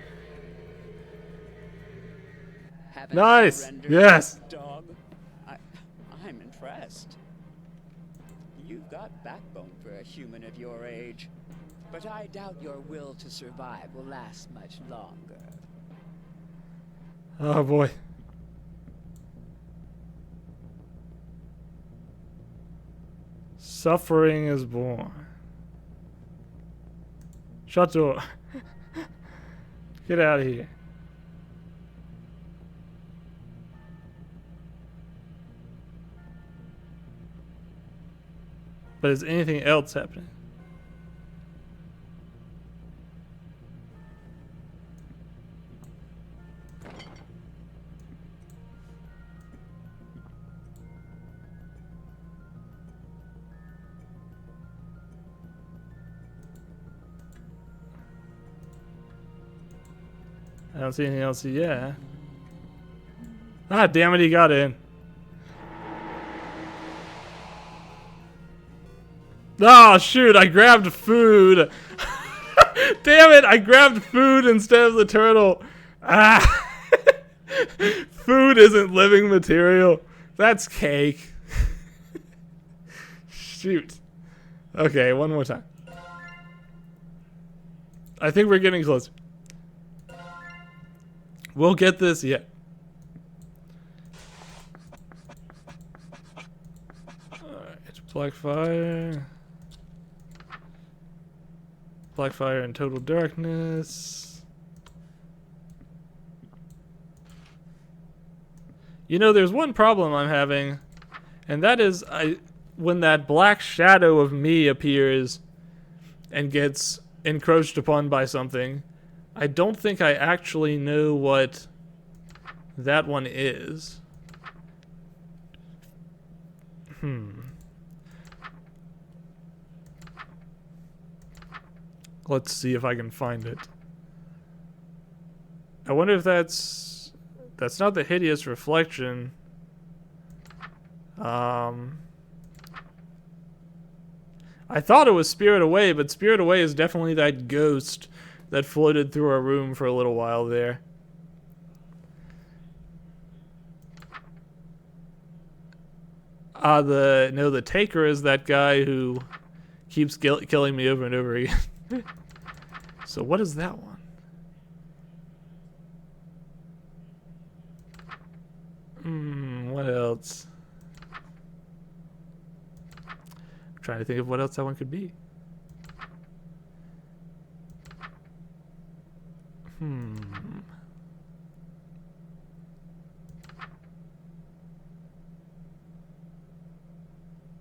Haven't Nice. surrendered, Yes. dog. I'm impressed. You've got backbone for a human of your age, but I doubt your will to survive will last much longer. Oh boy. Suffering is born. Shut the door. Get out of here. But is anything else happening? I don't see anything else. Yeah. Ah, damn it, he got in. Oh, shoot, I grabbed food. Damn it, I grabbed food instead of the turtle. Ah. Food isn't living material. That's cake. Shoot. Okay, one more time. I think we're getting closer. We'll get this yet. Alright, Blackfire. Blackfire and Total Darkness. You know, there's one problem I'm having, and that is when that black shadow of me appears and gets encroached upon by something, I don't think I actually know what that one is. Let's see if I can find it. I wonder if that's not the hideous reflection. I thought it was Spirit Away, but Spirit Away is definitely that ghost that floated through our room for a little while there. The Taker is that guy who keeps killing me over and over again. So what is that one? What else? I'm trying to think of what else that one could be.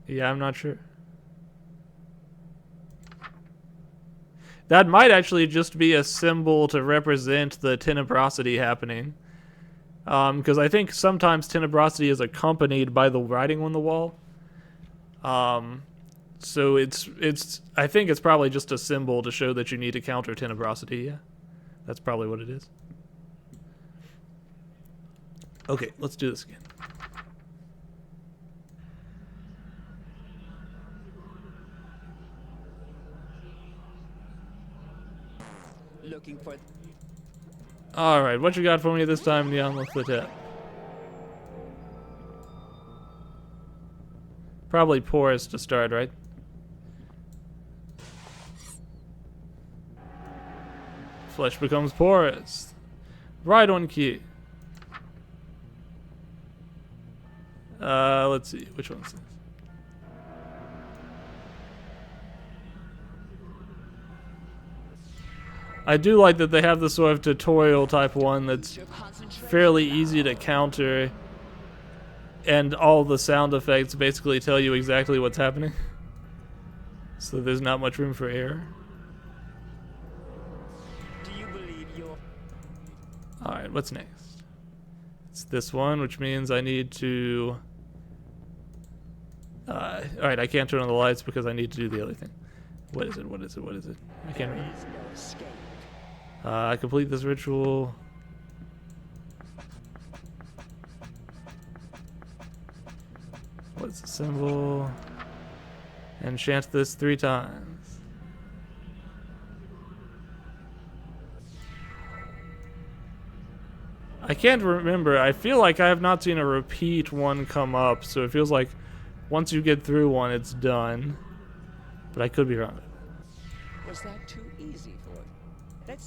Yeah, I'm not sure. That might actually just be a symbol to represent the tenebrosity happening. Because I think sometimes tenebrosity is accompanied by the writing on the wall. So I think it's probably just a symbol to show that you need to counter tenebrosity. Yeah, that's probably what it is. Okay, let's do this again. Looking for... Alright, what you got for me this time, Neon? Look for that. Probably porous to start, right? Flesh becomes porous. Right on key. Let's see. Which one's this? I do like that they have the sort of tutorial type one that's fairly easy to counter, and all the sound effects basically tell you exactly what's happening. So there's not much room for error. Do you believe you're... Alright, what's next? It's this one, which means I need to... Alright, I can't turn on the lights because I need to do the other thing. What is it? What is it? What is it? I can't remember. There is no escape. I complete this ritual. What's the symbol? Enchant this 3 times. I can't remember. I feel like I have not seen a repeat one come up, so it feels like once you get through one, it's done. But I could be wrong. Was that too easy for you?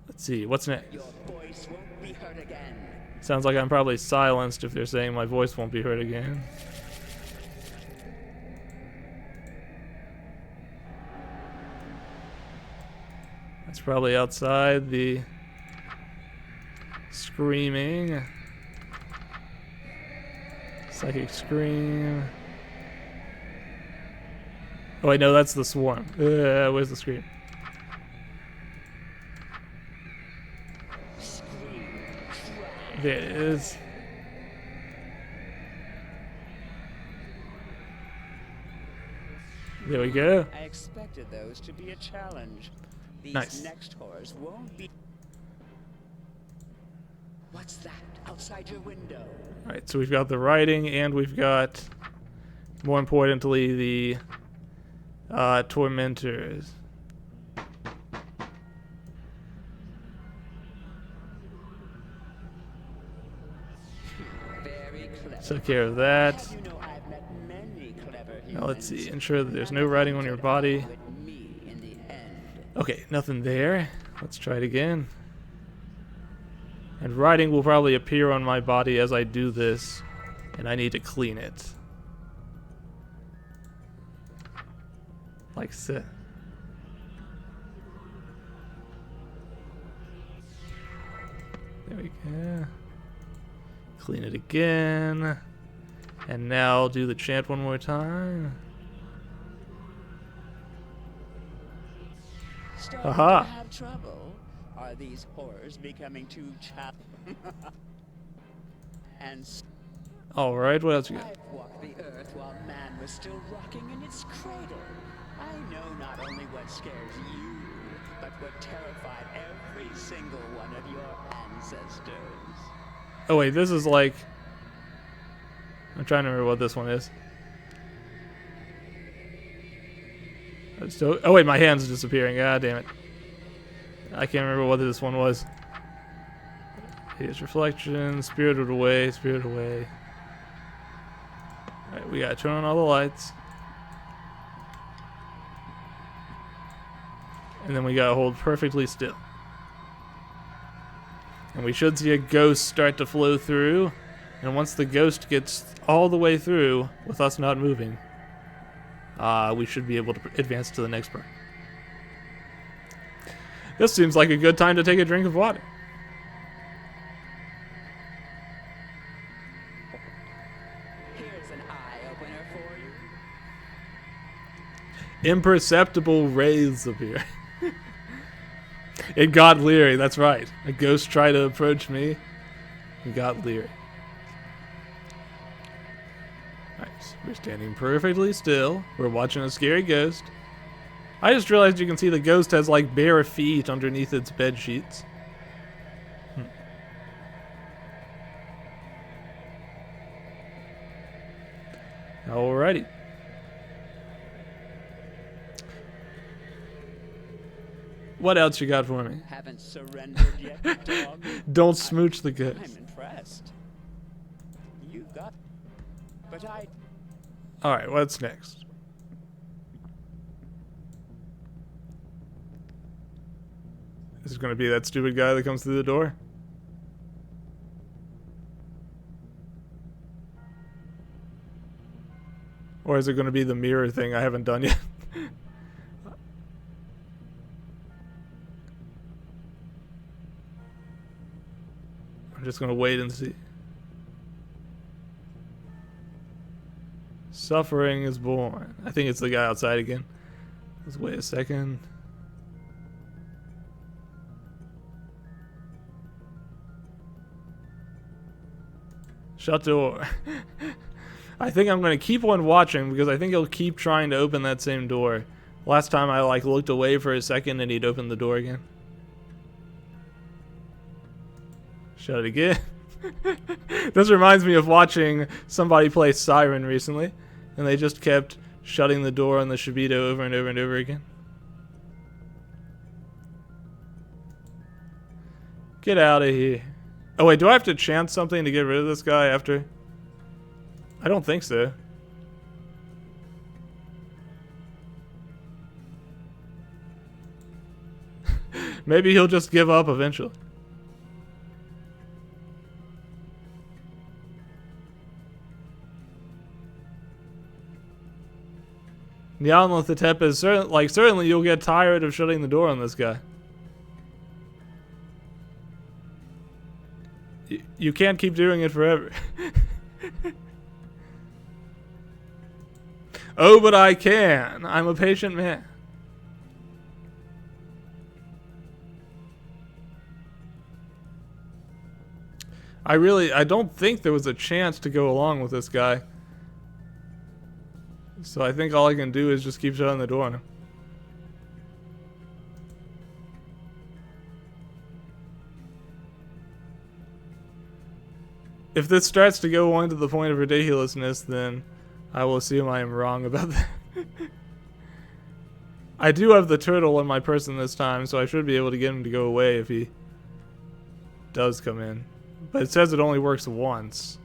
Let's see, what's next? Your voice won't be heard again. Sounds like I'm probably silenced if they're saying my voice won't be heard again. That's probably outside the screaming. Psychic scream. Oh wait, no, that's the swarm. Where's the scream? There it is. There we go. I expected those to be a challenge. These Nice. next horrors won't be... What's that outside your window? Alright, so we've got the writing and we've got, more importantly, the tormentors. Very clever. Took care of that. You know, I've met many clever Now let's humans. see, ensure that there's no writing on your body. With me in the end. Okay, nothing there. Let's try it again. And writing will probably appear on my body as I do this, and I need to clean it. Like so. There we go. Clean it again. And now do the chant one more time. Starting Aha. to have trouble? Are these horrors becoming too And Alright, what else you got? I've walked the earth while man was still rocking in its cradle. I know not only what scares you, but what terrified every single one of your ancestors. Oh wait, this is like... I'm trying to remember what this one is. Oh wait, my hand's disappearing. God damn it. I can't remember what this one was. Here's reflection, spirited away, spirited away. Alright, we gotta turn on all the lights. And then we gotta hold perfectly still. And we should see a ghost start to flow through. And once the ghost gets all the way through, with us not moving, we should be able to advance to the next part. This seems like a good time to take a drink of water. Here's an eye-opener for you. Imperceptible rays appear. It got leery, that's right. A ghost tried to approach me. It got leery. Nice. We're standing perfectly still. We're watching a scary ghost. I just realized you can see the ghost has like bare feet underneath its bed sheets. Alrighty. What else you got for me? Haven't surrendered yet, dog? Don't smooch the I'm ghost. impressed. You got... But I... Alright, what's next? Is it going to be that stupid guy that comes through the door? Or is it going to be the mirror thing I haven't done yet? I'm just going to wait and see. Suffering is born. I think it's the guy outside again. Let's wait a second. Shut door. I think I'm going to keep on watching because I think he'll keep trying to open that same door. Last time I like looked away for a second and he'd open the door again. Shut it again. This reminds me of watching somebody play Siren recently, and they just kept shutting the door on the Shibito over and over and over again. Get out of here. Oh wait, do I have to chant something to get rid of this guy after? I don't think so. Maybe he'll just give up eventually. Nyanlathotep is certainly you'll get tired of shutting the door on this guy. You can't keep doing it forever. Oh, but I can. I'm a patient man. I don't think there was a chance to go along with this guy. So I think all I can do is just keep shutting the door on him. If this starts to go on to the point of ridiculousness, then I will assume I am wrong about that. I do have the turtle on my person this time, so I should be able to get him to go away if he does come in. But it says it only works once.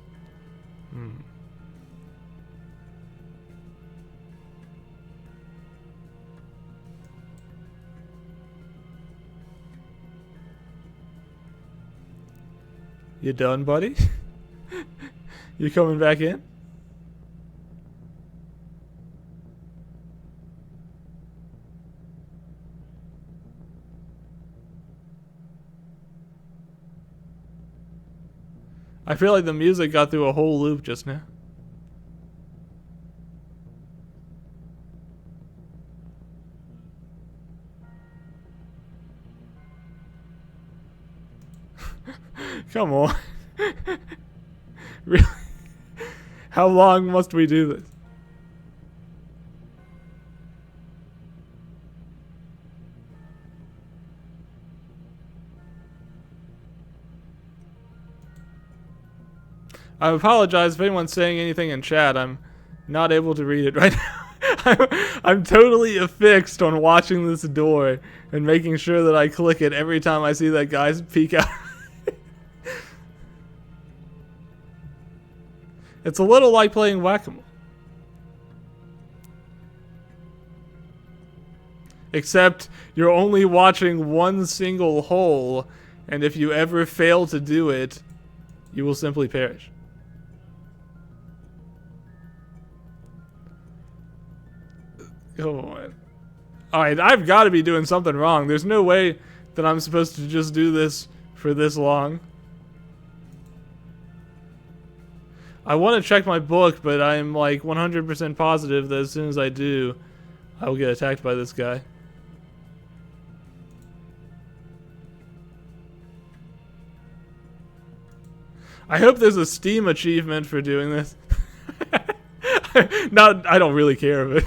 You done, buddy? You coming back in? I feel like the music got through a whole loop just now. Come on. Really? How long must we do this? I apologize if anyone's saying anything in chat. I'm not able to read it right now. I'm totally affixed on watching this door and making sure that I click it every time I see that guy's peek out. It's a little like playing whack-a-mole. Except you're only watching one single hole, and if you ever fail to do it, you will simply perish. Come on. Alright, I've got to be doing something wrong. There's no way that I'm supposed to just do this for this long. I want to check my book, but I'm like 100% positive that as soon as I do, I will get attacked by this guy. I hope there's a Steam achievement for doing this. I don't really care, but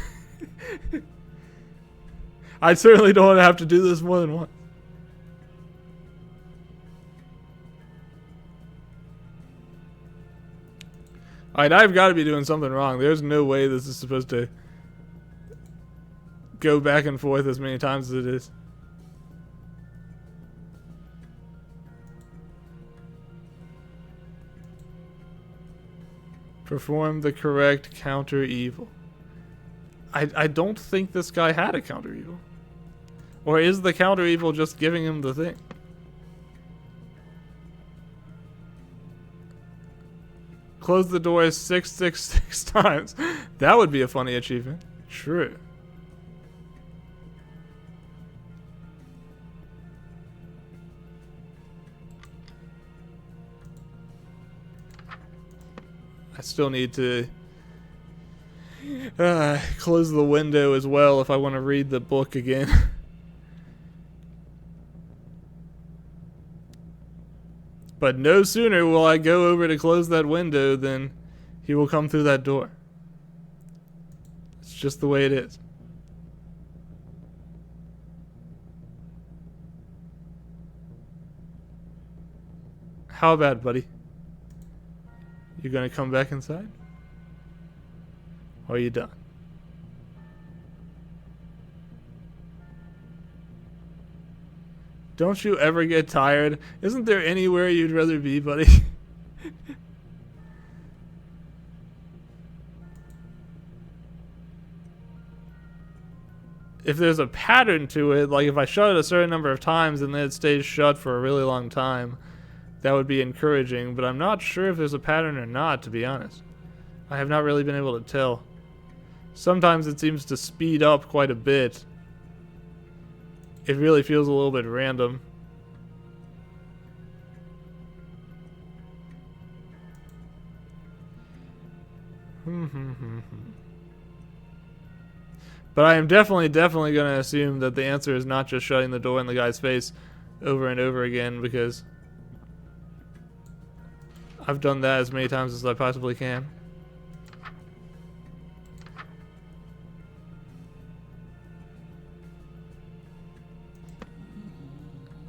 I certainly don't want to have to do this more than once. Alright, I've got to be doing something wrong. There's no way this is supposed to go back and forth as many times as it is. Perform the correct counter evil. I don't think this guy had a counter evil. Or is the counter evil just giving him the thing? Close the door 666 times. That would be a funny achievement. True. I still need to close the window as well if I want to read the book again. But no sooner will I go over to close that window than he will come through that door. It's just the way it is. How bad, buddy? You gonna come back inside? Or are you done? Don't you ever get tired? Isn't there anywhere you'd rather be, buddy? If there's a pattern to it, like if I shut it a certain number of times and then it stays shut for a really long time, that would be encouraging, but I'm not sure if there's a pattern or not, to be honest. I have not really been able to tell. Sometimes it seems to speed up quite a bit. It really feels a little bit random. But I am definitely going to assume that the answer is not just shutting the door in the guy's face over and over again, because I've done that as many times as I possibly can.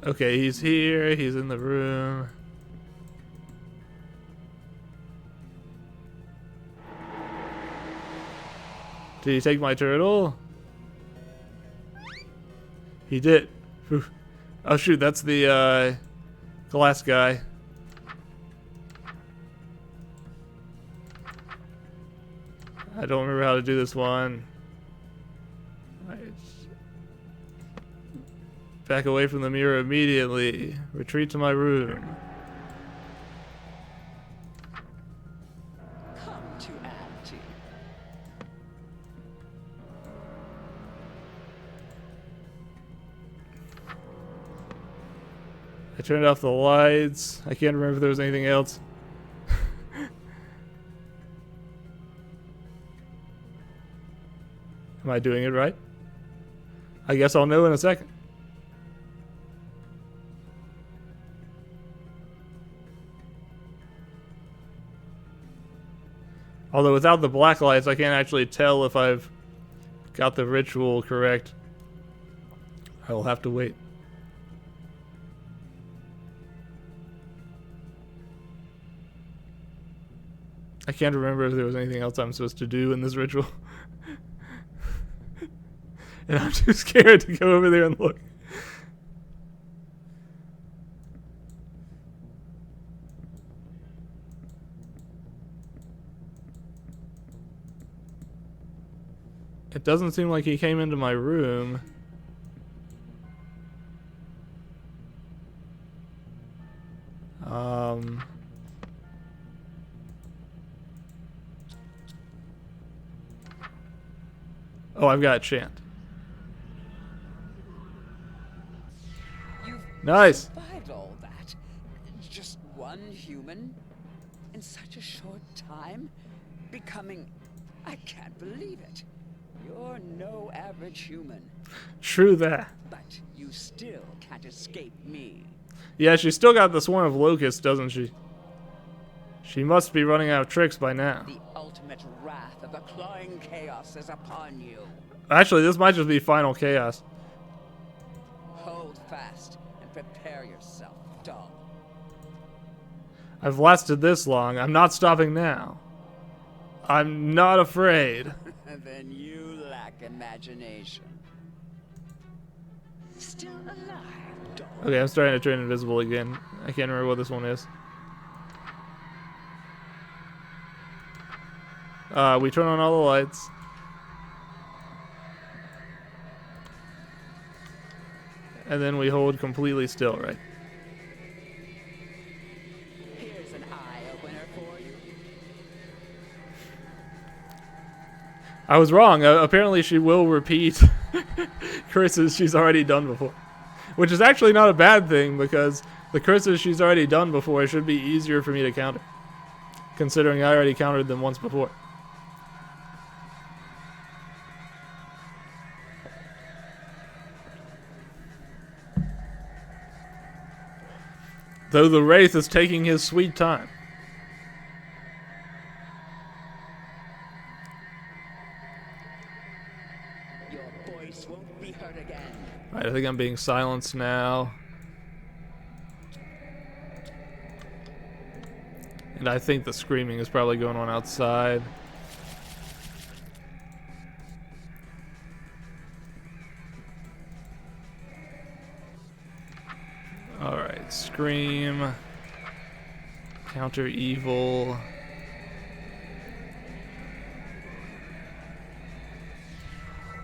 Okay, he's here. He's in the room. Did he take my turtle? He did. Whew. Oh shoot, that's the glass guy. I don't remember how to do this one. Right. Back away from the mirror immediately. Retreat to my room. Come to Auntie. I turned off the lights. I can't remember if there was anything else. Am I doing it right? I guess I'll know in a second. Although without the black lights, I can't actually tell if I've got the ritual correct. I will have to wait. I can't remember if there was anything else I'm supposed to do in this ritual. And I'm too scared to go over there and look. It doesn't seem like he came into my room. Oh, I've got a chant. Nice. Survived all that. Just one human in such a short time, becoming. I can't believe it. You're no average human, True that. but you still can't escape me. Yeah, she's still got the swarm of locusts, doesn't she? She must be running out of tricks by now. The ultimate wrath of the clawing chaos is upon you. Actually, this might just be final chaos. Hold fast and prepare yourself, doll. I've lasted this long. I'm not stopping now. I'm not afraid. Then you lack imagination. Still alive, doll. Okay, I'm starting to turn invisible again. I can't remember what this one is. We turn on all the lights. and then we hold completely still, right? Here's an eye-opener for you. I was wrong. Apparently she will repeat curses she's already done before. Which is actually not a bad thing, because the curses she's already done before should be easier for me to counter. Considering I already countered them once before. Though the Wraith is taking his sweet time. Your voice won't be heard again. Alright, I think I'm being silenced now. And I think the screaming is probably going on outside. Alright, scream. Counter evil.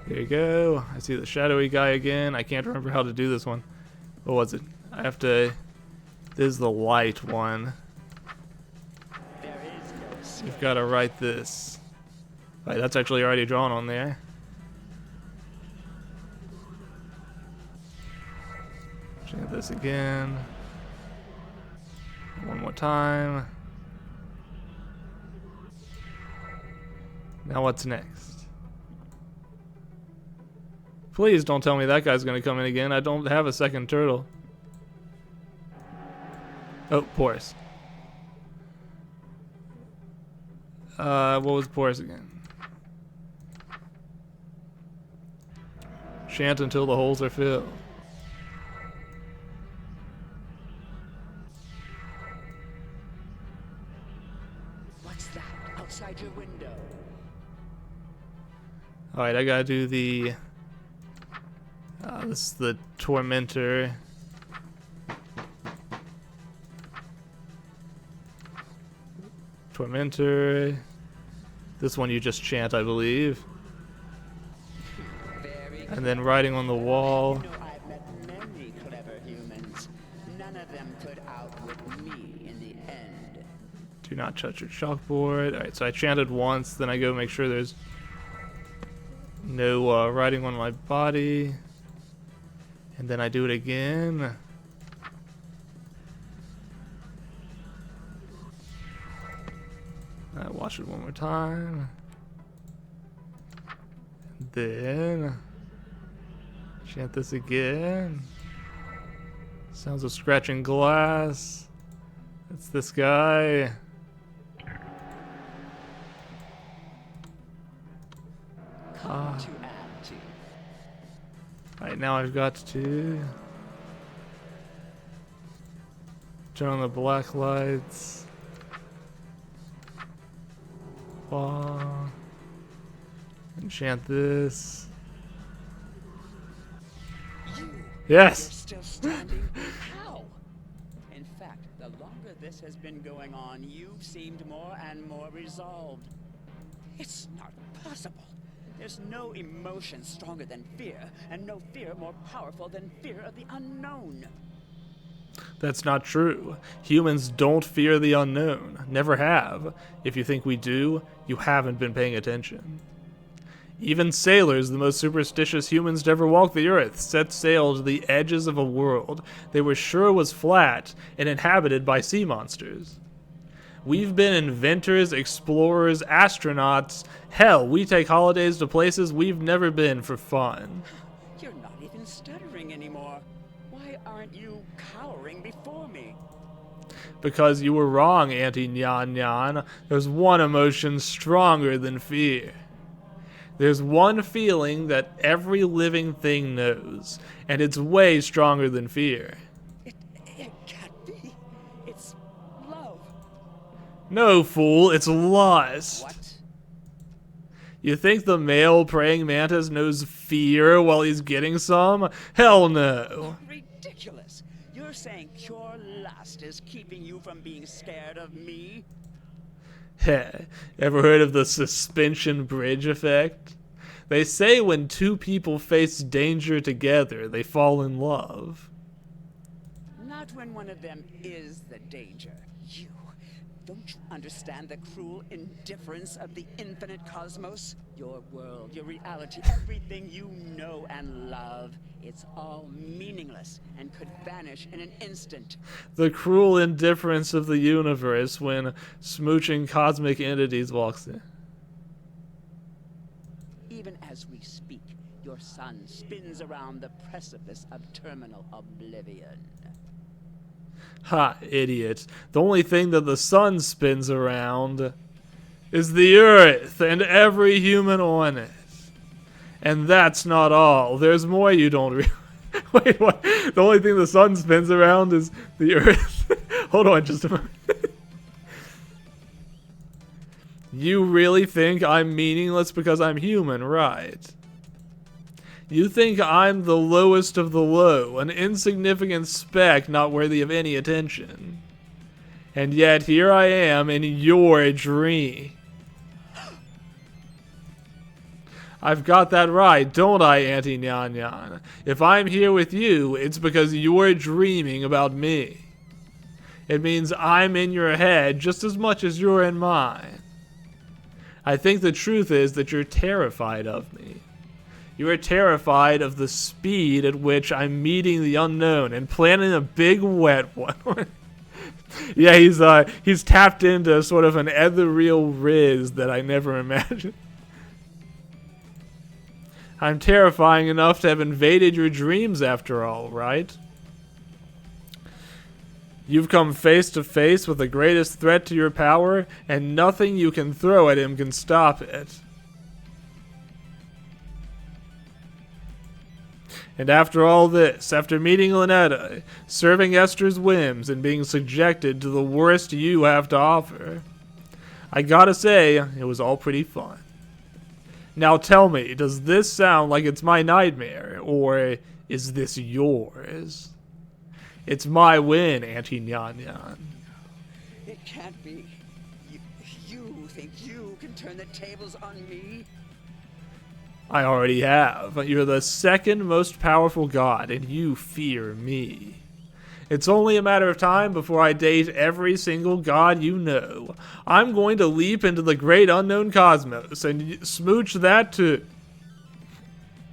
There you go. I see the shadowy guy again. I can't remember how to do this one. What was it? I have to... This is the light one. There is no escape. You've got to write this. Right, that's actually already drawn on there. Chant this again. One more time. Now what's next? Please don't tell me that guy's gonna come in again. I don't have a second turtle. Oh, porous. What was porous again? Chant until the holes are filled. What's that outside your window? Alright, I gotta do the... this is the Tormentor. Tormentor. This one you just chant, I believe. Very And then writing on the wall. You know, I've met many clever humans. None of them could outwit me in the end. Do not touch your chalkboard. Alright, so I chanted once, then I go make sure there's no writing on my body. And then I do it again. I watch it one more time. And then chant this again. Sounds of scratching glass. It's this guy. Come to add to. Alright, now I've got to turn on the black lights. And chant this. You're Yes! still standing? How? In fact, the longer this has been going on, you've seemed more and more resolved. It's not possible. There's no emotion stronger than fear, and no fear more powerful than fear of the unknown. That's not true. Humans don't fear the unknown. Never have. If you think we do, you haven't been paying attention. Even sailors, the most superstitious humans to ever walk the earth, set sail to the edges of a world they were sure was flat and inhabited by sea monsters. We've been inventors, explorers, astronauts. Hell, we take holidays to places we've never been for fun. You're not even stuttering anymore. Why aren't you cowering before me? Because you were wrong, Auntie Nyan Nyan. There's one emotion stronger than fear. There's one feeling that every living thing knows, and it's way stronger than fear. It can't be. It's love. No, fool, it's lust. What? You think the male praying mantis knows fear while he's getting some? Hell no. Ridiculous. You're saying pure lust is keeping you from being scared of me? Heh, ever heard of the suspension bridge effect? They say when two people face danger together, they fall in love. Not when one of them is the danger. You. Don't you understand the cruel indifference of the infinite cosmos? Your world, your reality, everything you know and love. It's all meaningless and could vanish in an instant. The cruel indifference of the universe when smooching cosmic entities walks in. Even as we speak, your sun spins around the precipice of terminal oblivion. Ha, idiot. The only thing that the sun spins around is the earth and every human on it. And that's not all. There's more you don't Wait, what? The only thing the sun spins around is the earth? Hold on just a moment. You really think I'm meaningless because I'm human, right? You think I'm the lowest of the low, an insignificant speck not worthy of any attention. And yet here I am in your dream. I've got that right, don't I, Auntie Nyan Nyan? If I'm here with you, it's because you're dreaming about me. It means I'm in your head just as much as you're in mine. I think the truth is that you're terrified of me. You are terrified of the speed at which I'm meeting the unknown and planning a big wet one. Yeah, he's tapped into sort of an ethereal riz that I never imagined. I'm terrifying enough to have invaded your dreams after all, right? You've come face to face with the greatest threat to your power, and nothing you can throw at him can stop it. And after all this, after meeting Lynetta, serving Esther's whims, and being subjected to the worst you have to offer, I gotta say, it was all pretty fun. Now tell me, does this sound like it's my nightmare, or is this yours? It's my win, Auntie Nyan Nyan. It can't be. You think you can turn the tables on me? I already have. You're the second most powerful god, and you fear me. It's only a matter of time before I date every single god you know. I'm going to leap into the great unknown cosmos and smooch that too.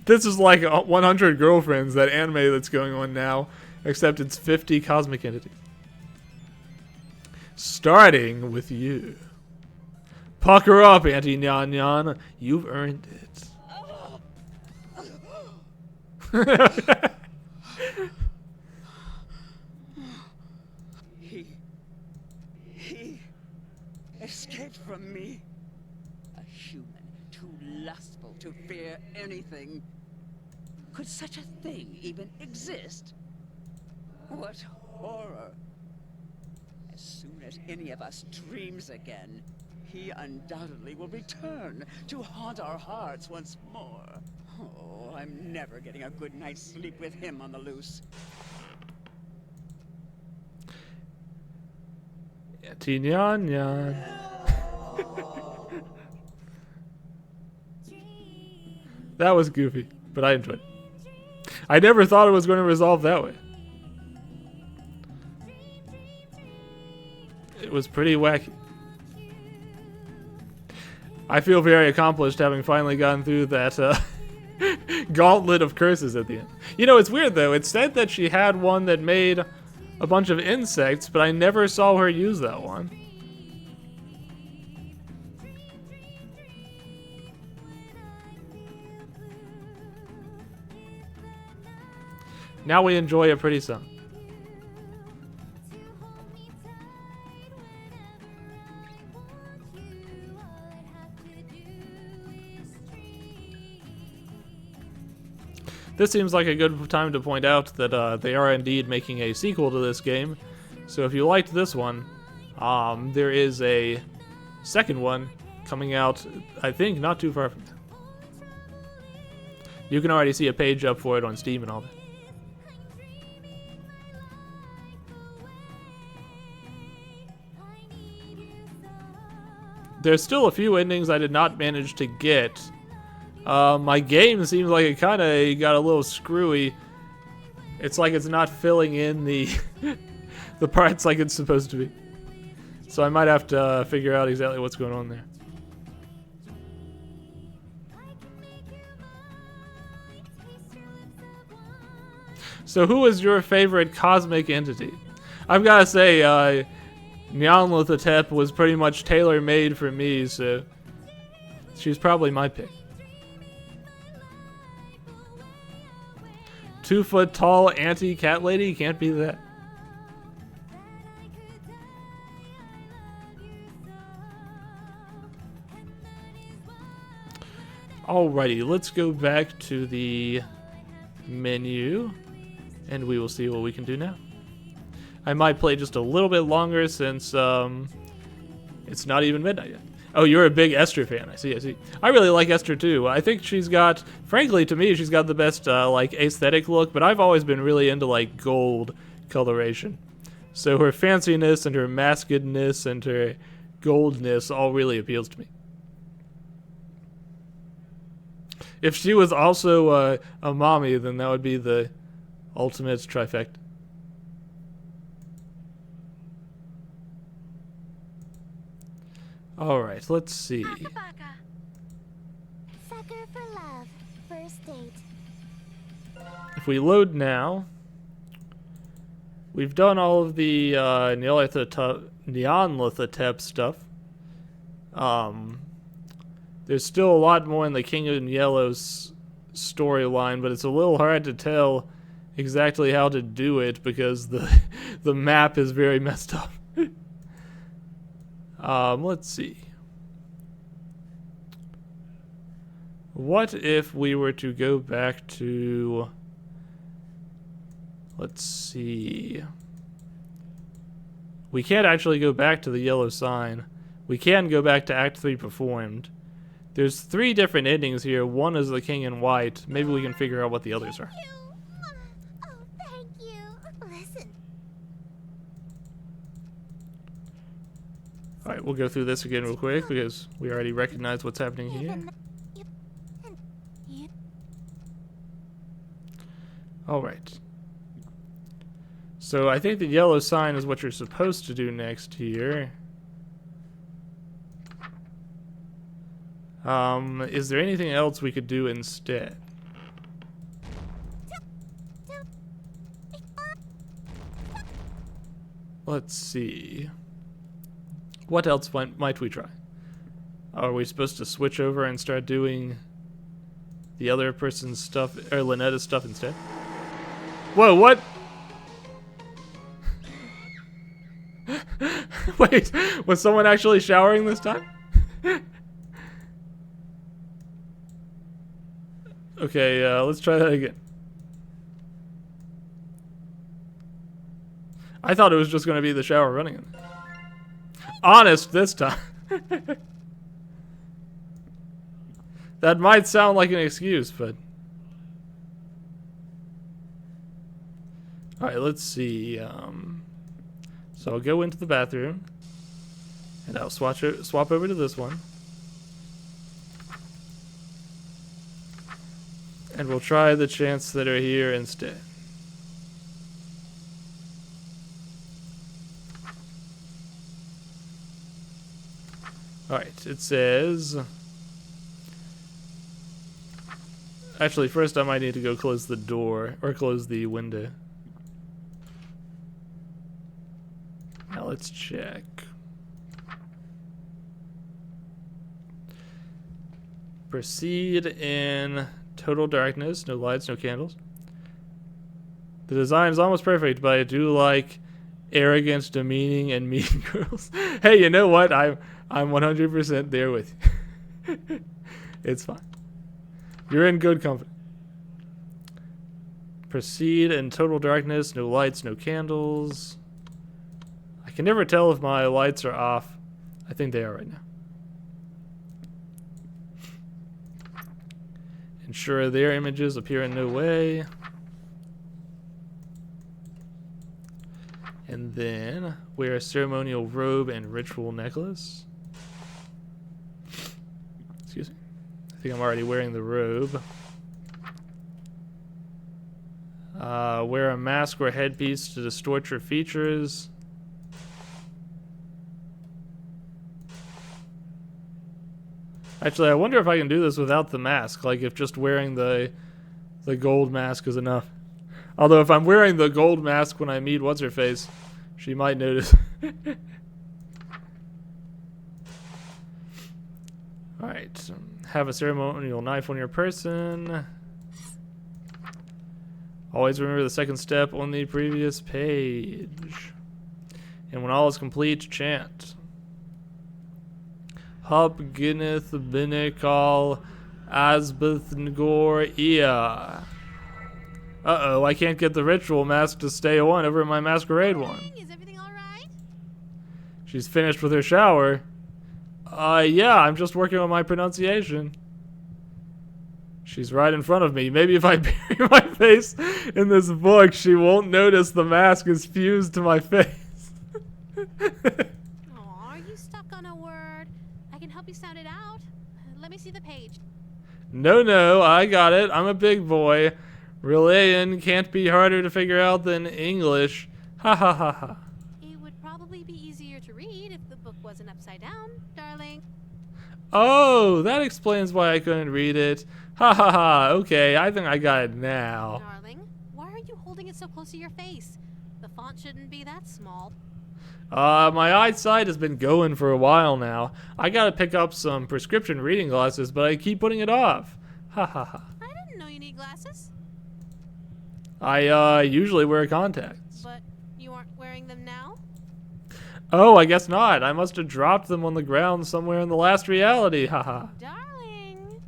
This is like 100 Girlfriends, that anime that's going on now, except it's 50 cosmic entities. Starting with you. Pucker up, Auntie Nyan Nyan. You've earned it. He escaped from me. A human, too lustful to fear anything. Could such a thing even exist? What horror. As soon as any of us dreams again, he undoubtedly will return to haunt our hearts once more. Oh, I'm never getting a good night's sleep with him on the loose. Auntie Nyan Nyan. That was goofy, but I enjoyed it. I never thought it was going to resolve that way. It was pretty wacky. I feel very accomplished having finally gotten through that gauntlet of curses at the end. You know, it's weird though. It said that she had one that made a bunch of insects, but I never saw her use that one. Now we enjoy a pretty song. This seems like a good time to point out that they are indeed making a sequel to this game. So if you liked this one, there is a second one coming out, I think, not too far from now. You can already see a page up for it on Steam and all that. There's still a few endings I did not manage to get My game seems like it kind of got a little screwy. It's like it's not filling in the the parts like it's supposed to be. So I might have to figure out exactly what's going on there. So who is your favorite cosmic entity? I've got to say, Nyanlithotep was pretty much tailor-made for me, so she's probably my pick. 2-foot tall anti-cat lady? Can't be that. Alrighty, let's go back to the menu, and we will see what we can do now. I might play just a little bit longer since it's not even midnight yet. Oh, you're a big Esther fan. I see, I see. I really like Esther too. I think she's got, frankly to me, she's got the best like aesthetic look, but I've always been really into like gold coloration. So her fanciness and her maskedness and her goldness all really appeals to me. If she was also a mommy, then that would be the ultimate trifecta. Alright, let's see. Sucker for love. First date. If we load now, we've done all of the Nyanlithotep stuff. There's still a lot more in the King in Yellow's storyline, but it's a little hard to tell exactly how to do it because the map is very messed up. Let's see. What if we were to go back to... Let's see. We can't actually go back to the yellow sign. We can go back to Act 3 performed. There's 3 different endings here. One is the King in White. Maybe we can figure out what the others are. Oh, thank you. Listen. Alright, we'll go through this again real quick because we already recognize what's happening here. Alright. So I think the yellow sign is what you're supposed to do next here. Is there anything else we could do instead? Let's see. What else might we try? Are we supposed to switch over and start doing the other person's stuff, or Lynetta's stuff instead? Whoa, what? Wait, was someone actually showering this time? Okay, let's try that again. I thought it was just going to be the shower running in there. Honest this time. That might sound like an excuse, but... Alright, let's see. So I'll go into the bathroom, and I'll swap over to this one. And we'll try the chants that are here instead. Alright, it says... Actually, first I might need to go close the door, or close the window. Now let's check. Proceed in total darkness, no lights, no candles. The design is almost perfect, but I do like arrogant, demeaning, and mean girls. Hey, you know what? I'm 100% there with you. It's fine. You're in good company. Proceed in total darkness, no lights, no candles. I can never tell if my lights are off. I think they are right now. Ensure their images appear in no way. And then wear a ceremonial robe and ritual necklace. Excuse me. I think I'm already wearing the robe. Wear a mask or headpiece to distort your features. Actually, I wonder if I can do this without the mask. Like, if just wearing the gold mask is enough. Although, if I'm wearing the gold mask when I meet What's-Her-Face, she might notice. Alright. Have a ceremonial knife on your person. Always remember the second step on the previous page. And when all is complete, chant. Hup Ginneth Binikal Asbeth Ngor Ia. Uh-oh, I can't get the ritual mask to stay on over my masquerade one. Is everything alright? She's finished with her shower. Yeah, I'm just working on my pronunciation. She's right in front of me. Maybe if I bury my face in this book, she won't notice the mask is fused to my face. Aw, are you stuck on a word? I can help you sound it out. Let me see the page. No, I got it. I'm a big boy. Relayan can't be harder to figure out than English. Ha ha ha ha. It would probably be easier to read if the book wasn't upside down, darling. Oh, that explains why I couldn't read it. Ha ha ha. Okay, I think I got it now. Darling, why are you holding it so close to your face? The font shouldn't be that small. My eyesight has been going for a while now. I gotta pick up some prescription reading glasses, but I keep putting it off. Ha ha ha. I didn't know you need glasses. I usually wear contacts. But you aren't wearing them now? Oh, I guess not. I must have dropped them on the ground somewhere in the last reality. Haha. Darling,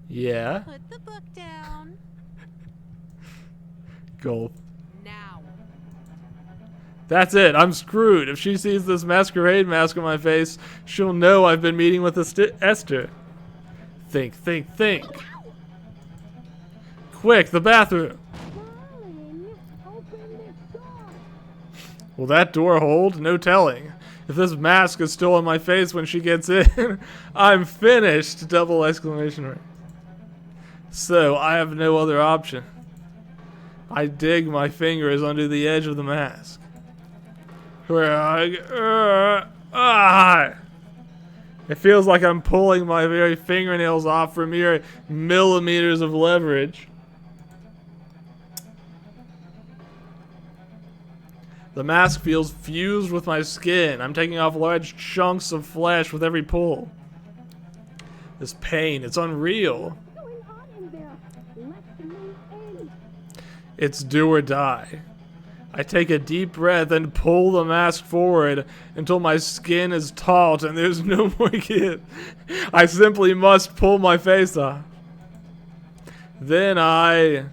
Yeah. put the book down. Gulp. Now. That's it. I'm screwed. If she sees this masquerade mask on my face, she'll know I've been meeting with Esther. Think. Quick, the bathroom. Darling, open this door. Will that door hold? No telling. If this mask is still on my face when she gets in, I'm finished! Double exclamation mark. So, I have no other option. I dig my fingers under the edge of the mask. It feels like I'm pulling my very fingernails off for mere millimeters of leverage. The mask feels fused with my skin. I'm taking off large chunks of flesh with every pull. This pain, it's unreal. What's going on in there? Let me in. It's do or die. I take a deep breath and pull the mask forward until my skin is taut and there's no more give. I simply must pull my face off. Then Why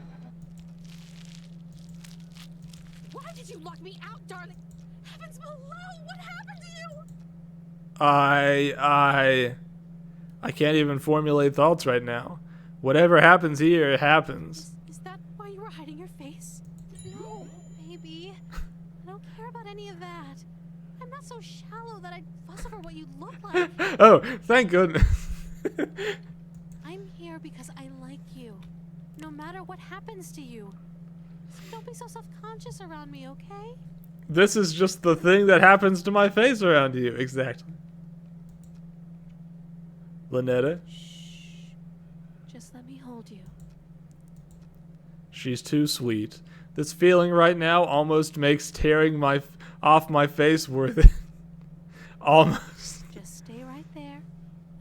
did you lock me out, darling? Heavens below! What happened to you? I can't even formulate thoughts right now. Whatever happens here, it happens. Is that why you were hiding your face? No, baby. I don't care about any of that. I'm not so shallow that I'd fuss over what you look like. Oh, thank goodness. I'm here because I like you, no matter what happens to you. So don't be so self-conscious around me, okay? This is just the thing that happens to my face around you. Exactly. Lynetta? Shh. Just let me hold you. She's too sweet. This feeling right now almost makes tearing off my face worth it. Almost. Just stay right there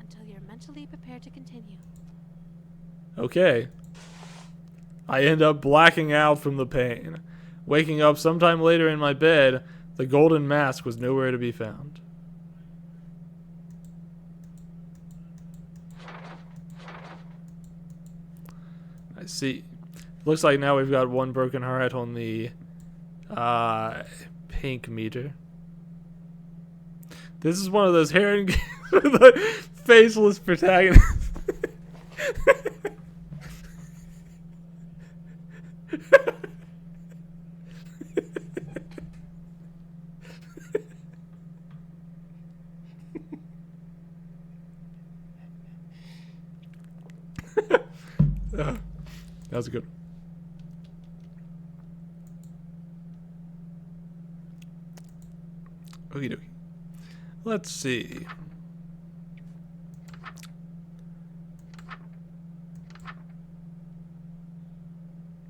until you're mentally prepared to continue. Okay. I end up blacking out from the pain. Waking up sometime later in my bed, the golden mask was nowhere to be found. I see. Looks like now we've got one broken heart on the pink meter. This is one of those Heron games with a faceless protagonist. That was a good one. Okie dokie. Let's see.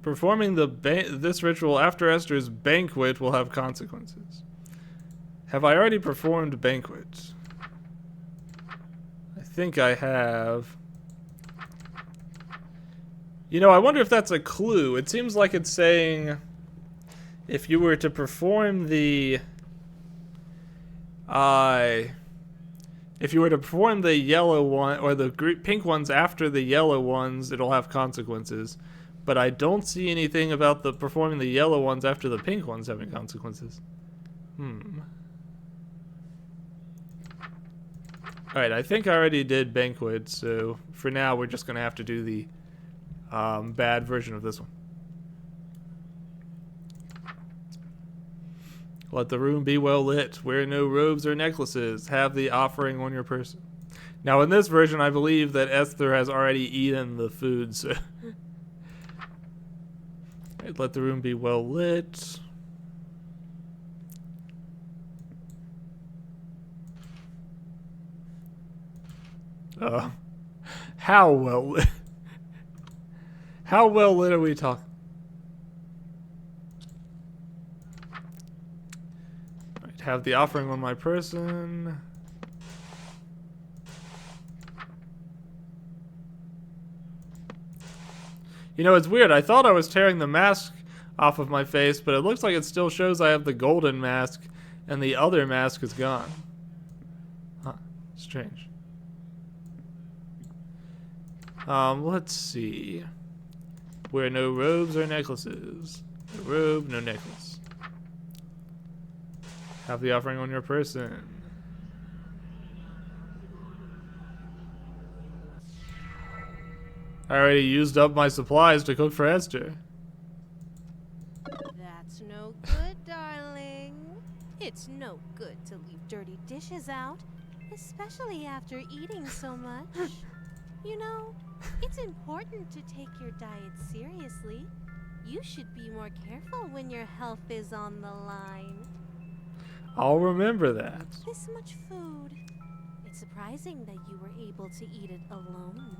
Performing this ritual after Esther's banquet will have consequences. Have I already performed banquet? I think I have. You know, I wonder if that's a clue. It seems like it's saying if you were to perform the if you were to perform the yellow one or the pink ones after the yellow ones, it'll have consequences. But I don't see anything about the performing the yellow ones after the pink ones having consequences. Alright, I think I already did banquet, so for now we're just going to have to do the bad version of this one. Let the room be well lit. Wear no robes or necklaces. Have the offering on your person. Now in this version, I believe that Esther has already eaten the food, so... Right, let the room be well lit. How well lit? How well lit are we talking? Right, have the offering on my person. You know, it's weird. I thought I was tearing the mask off of my face, but it looks like it still shows I have the golden mask, and the other mask is gone. Huh. Strange. Let's see. Wear no robes or necklaces. No robe, no necklace. Have the offering on your person. I already used up my supplies to cook for Esther. That's no good, darling. It's no good to leave dirty dishes out, especially after eating so much. You know, it's important to take your diet seriously. You should be more careful when your health is on the line. I'll remember that. This much food. It's surprising that you were able to eat it alone.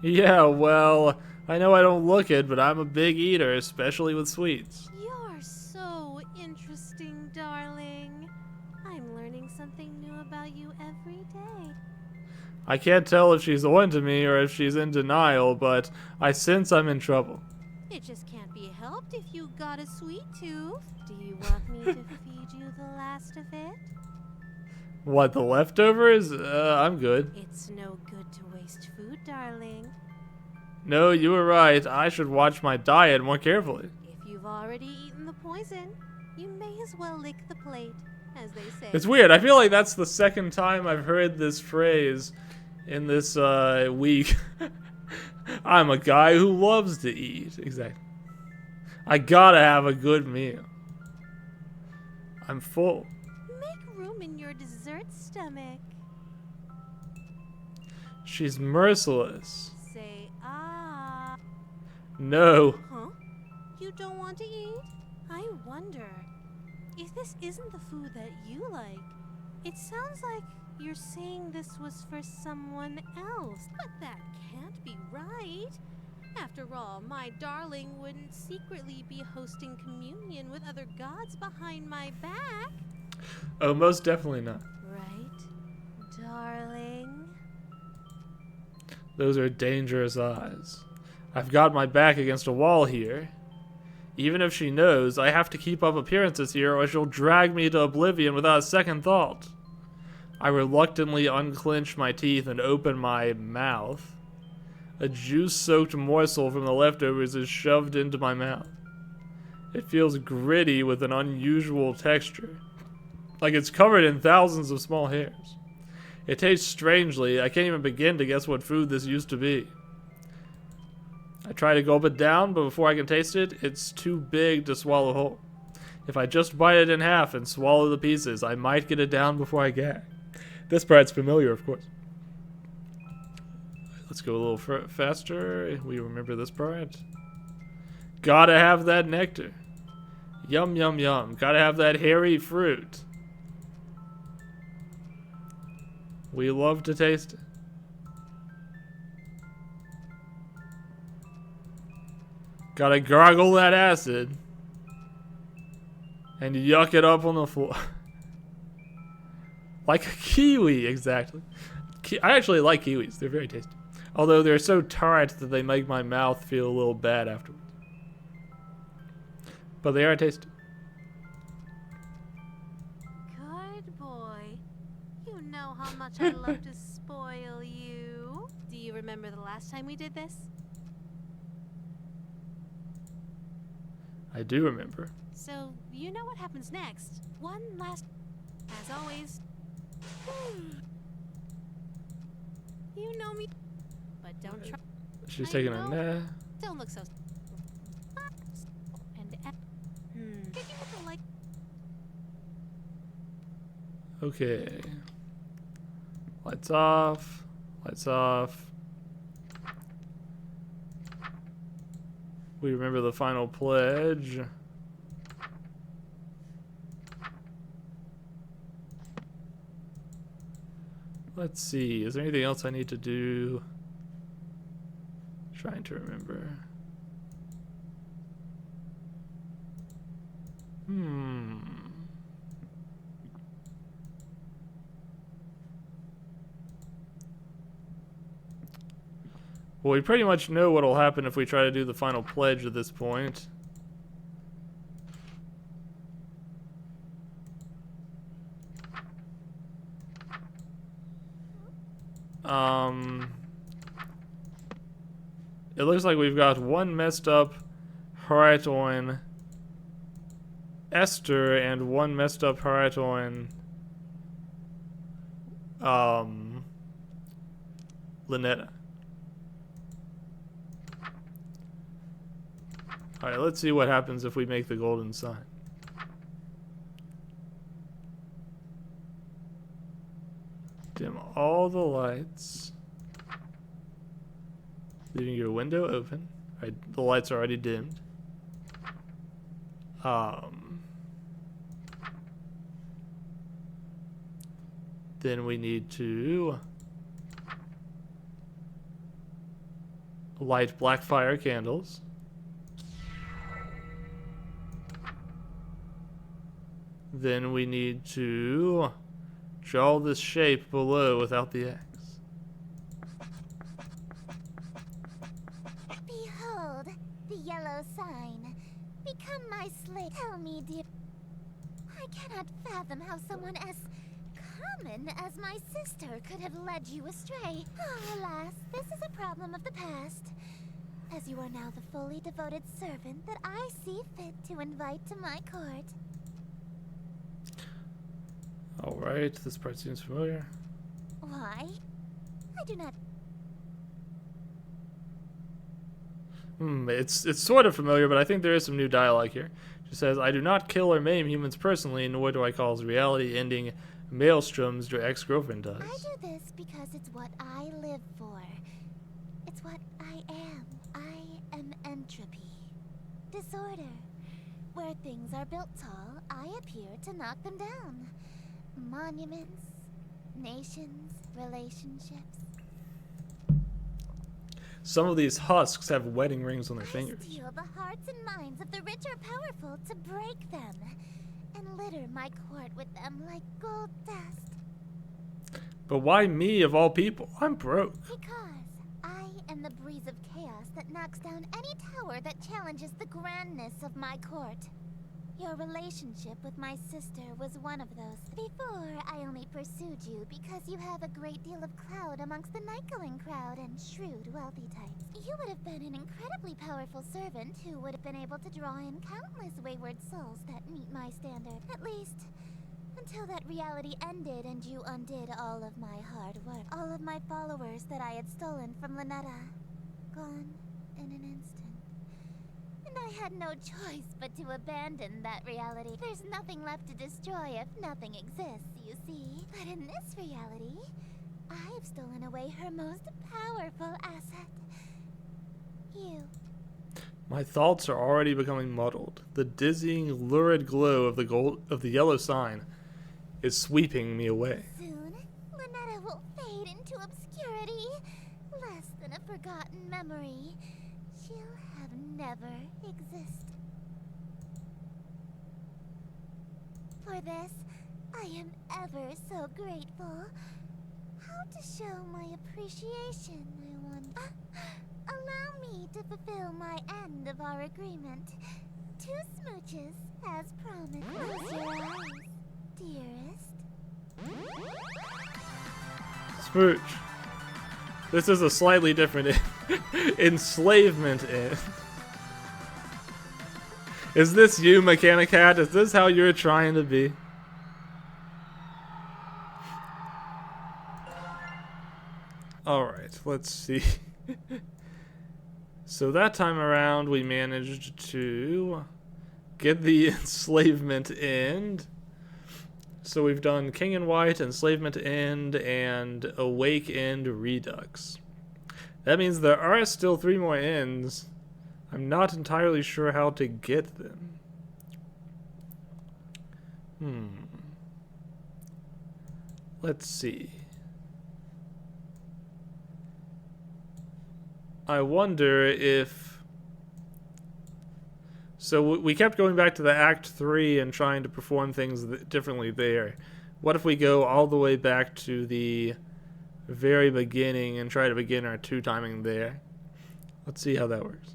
Yeah, well, I know I don't look it, but I'm a big eater, especially with sweets. You're so interesting, darling. I'm learning something new about you every day. I can't tell if she's on to me or if she's in denial, but I sense I'm in trouble. It just can't be helped if you got a sweet tooth. Do you want me to feed you the last of it? What, the leftovers? I'm good. It's no good to waste food, darling. No, you were right. I should watch my diet more carefully. If you've already eaten the poison, you may as well lick the plate, as they say. It's weird. I feel like that's the second time I've heard this phrase in this week. I'm a guy who loves to eat. Exactly. I gotta have a good meal. I'm full. Make room in your dessert stomach. She's merciless. Say ah. No. Huh? You don't want to eat? I wonder if this isn't the food that you like. It sounds like you're saying this was for someone else, but that can't be right. After all, my darling wouldn't secretly be hosting communion with other gods behind my back. Oh, most definitely not. Right, darling? Those are dangerous eyes. I've got my back against a wall here. Even if she knows, I have to keep up appearances here or she'll drag me to oblivion without a second thought. I reluctantly unclench my teeth and open my mouth. A juice-soaked morsel from the leftovers is shoved into my mouth. It feels gritty with an unusual texture, like it's covered in thousands of small hairs. It tastes strangely. I can't even begin to guess what food this used to be. I try to gulp it down, but before I can taste it, it's too big to swallow whole. If I just bite it in half and swallow the pieces, I might get it down before I gag. This part's familiar, of course. Let's Let's go a little faster. We remember this part. Gotta have that nectar. Yum, yum, yum. Gotta have that hairy fruit. We love to taste it. Gotta gargle that acid. And yuck it up on the floor. Like a kiwi, exactly. I actually like kiwis. They're very tasty. Although they're so tart that they make my mouth feel a little bad afterwards. But they are tasty. Good boy. You know how much I love to spoil you. Do you remember the last time we did this? I do remember. So, you know what happens next. One last... As always... You know me. But don't try... She's I taking a know. nap. Don't look so... And... Like... Okay. Lights off. Lights off. We remember the final pledge. Let's see. Is there anything else I need to do? Trying to remember. Well, we pretty much know what'll happen if we try to do the final pledge at this point. It looks like we've got one messed up heart on Esther and one messed up heart on Lynetta. Alright, let's see what happens if we make the golden sign. Dim all the lights. Leaving your window open. Alright, the lights are already dimmed. Then we need to light black fire candles. Then we need to draw this shape below without the X. Behold, the yellow sign. Become my slave. Tell me, dear. I cannot fathom how someone as common as my sister could have led you astray. Oh, alas, this is a problem of the past. As you are now the fully devoted servant that I see fit to invite to my court. Alright, this part seems familiar. Why? I do not... It's sort of familiar, but I think there is some new dialogue here. She says, I do not kill or maim humans personally, nor do I cause reality-ending maelstroms your ex-girlfriend does. I do this because it's what I live for. It's what I am. I am entropy. Disorder. Where things are built tall, I appear to knock them down. Monuments, nations, relationships. Some of these husks have wedding rings on their fingers. I steal the hearts and minds of the rich or powerful to break them, and litter my court with them like gold dust. But why me of all people? I'm broke. Because I am the breeze of chaos that knocks down any tower that challenges the grandness of my court. Your relationship with my sister was one of those. Before, I only pursued you because you have a great deal of clout amongst the night-going crowd and shrewd, wealthy types. You would have been an incredibly powerful servant who would have been able to draw in countless wayward souls that meet my standard. At least, until that reality ended and you undid all of my hard work. All of my followers that I had stolen from Lynetta. Gone in an instant. And I had no choice but to abandon that reality. There's nothing left to destroy if nothing exists, you see. But in this reality, I've stolen away her most powerful asset. You. My thoughts are already becoming muddled. The dizzying, lurid glow of the yellow sign is sweeping me away. Soon, Lynetta will fade into obscurity. Less than a forgotten memory. She'll have never existed. For this, I am ever so grateful. How to show my appreciation, I wonder. Allow me to fulfill my end of our agreement. 2 smooches, as promised. Close your eyes, dearest. Smooch. This is a slightly different enslavement in. Is this you, Mechanicat? Is this how you're trying to be? Alright, let's see. So that time around we managed to get the enslavement end. So we've done King and White, enslavement end, and awake end redux. That means there are still 3 more ends. I'm not entirely sure how to get them. Let's see. I wonder if... So we kept going back to the Act 3 and trying to perform things differently there. What if we go all the way back to the very beginning and try to begin our 2 timing there? Let's see how that works.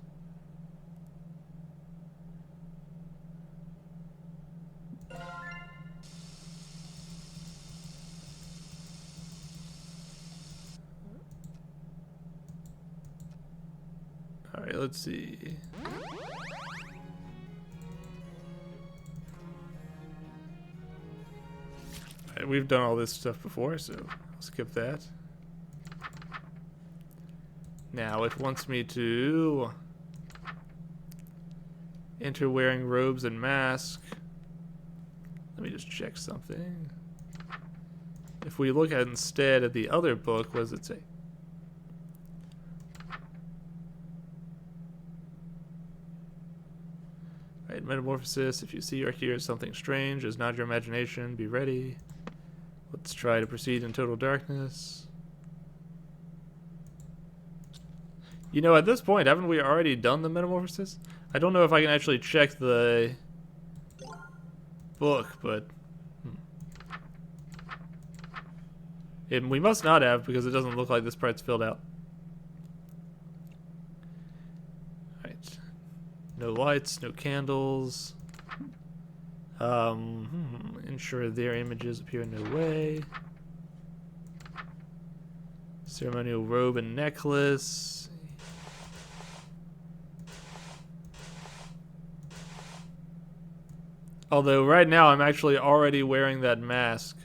Alright, let's see. Alright, we've done all this stuff before, so I'll skip that. Now it wants me to enter wearing robes and mask. Let me just check something. If we look at instead at the other book, what does it say? Right, metamorphosis. If you see or hear something strange, is not your imagination. Be ready. Let's try to proceed in total darkness. You know, at this point, haven't we already done the metamorphosis? I don't know if I can actually check the book, but... we must not have, because it doesn't look like this part's filled out. Alright. No lights, no candles. Ensure their images appear in no way. Ceremonial robe and necklace. Although right now I'm actually already wearing that mask.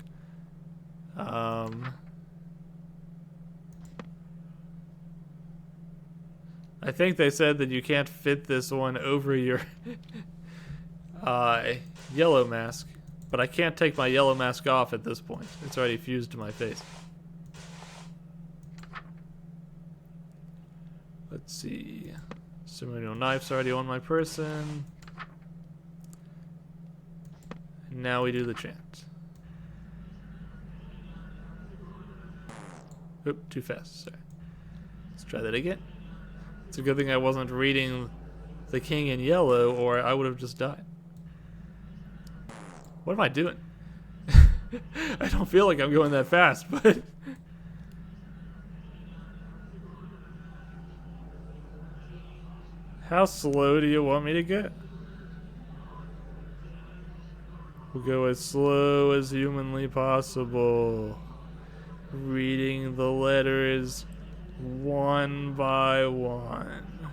I think they said that you can't fit this one over your yellow mask, but I can't take my yellow mask off at this point. It's already fused to my face. Let's see. Ceremonial knife's already on my person. And now we do the chant. Oop, too fast, sorry. Let's try that again. It's a good thing I wasn't reading the King in yellow, or I would have just died. What am I doing? I don't feel like I'm going that fast, but... How slow do you want me to get? We'll go as slow as humanly possible. Reading the letters one by one.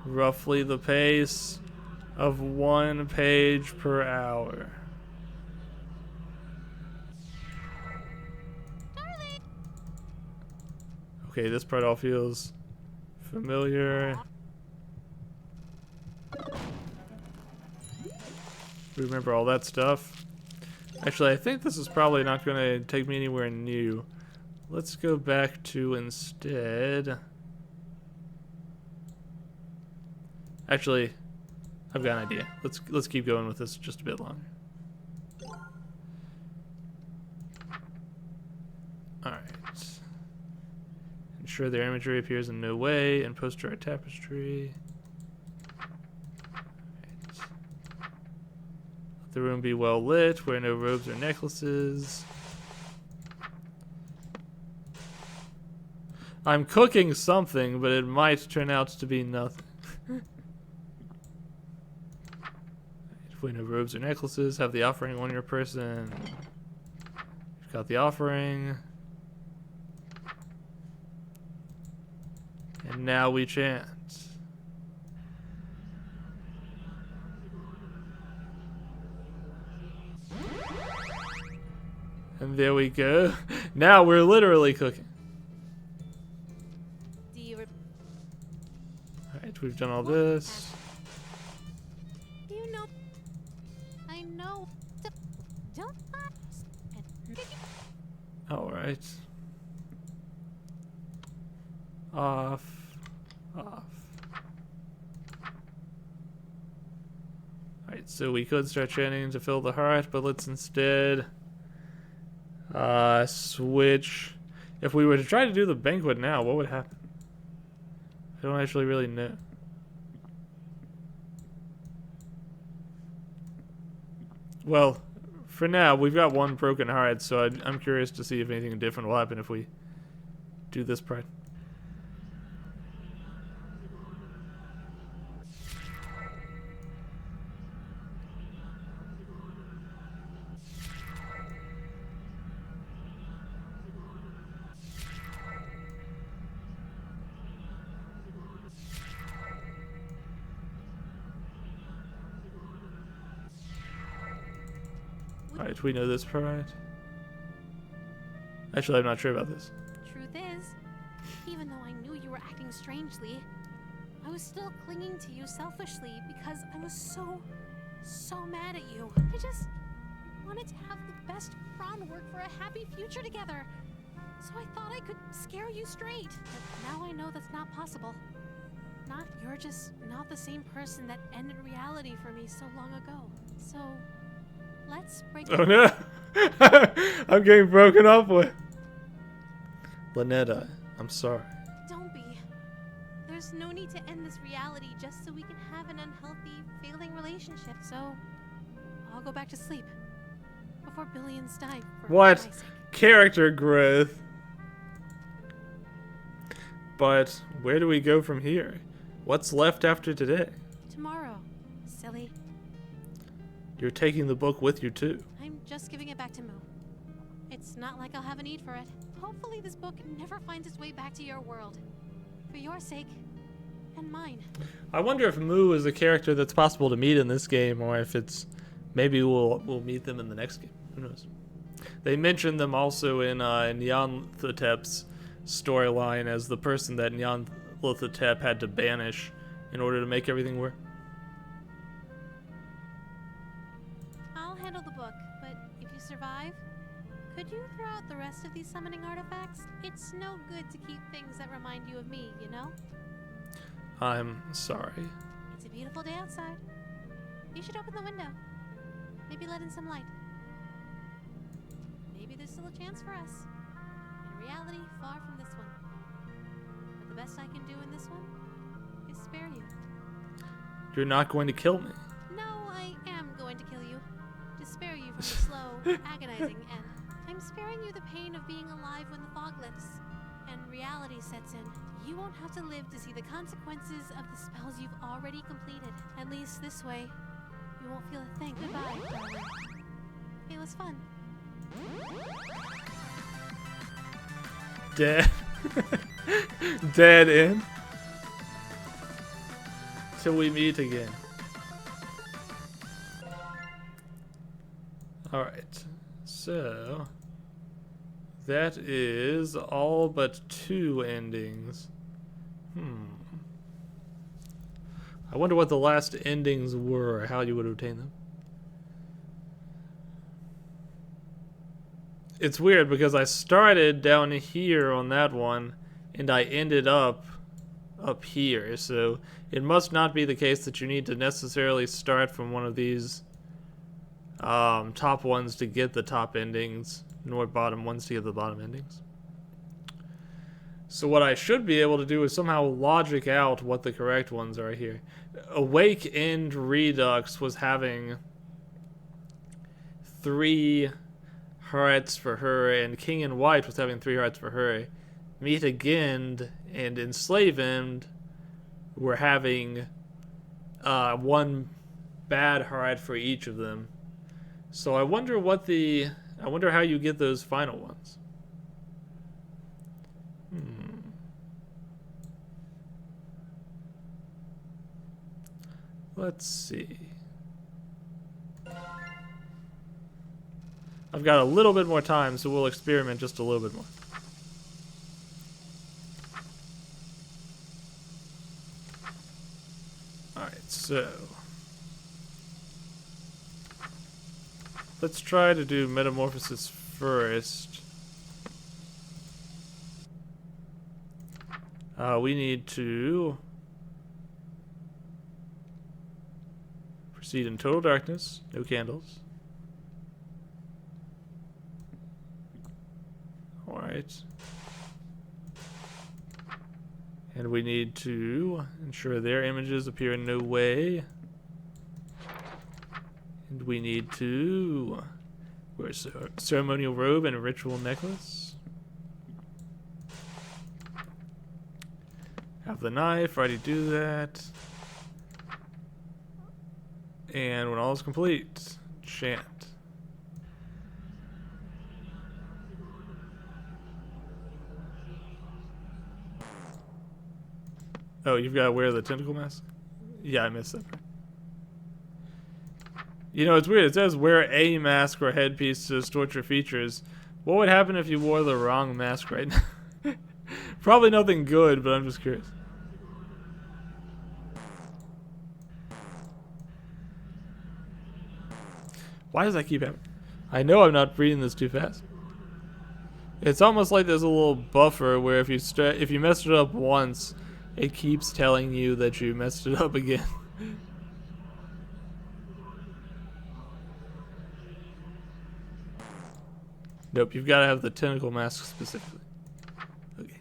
Roughly the pace of 1 page per hour. Darling. Okay, this part all feels familiar. Remember all that stuff. Actually, I think this is probably not going to take me anywhere new. Let's go back to instead. Actually, I've got an idea. Let's keep going with this just a bit longer. Alright. Ensure their imagery appears in no way and poster art tapestry. Let the room be well lit, wear no robes or necklaces. I'm cooking something, but it might turn out to be nothing. Wear no robes or necklaces, have the offering on your person. You've got the offering. And now we chant. And there we go. Now we're literally cooking. Do you Alright, we've done all this. you know? I know. Don't. Alright. Off. Off. Alright, so we could start chanting to fill the heart, but let's instead switch. If we were to try to do the banquet now, what would happen? I don't actually really know. Well, for now, we've got one broken heart, so I'm curious to see if anything different will happen if we do this part. Alright, we know this part. Actually, I'm not sure about this. Truth is, even though I knew you were acting strangely, I was still clinging to you selfishly because I was so mad at you. I just wanted to have the best prom work for a happy future together. So I thought I could scare you straight. But now I know that's not possible. You're just not the same person that ended reality for me so long ago. So let's break Oh no! I'm getting broken up with. Lynetta, I'm sorry. Don't be. There's no need to end this reality just so we can have an unhealthy, failing relationship. So, I'll go back to sleep before billions die. For What? my sake. Character growth. But where do we go from here? What's left after today? Tomorrow, silly. You're taking the book with you too. I'm just giving it back to Moo. It's not like I'll have a need for it. Hopefully this book never finds its way back to your world. For your sake, and mine. I wonder if Moo is a character that's possible to meet in this game, or if it's maybe we'll meet them in the next game. Who knows? They mentioned them also in Nyan-Thotep's storyline as the person that Nyan-Thotep had to banish in order to make everything work. I'll handle the book, but if you survive, could you throw out the rest of these summoning artifacts? It's no good to keep things that remind you of me, you know? I'm sorry. It's a beautiful day outside. You should open the window. Maybe let in some light. Maybe there's still a chance for us. In reality, far from this one. But the best I can do in this one is spare you. You're not going to kill me. No, I am going to kill you. To spare you from the slow, agonizing end. I'm sparing you the pain of being alive when the fog lifts and reality sets in. You won't have to live to see the consequences of the spells you've already completed. At least this way, you won't feel a thing. Goodbye, darling. It was fun. Dead. Dead end. Till we meet again. Alright. So that is all but 2 endings. I wonder what the last endings were, or how you would obtain them. it's weird because I started down here on that one and I ended up here. So it must not be the case that you need to necessarily start from one of these top ones to get the top endings, nor bottom ones to get the bottom endings. So what I should be able to do is somehow logic out what the correct ones are here. Awake and Redux was having 3 hearts for her, and King and White was having 3 hearts for her. Meet Again and Enslave End were having 1 bad heart for each of them. So I wonder how you get those final ones. Let's see. I've got a little bit more time, so we'll experiment just a little bit more. Alright, so let's try to do Metamorphosis first. We need to proceed in total darkness, no candles. Alright. And we need to ensure their images appear in no way. And we need to wear a ceremonial robe and a ritual necklace. Have the knife, already do that. And when all is complete, chant. Oh, you've got to wear the tentacle mask? Yeah, I missed that part. You know, it's weird. It says wear a mask or headpiece to distort your features. What would happen if you wore the wrong mask right now? Probably nothing good, but I'm just curious. Why does that keep happening? I know I'm not reading this too fast. It's almost like there's a little buffer where if you messed it up once, it keeps telling you that you messed it up again. Nope, you've got to have the tentacle mask specifically. Okay.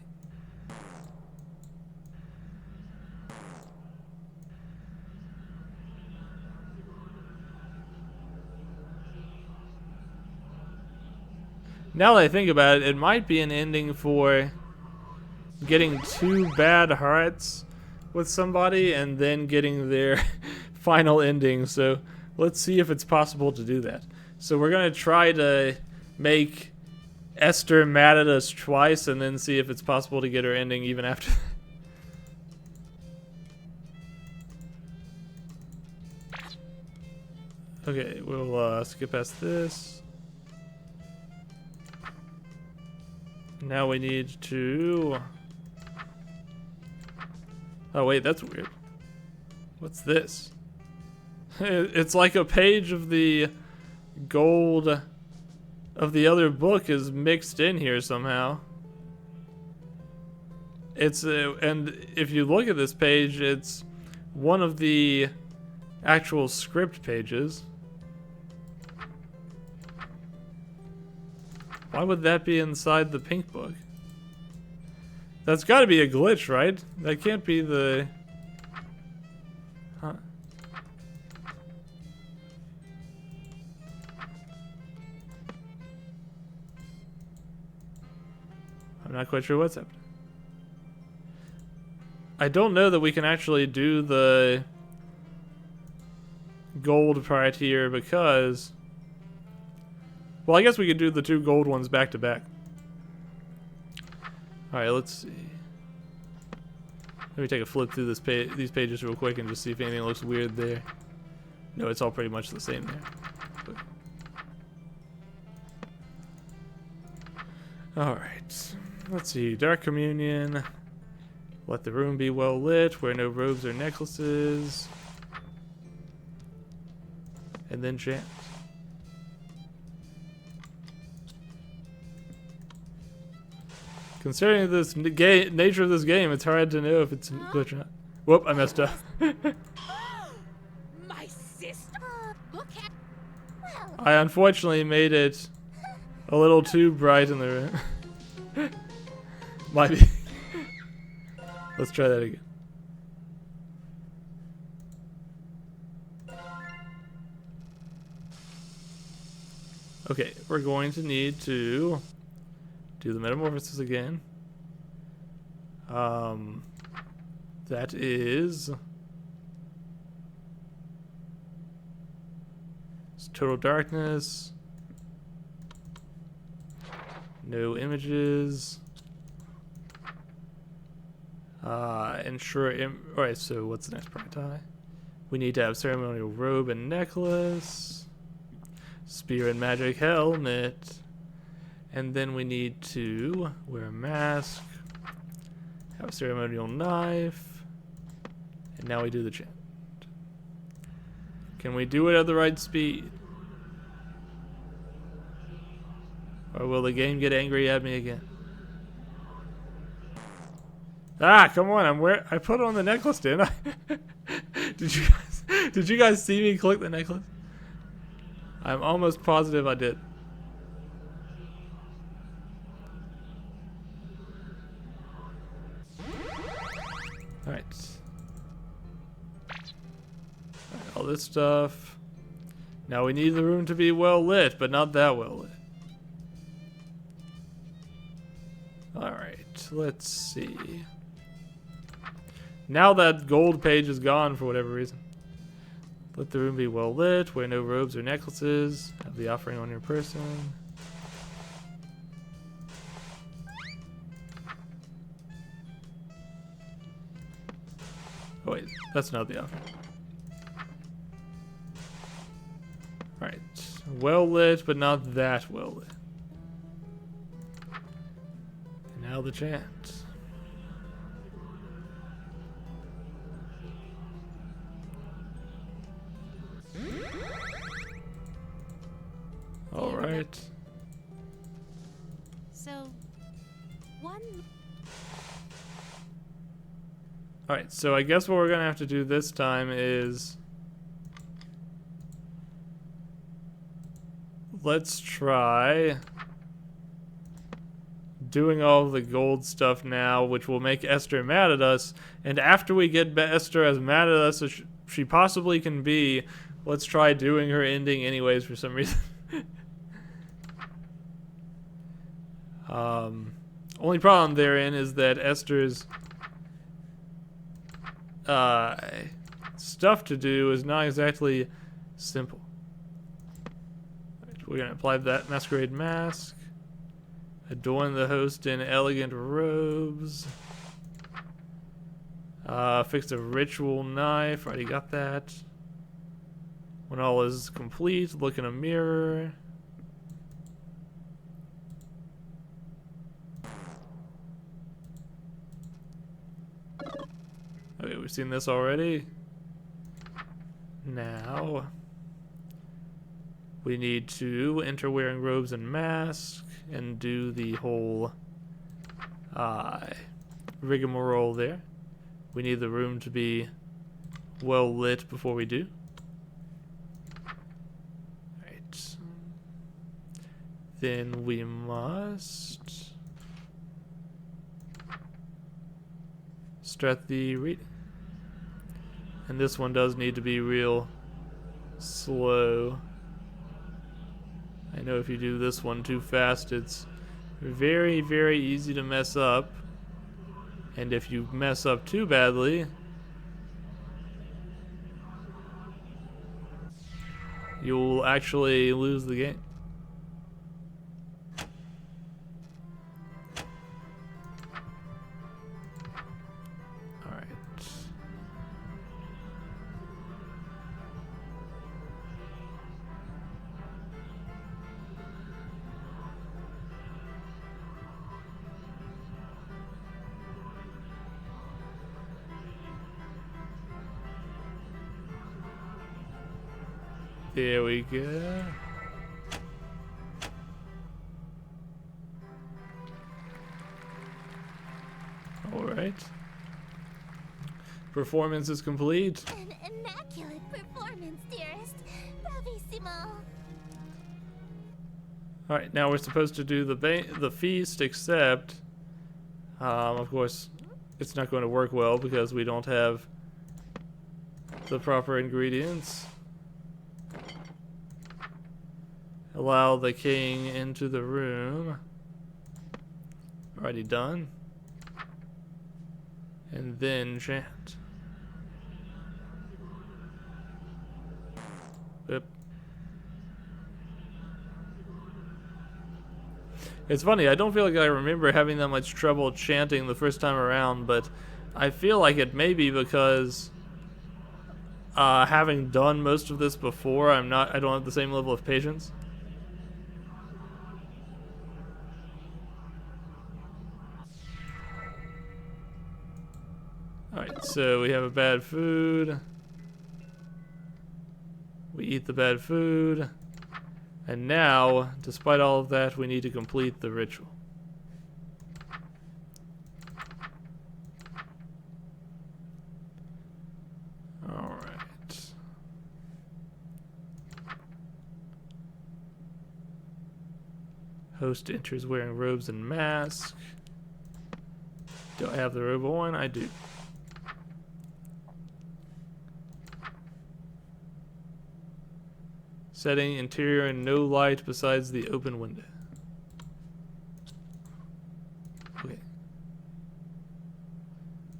Now that I think about it, it might be an ending for getting 2 bad hearts with somebody and then getting their final ending. So let's see if it's possible to do that. So we're going to try to make Esther mad at us twice and then see if it's possible to get her ending even after that. Okay, we'll skip past this. Now we need to... Oh wait, that's weird. What's this? It's like a page of the gold of the other book is mixed in here somehow. It's and if you look at this page, it's one of the actual script pages. Why would that be inside the pink book? That's got to be a glitch, right? That can't be the... Huh. I'm not quite sure what's happening. I don't know that we can actually do the gold part here because... Well, I guess we could do the 2 gold ones back to back. Alright, let's see. Let me take a flip through these pages real quick and just see if anything looks weird there. No, it's all pretty much the same there. Alright. Let's see. Dark Communion. Let the room be well lit. Wear no robes or necklaces. And then chant. Considering this nature of this game, it's hard to know if it's a glitch or not. Whoop, I messed up. My sister. Look at. Well, I unfortunately made it a little too bright in the room. Might be. Let's try that again. Okay, we're going to need to do the metamorphosis again. That is it's total darkness. No images. Alright, so what's the next priority? We need to have ceremonial robe and necklace. Spear and magic helmet. And then we need to wear a mask. Have a ceremonial knife. And now we do the chant. Can we do it at the right speed? Or will the game get angry at me again? Ah, come on! I put on the necklace, didn't I? Did you guys see me click the necklace? I'm almost positive I did. Alright. All this stuff. Now we need the room to be well lit, but not that well lit. Alright, let's see. Now that gold page is gone for whatever reason. Let the room be well lit, wear no robes or necklaces, have the offering on your person. Oh wait, that's not the offering. Alright, well lit, but not that well lit. And now the chant. Alright. So, one. Alright, so I guess what we're gonna have to do this time is let's try doing all the gold stuff now, which will make Esther mad at us, and after we get Esther as mad at us as she possibly can be, let's try doing her ending anyways for some reason. Only problem therein is that Esther's stuff to do is not exactly simple. Right, we're going to apply that masquerade mask, adorn the host in elegant robes, fix a ritual knife, already got that. When all is complete, look in a mirror. Okay, we've seen this already. Now, we need to enter wearing robes and mask and do the whole rigmarole there. We need the room to be well lit before we do. Right. Then we must start the reading. And this one does need to be real slow. I know if you do this one too fast, it's very, very easy to mess up. And if you mess up too badly, you'll actually lose the game. There we go. Alright. Performance is complete. An immaculate performance, dearest. Bravissimo. Alright, now we're supposed to do the feast, except, of course, it's not going to work well because we don't have the proper ingredients. Allow the king into the room. Already done. And then chant. Yep. It's funny, I don't feel like I remember having that much trouble chanting the first time around, but I feel like it may be because having done most of this before, I don't have the same level of patience. Alright, so we have a bad food. We eat the bad food. And now, despite all of that, we need to complete the ritual. Alright. Host enters wearing robes and mask. Do I have the robe on? I do. Setting interior and no light besides the open window. Okay.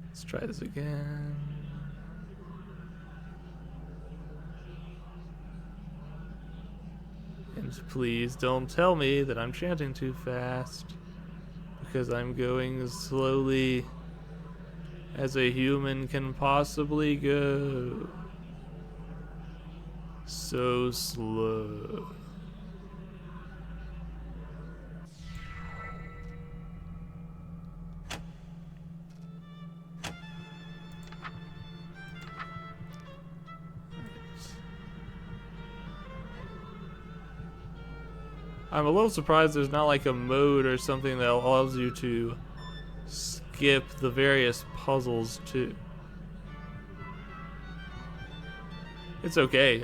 Let's try this again. And please don't tell me that I'm chanting too fast, because I'm going as slowly as a human can possibly go. So slow. I'm a little surprised there's not like a mode or something that allows you to skip the various puzzles too. It's okay,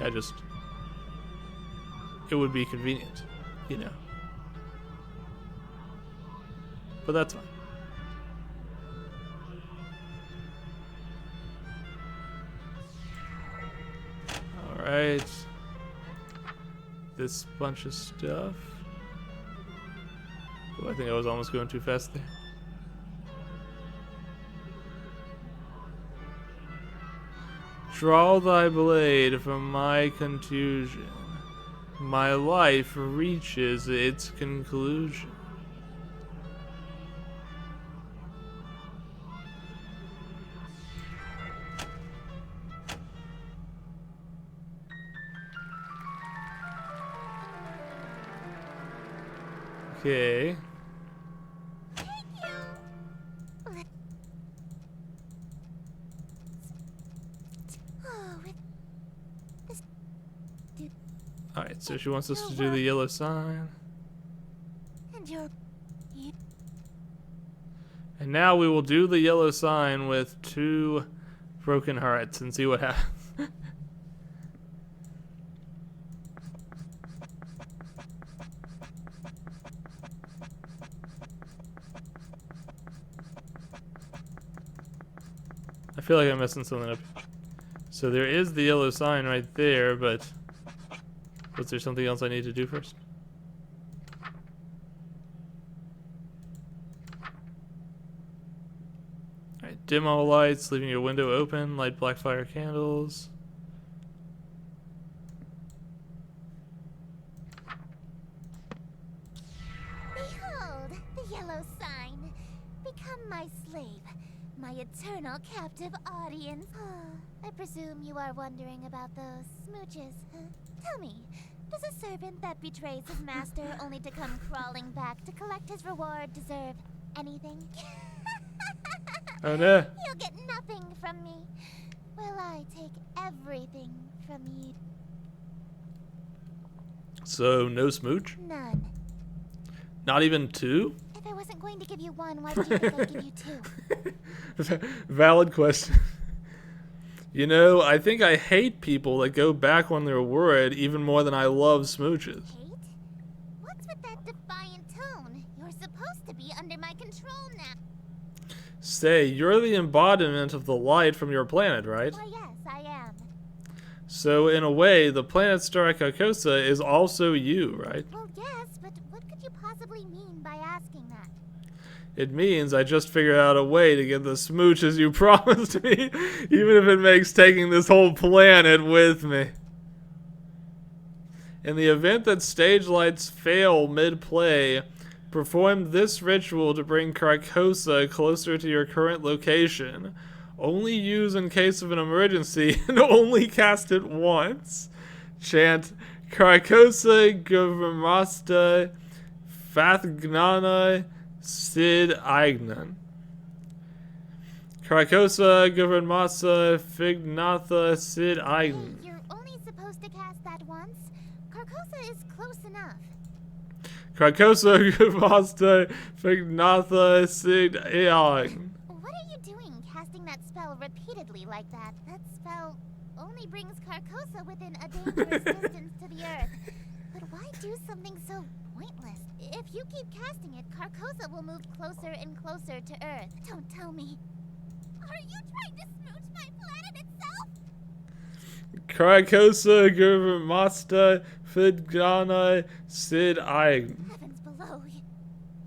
it would be convenient, you know. But that's fine. Alright. This bunch of stuff. Oh, I think I was almost going too fast there. Draw thy blade from my contusion. My life reaches its conclusion. Okay. Alright, so she wants us to do the yellow sign. And now we will do the yellow sign with 2 broken hearts and see what happens. I feel like I'm messing something up. So there is the yellow sign right there, but was there something else I need to do first? Alright, dim all lights, leaving your window open, light black fire candles. Behold, the yellow sign. Become my slave, my eternal captive audience. I presume you are wondering about those smooches. Tell me, does a servant that betrays his master only to come crawling back to collect his reward deserve anything? Oh no. You'll get nothing from me. Will I take everything from you? So no smooch? None. Not even 2? If I wasn't going to give you one, why did you think I'd give you two? Valid question. You know, I think I hate people that go back on their word even more than I love smooches. Hate? What's with that defiant tone? You're supposed to be under my control now. Say, you're the embodiment of the light from your planet, right? Why, yes, I am. So, in a way, the planet star Carcosa is also you, right? Well, yes, but what could you possibly mean by asking that? It means I just figured out a way to get the smooches you promised me, even if it makes taking this whole planet with me. In the event that stage lights fail mid-play, perform this ritual to bring Carcosa closer to your current location. Only use in case of an emergency and only cast it once. Chant Carcosa Gavramasta Fathgnana Sid Aignan. Carcosa Gavramasa Fignatha Sid Aignan. Hey, you're only supposed to cast that once. Carcosa is close enough. Carcosa Gavramasta Fignatha Sid Aignan. What are you doing, casting that spell repeatedly like that? That spell only brings Carcosa within a dangerous distance to the Earth. But why do something so pointless? If you keep casting it, Carcosa will move closer and closer to Earth. Don't tell me. Are you trying to smooch my planet itself? Carcosa Gavramasta Fignana Sid Aignan. Heavens below.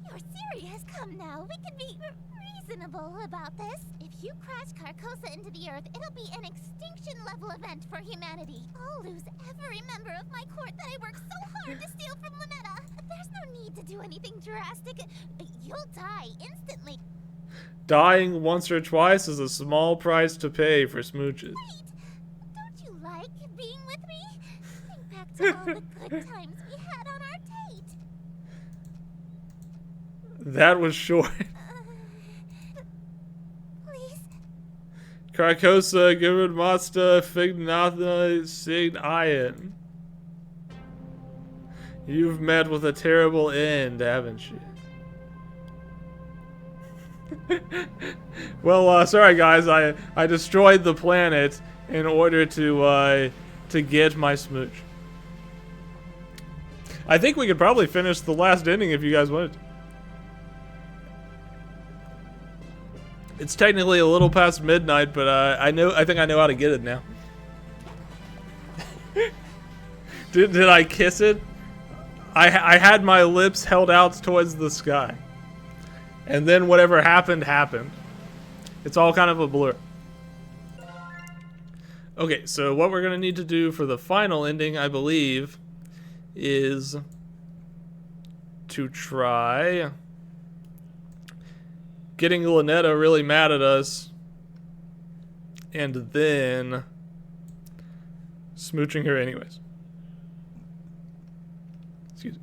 You're serious. Come now. We can be reasonable about this. If you crash Carcosa into the Earth, it'll be an extinction-level event for humanity. I'll lose every member of my court that I worked so hard to steal from Lynetta. There's no need to do anything drastic. You'll die instantly. Dying once or twice is a small price to pay for smooches. Wait! Don't you like being with me? Think back to all the good times we had on our date. That was short. Please? Carcosa Gavramasta Fignatha Sid Aignan. You've met with a terrible end, haven't you? Well, sorry guys, I destroyed the planet in order to get my smooch. I think we could probably finish the last ending if you guys wanted to. It's technically a little past midnight, but I think I know how to get it now. Did I kiss it? I had my lips held out towards the sky. And then whatever happened, happened. It's all kind of a blur. Okay, so what we're going to need to do for the final ending, I believe, is to try getting Lynetta really mad at us and then smooching her anyways. Excuse me.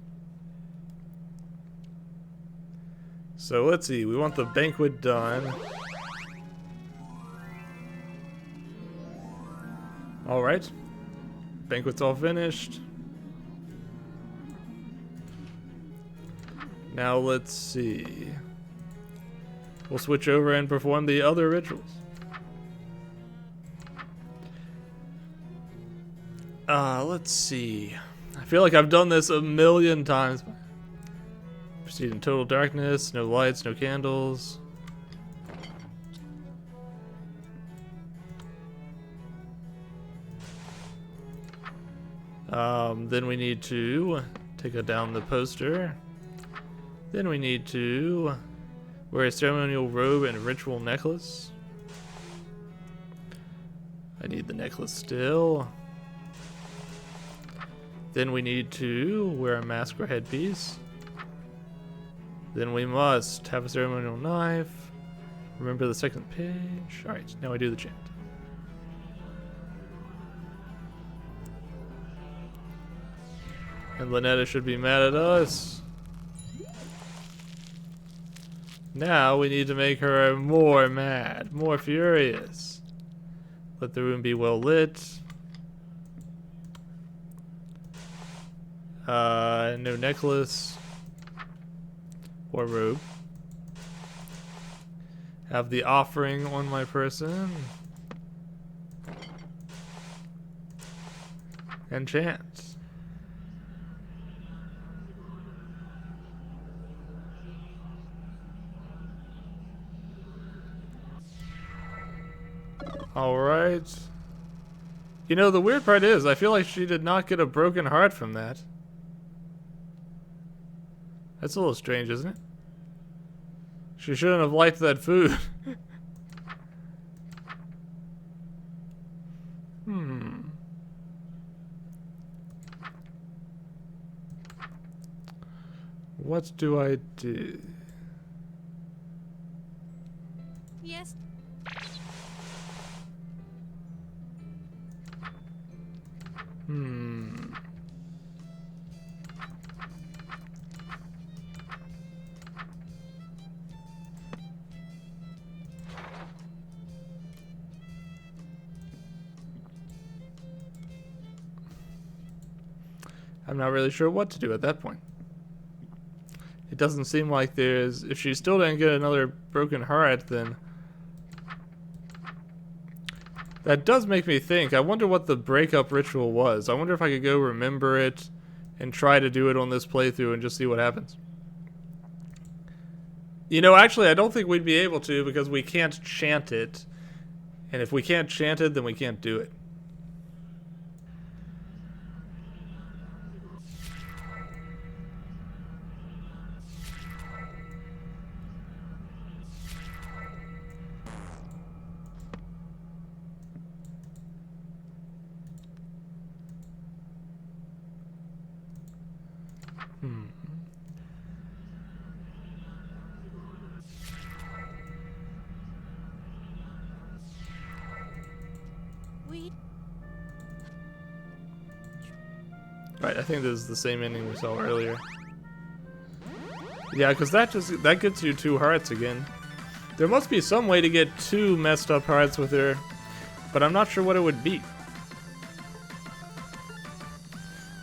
So let's see, we want the banquet done. Alright. Banquet's all finished. Now let's see. We'll switch over and perform the other rituals. Let's see. I feel like I've done this a million times. Proceed in total darkness, no lights, no candles. Then we need to take down the poster. Then we need to wear a ceremonial robe and a ritual necklace. I need the necklace still. Then we need to wear a mask or headpiece. Then we must have a ceremonial knife. Remember the second page. Alright, now I do the chant. And Lynetta should be mad at us. Now we need to make her more mad, more furious. Let the room be well lit. No necklace. Or robe. Have the offering on my person. And chant. Alright. You know, the weird part is, I feel like she did not get a broken heart from that. That's a little strange, isn't it? She shouldn't have liked that food. What do I do? Yes. I'm not really sure what to do at that point. It doesn't seem like there's... If she still didn't get another broken heart, then... That does make me think. I wonder what the breakup ritual was. I wonder if I could go remember it and try to do it on this playthrough and just see what happens. You know, actually, I don't think we'd be able to because we can't chant it. And if we can't chant it, then we can't do it. We. Right, I think this is the same ending we saw earlier. Yeah, because that gets you 2 hearts again. There must be some way to get 2 messed up hearts with her, but I'm not sure what it would be.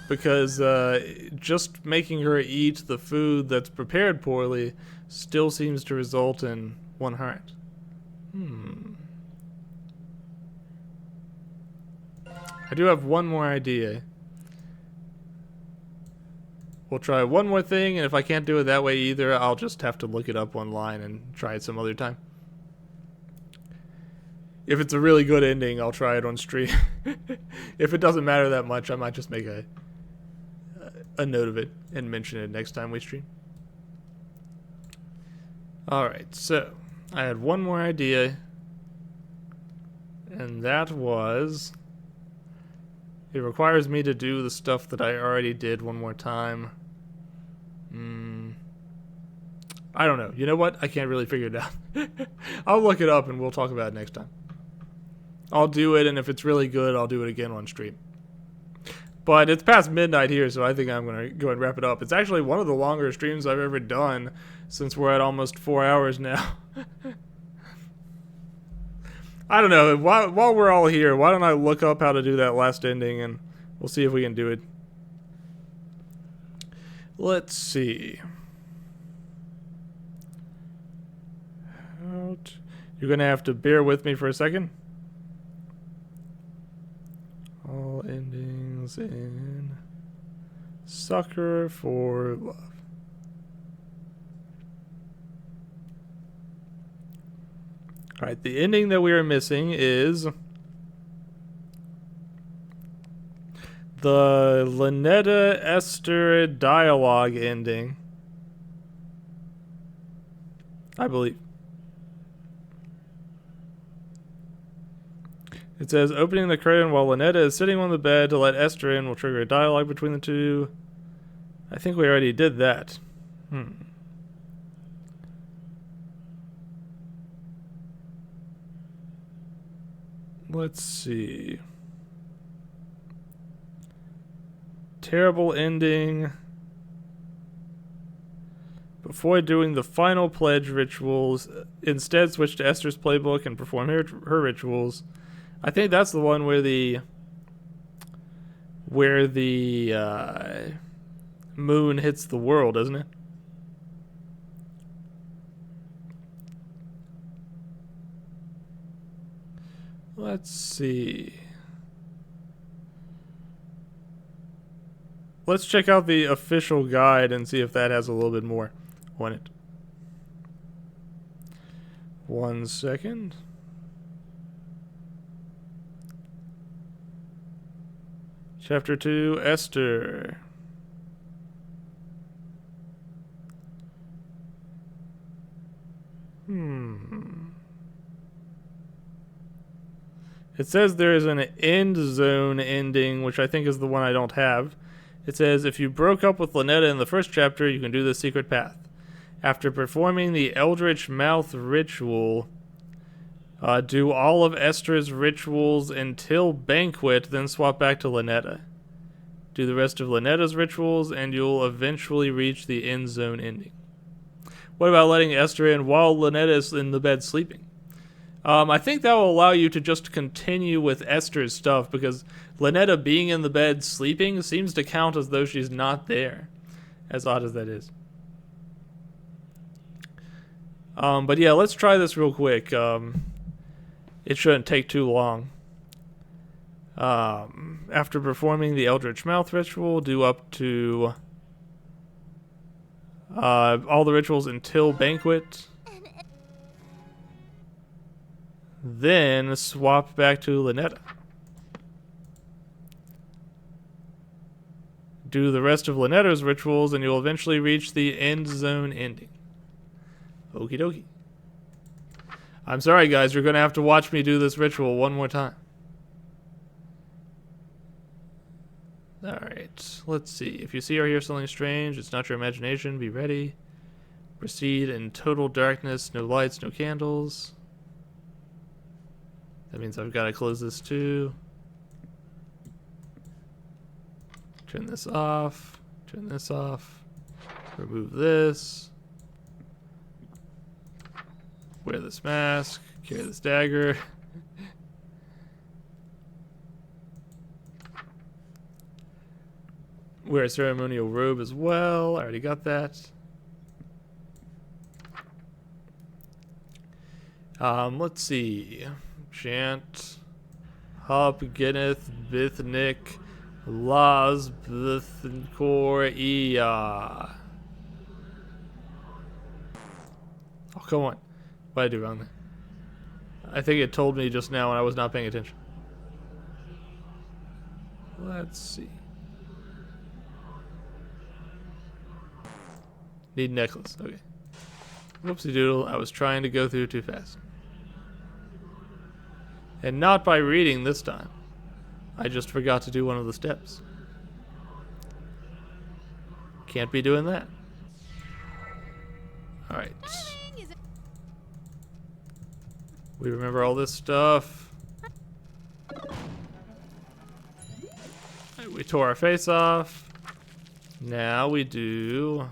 Because just making her eat the food that's prepared poorly still seems to result in 1 heart. I do have one more idea. We'll try one more thing, and if I can't do it that way either, I'll just have to look it up online and try it some other time. If it's a really good ending, I'll try it on stream. If it doesn't matter that much, I might just make a note of it and mention it next time we stream. Alright, so I had one more idea, and that was... It requires me to do the stuff that I already did one more time. I don't know. You know what? I can't really figure it out. I'll look it up and we'll talk about it next time. I'll do it, and if it's really good, I'll do it again on stream. But it's past midnight here, so I think I'm going to go and wrap it up. It's actually one of the longer streams I've ever done, since we're at almost 4 hours now. I don't know. While we're all here, why don't I look up how to do that last ending, and we'll see if we can do it. Let's see. You're going to have to bear with me for a second. All endings in Sucker for Love. Alright, the ending that we are missing is the Lynetta Esther dialogue ending, I believe. It says, opening the curtain while Lynetta is sitting on the bed to let Esther in will trigger a dialogue between the two. I think we already did that. Let's see. Terrible ending. Before doing the final pledge rituals, instead switch to Esther's playbook and perform her rituals. I think that's the one where the moon hits the world, isn't it? Let's see. Let's check out the official guide and see if that has a little bit more on it. 1 second. Chapter 2, Esther. It says there is an end zone ending, which I think is the one I don't have. It says, if you broke up with Lynetta in the first chapter, you can do the secret path. After performing the Eldritch Mouth ritual, do all of Esther's rituals until Banquet, then swap back to Lynetta. Do the rest of Lynetta's rituals, and you'll eventually reach the end zone ending. What about letting Esther in while Lynetta is in the bed sleeping? I think that will allow you to just continue with Esther's stuff, because Lynetta being in the bed sleeping seems to count as though she's not there, as odd as that is. But yeah, let's try this real quick. It shouldn't take too long. After performing the Eldritch Mouth ritual, do up to all the rituals until Banquet. Then swap back to Lynetta. Do the rest of Lynetta's rituals, and you'll eventually reach the end zone ending. Okie dokie. I'm sorry, guys. You're going to have to watch me do this ritual one more time. Alright. Let's see. If you see or hear something strange, it's not your imagination. Be ready. Proceed in total darkness. No lights, no candles. That means I've got to close this too. Turn this off. Turn this off. Remove this. Wear this mask. Carry this dagger. Wear a ceremonial robe as well. I already got that. Let's see. Chant. Hop, Guinness, Bithnik, Laz, Bithinkor, Iya. Oh, come on. What did I do wrong there? I think it told me just now when I was not paying attention. Let's see. Need necklace. Okay. Whoopsie doodle. I was trying to go through too fast. And not by reading this time. I just forgot to do one of the steps. Can't be doing that. Alright. We remember all this stuff. Right, we tore our face off. Now we do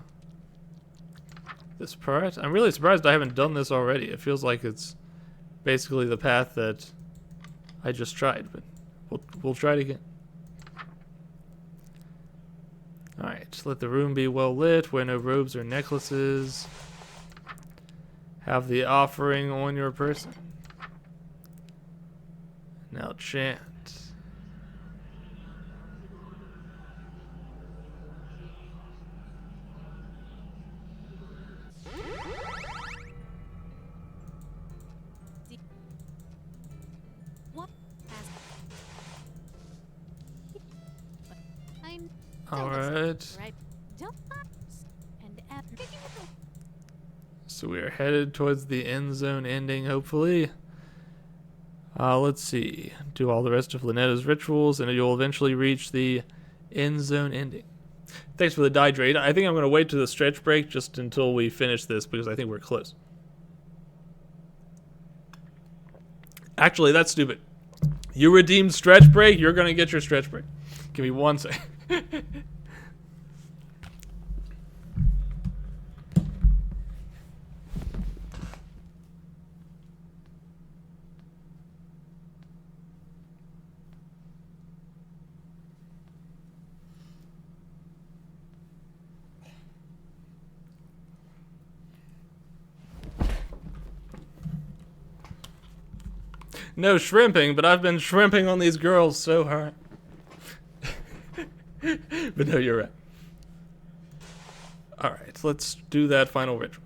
this part. I'm really surprised I haven't done this already. It feels like it's basically the path that I just tried, but we'll try it again. Alright, let the room be well lit, wear no robes or necklaces. Have the offering on your person. Now chant. Alright. So we are headed towards the end zone ending, hopefully. Let's see. Do all the rest of Lynetta's rituals, and you'll eventually reach the end zone ending. Thanks for the dihydrate. I think I'm going to wait to the stretch break just until we finish this, because I think we're close. Actually, that's stupid. You redeemed stretch break, you're going to get your stretch break. Give me 1 second. no shrimping, but I've been shrimping on these girls so hard. But no, you're right. Alright, let's do that final ritual.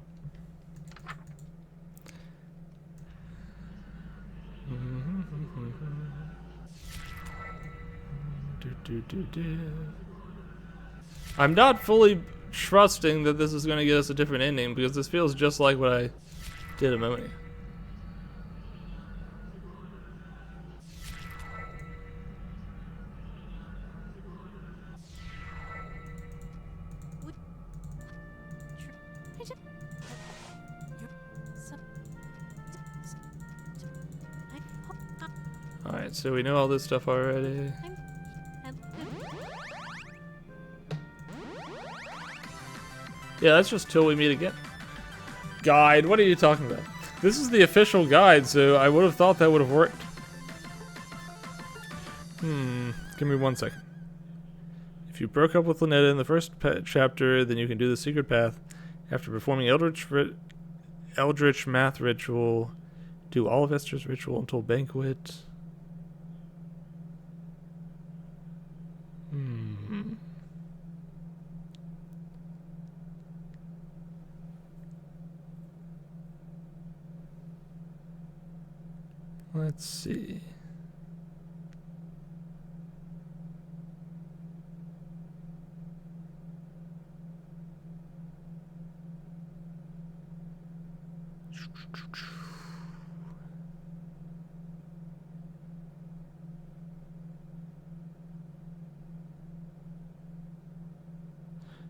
I'm not fully trusting that this is going to get us a different ending because this feels just like what I did a moment ago. Alright, so we know all this stuff already. Yeah, that's just till we meet again. Guide, what are you talking about? This is the official guide, so I would have thought that would have worked. Give me 1 second. If you broke up with Lynetta in the first chapter, then you can do the secret path. After performing Eldritch Math Ritual, do all of Esther's ritual until Banquet. Let's see.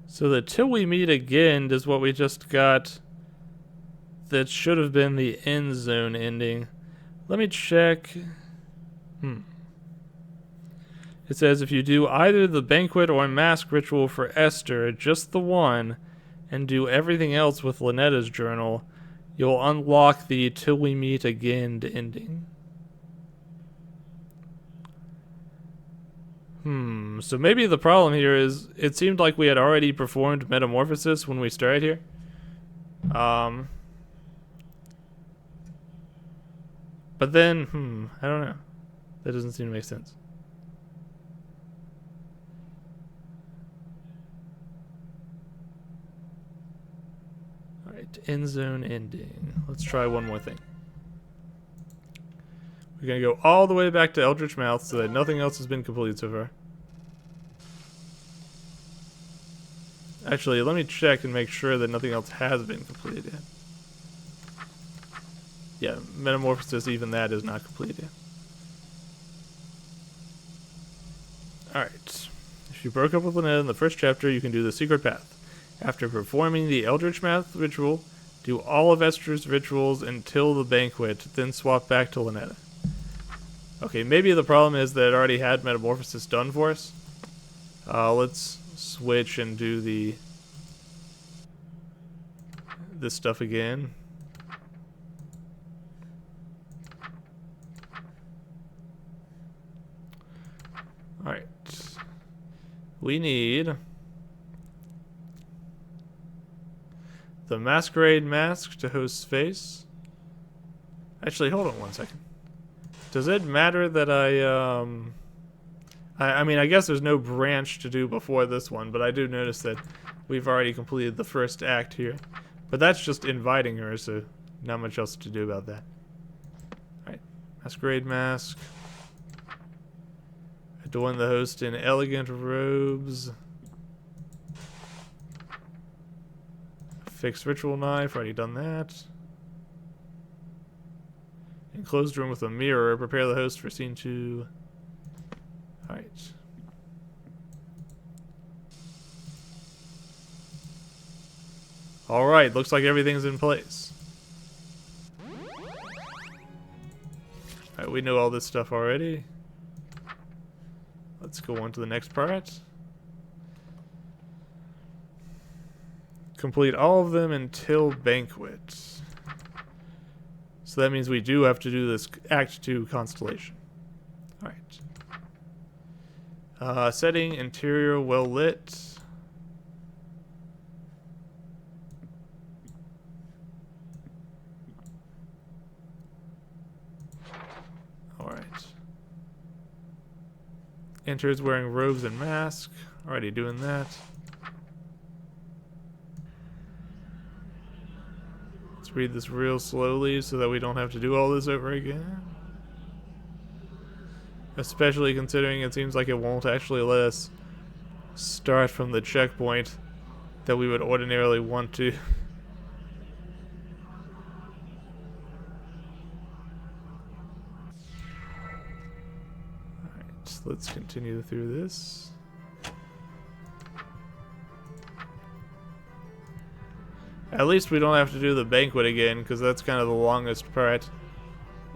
So the till we meet again is what we just got. That should have been the end zone ending. Let me check. It says if you do either the banquet or mask ritual for Esther, just the one, and do everything else with Lynetta's journal, you'll unlock the till we meet again ending. So maybe the problem here is it seemed like we had already performed Metamorphosis when we started here. But then, I don't know. That doesn't seem to make sense. Alright, end zone ending. Let's try one more thing. We're going to go all the way back to Eldritch Mouth so that nothing else has been completed so far. Actually, let me check and make sure that nothing else has been completed yet. Yeah, Metamorphosis, even that is not completed yet. Alright. If you broke up with Lynette in the first chapter, you can do the secret path. After performing the Eldritch Math ritual, do all of Esther's rituals until the banquet, then swap back to Lynetta. Okay, maybe the problem is that it already had Metamorphosis done for us. Let's switch and do this stuff again. Alright. We need the Masquerade Mask to host's face. Actually, hold on 1 second. Does it matter that I mean, I guess there's no branch to do before this one, but I do notice that we've already completed the first act here. But that's just inviting her, so not much else to do about that. Alright, Masquerade Mask. Adorn the host in elegant robes. Fixed ritual knife, already done that. Enclosed room with a mirror. Prepare the host for scene 2. Alright. Alright, looks like everything's in place. Alright, we know all this stuff already. Let's go on to the next part. Complete all of them until Banquet. So that means we do have to do this Act 2 Constellation. Alright. Setting, interior, well lit. Enters wearing robes and mask. Already doing that. Let's read this real slowly so that we don't have to do all this over again. Especially considering it seems like it won't actually let us start from the checkpoint that we would ordinarily want to. Alright, let's continue through this. At least we don't have to do the banquet again, because that's kind of the longest part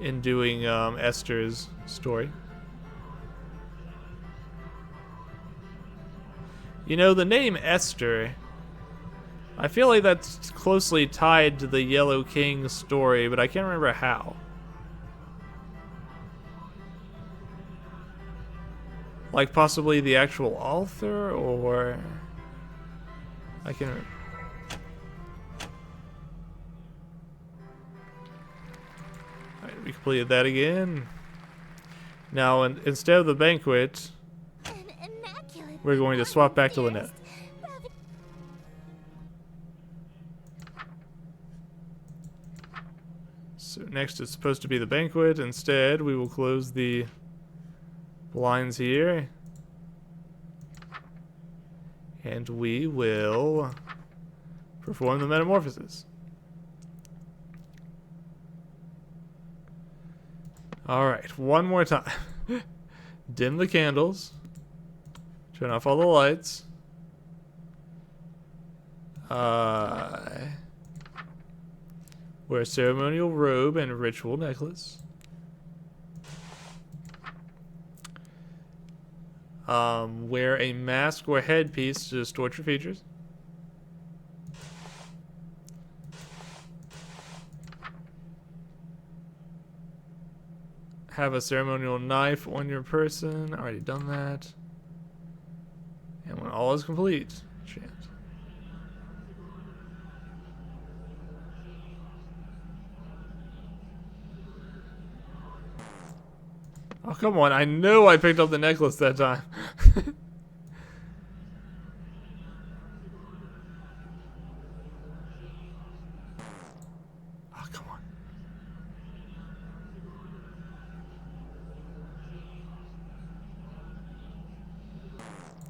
in doing Esther's story. You know, the name Esther, I feel like that's closely tied to the Yellow King story, but I can't remember how. Like possibly the actual author, or... I can't remember. Alright, we completed that again. Now, instead of the banquet, we're going to swap back to Lynette. So next is supposed to be the banquet. Instead, we will close the blinds here. And we will perform the metamorphosis. Alright, one more time. Dim the candles. Turn off all the lights. Wear a ceremonial robe and a ritual necklace. Wear a mask or headpiece to distort your features. Have a ceremonial knife on your person. Already done that. And when all is complete, chant. Oh, come on. I know I picked up the necklace that time. Oh, come on.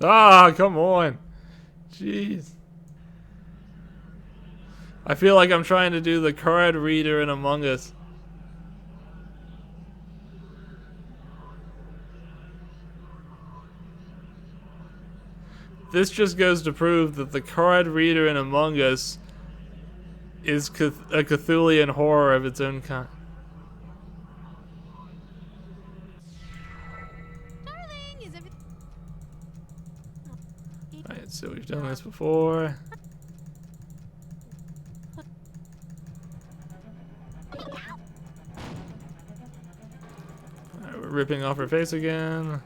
Ah, come on. Jeez. I feel like I'm trying to do the card reader in Among Us. This just goes to prove that the card reader in Among Us is a Cthulhian horror of its own kind. Darling, is everything... Alright, so we've done this before. Alright, we're ripping off her face again.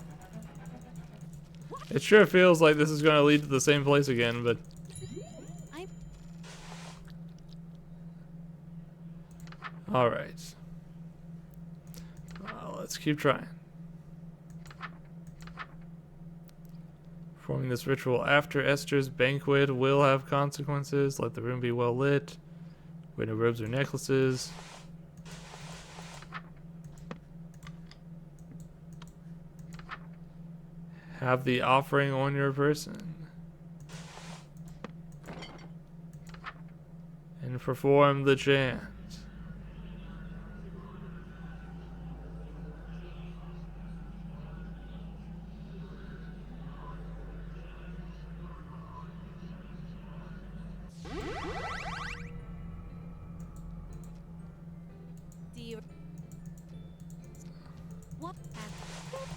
It sure feels like this is going to lead to the same place again, but... Alright. Let's keep trying. Performing this ritual after Esther's banquet will have consequences. Let the room be well lit. Wear no robes or necklaces. Have the offering on your person. And perform the chant.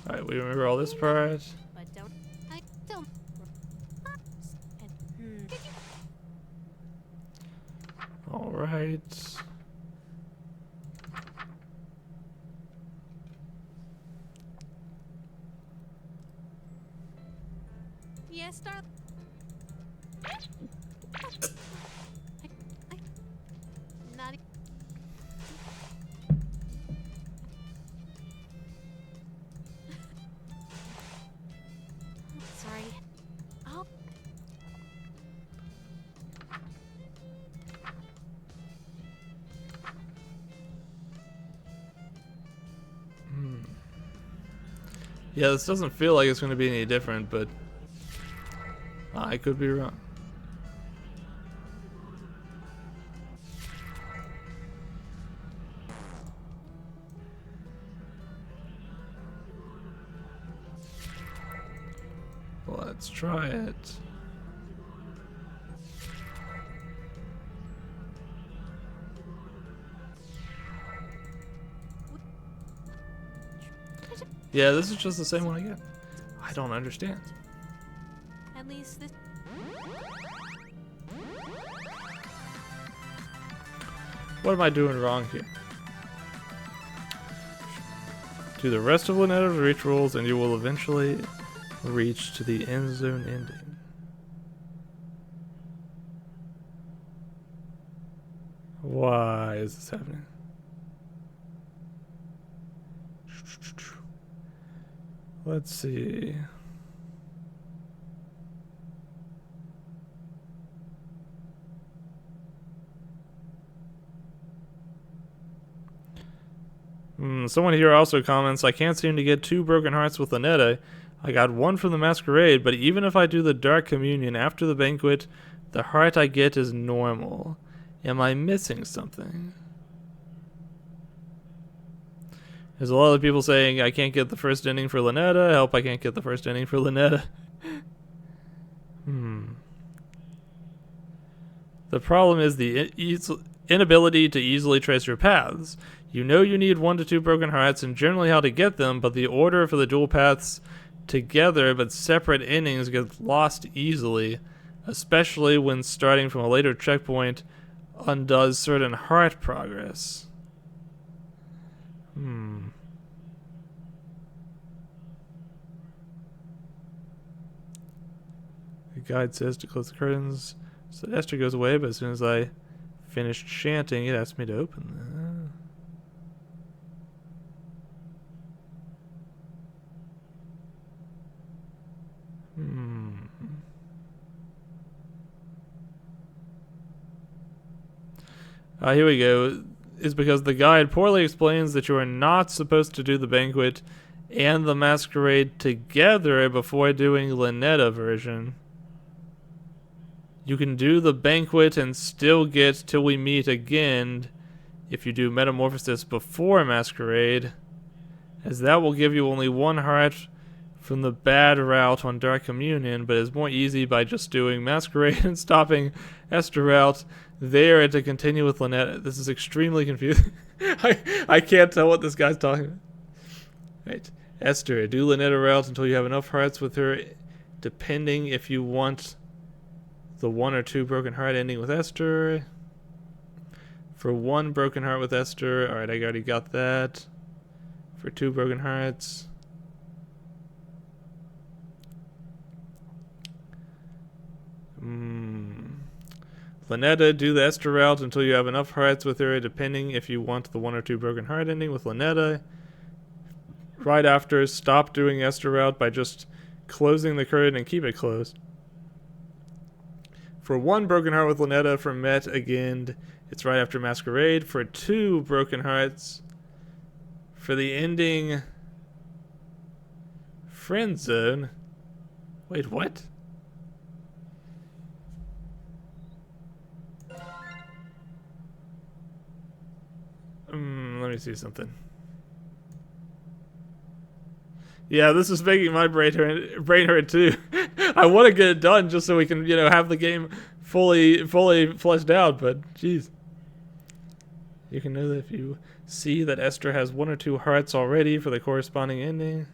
Alright, we remember all this part. But don't... I don't... Alright. Yes, darling. Not... Yeah, this doesn't feel like it's going to be any different, but I could be wrong. Let's try it. Yeah, this is just the same one again. I don't understand. At least this. What am I doing wrong here? Do the rest of Lunetta's rituals and you will eventually reach to the end zone ending. Why is this happening? Let's see. Someone here also comments, I can't seem to get 2 broken hearts with Lunetta. I got 1 from the masquerade, but even if I do the dark communion after the banquet, the heart I get is normal. Am I missing something? There's a lot of people saying I can't get the first ending for Lunetta. Help, I can't get the first ending for Lunetta. The problem is the inability to easily trace your paths. You know you need 1 to 2 broken hearts and generally how to get them, but the order for the dual paths together but separate endings gets lost easily, especially when starting from a later checkpoint undoes certain heart progress. The guide says to close the curtains so that Esther goes away, but as soon as I finished chanting, it asked me to open them. Here we go. Is because the guide poorly explains that you are not supposed to do the banquet and the masquerade together before doing Lunetta version. You can do the banquet and still get Till We Meet Again if you do Metamorphosis before Masquerade, as that will give you only 1 heart from the bad route on Dark Communion, but is more easy by just doing Masquerade and stopping Esther route there and to continue with Lunetta. This is extremely confusing. I can't tell what this guy's talking about. Right. Esther, do Lunetta route until you have enough hearts with her, depending if you want the 1 or 2 broken heart ending with Esther. For 1 broken heart with Esther, alright, I already got that. For 2 broken hearts. Lunetta, do the Esther route until you have enough hearts with her, depending if you want the 1 or 2 broken heart ending with Lunetta. Right after, stop doing Esther route by just closing the curtain and keep it closed. For 1 broken heart with Lunetta from Met Again, it's right after Masquerade. For 2 broken hearts, for the ending Friend Zone. Wait, what? Let me see something. Yeah, this is making my brain hurt too. I want to get it done just so we can, have the game fully fleshed out, but jeez. You can know that if you see that Esther has 1 or 2 hearts already for the corresponding ending.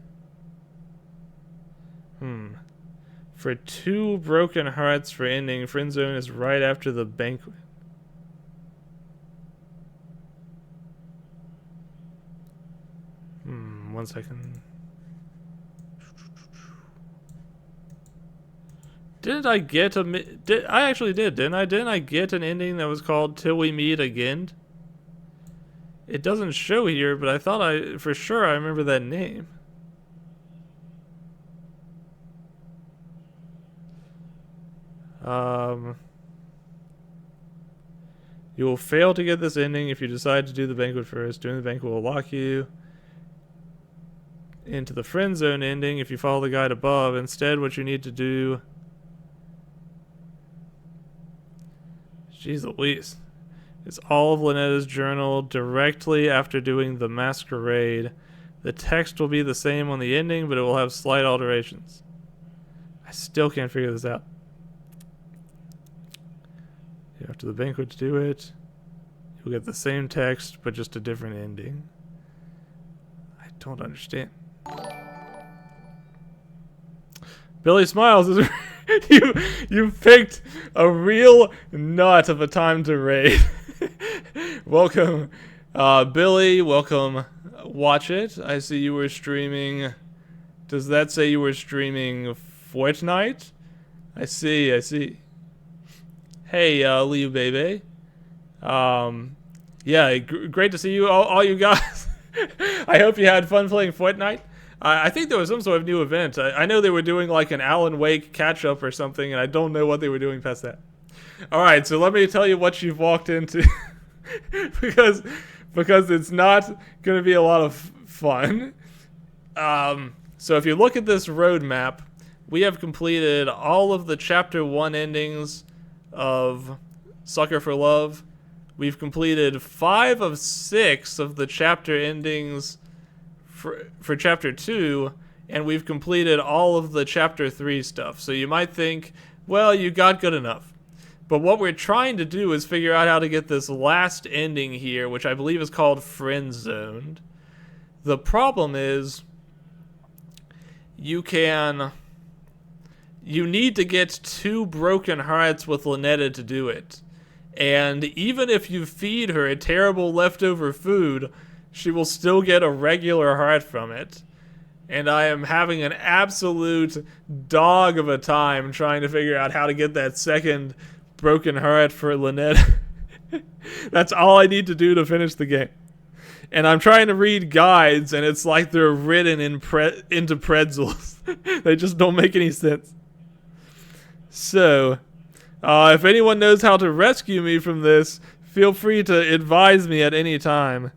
For 2 broken hearts for ending, Friend Zone is right after the banquet. 1 second. Didn't I get I actually did, didn't I? Didn't I get an ending that was called Till We Meet Again? It doesn't show here, but I thought for sure I remember that name. You will fail to get this ending if you decide to do the banquet first. Doing the banquet will lock you into the friend zone ending if you follow the guide above. Instead, what you need to do... Jeez Louise. Is all of Lynette's journal directly after doing the masquerade. The text will be the same on the ending, but it will have slight alterations. I still can't figure this out. After the banquet to do it, you'll get the same text, but just a different ending. I don't understand. Billy Smiles, you picked a real nut of a time to raid. Welcome, Billy. Welcome. Watch it. I see you were streaming. Does that say you were streaming Fortnite? I see. Hey, Liu Bebe. Yeah, great to see you, all you guys. I hope you had fun playing Fortnite. I think there was some sort of new event. I know they were doing like an Alan Wake catch-up or something, and I don't know what they were doing past that. Alright, so let me tell you what you've walked into. because it's not going to be a lot of fun. So if you look at this roadmap, we have completed all of the Chapter 1 endings of Sucker for Love. We've completed 5 of 6 of the chapter endings for Chapter 2, and we've completed all of the Chapter 3 stuff. So you might think, well, you got good enough. But what we're trying to do is figure out how to get this last ending here, which I believe is called Friend Zoned. The problem is, you need to get 2 broken hearts with Lynette to do it. And even if you feed her a terrible leftover food, she will still get a regular heart from it. And I am having an absolute dog of a time trying to figure out how to get that second broken heart for Lynette. That's all I need to do to finish the game. And I'm trying to read guides, and it's like they're written into pretzels. They just don't make any sense. So, if anyone knows how to rescue me from this, feel free to advise me at any time.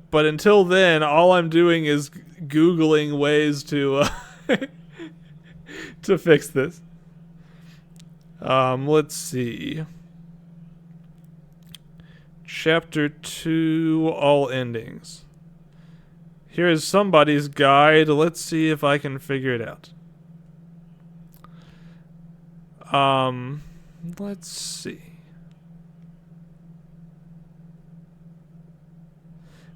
But until then, all I'm doing is Googling ways to to fix this. Let's see. Chapter 2, all endings. Here is somebody's guide. Let's see if I can figure it out. Let's see.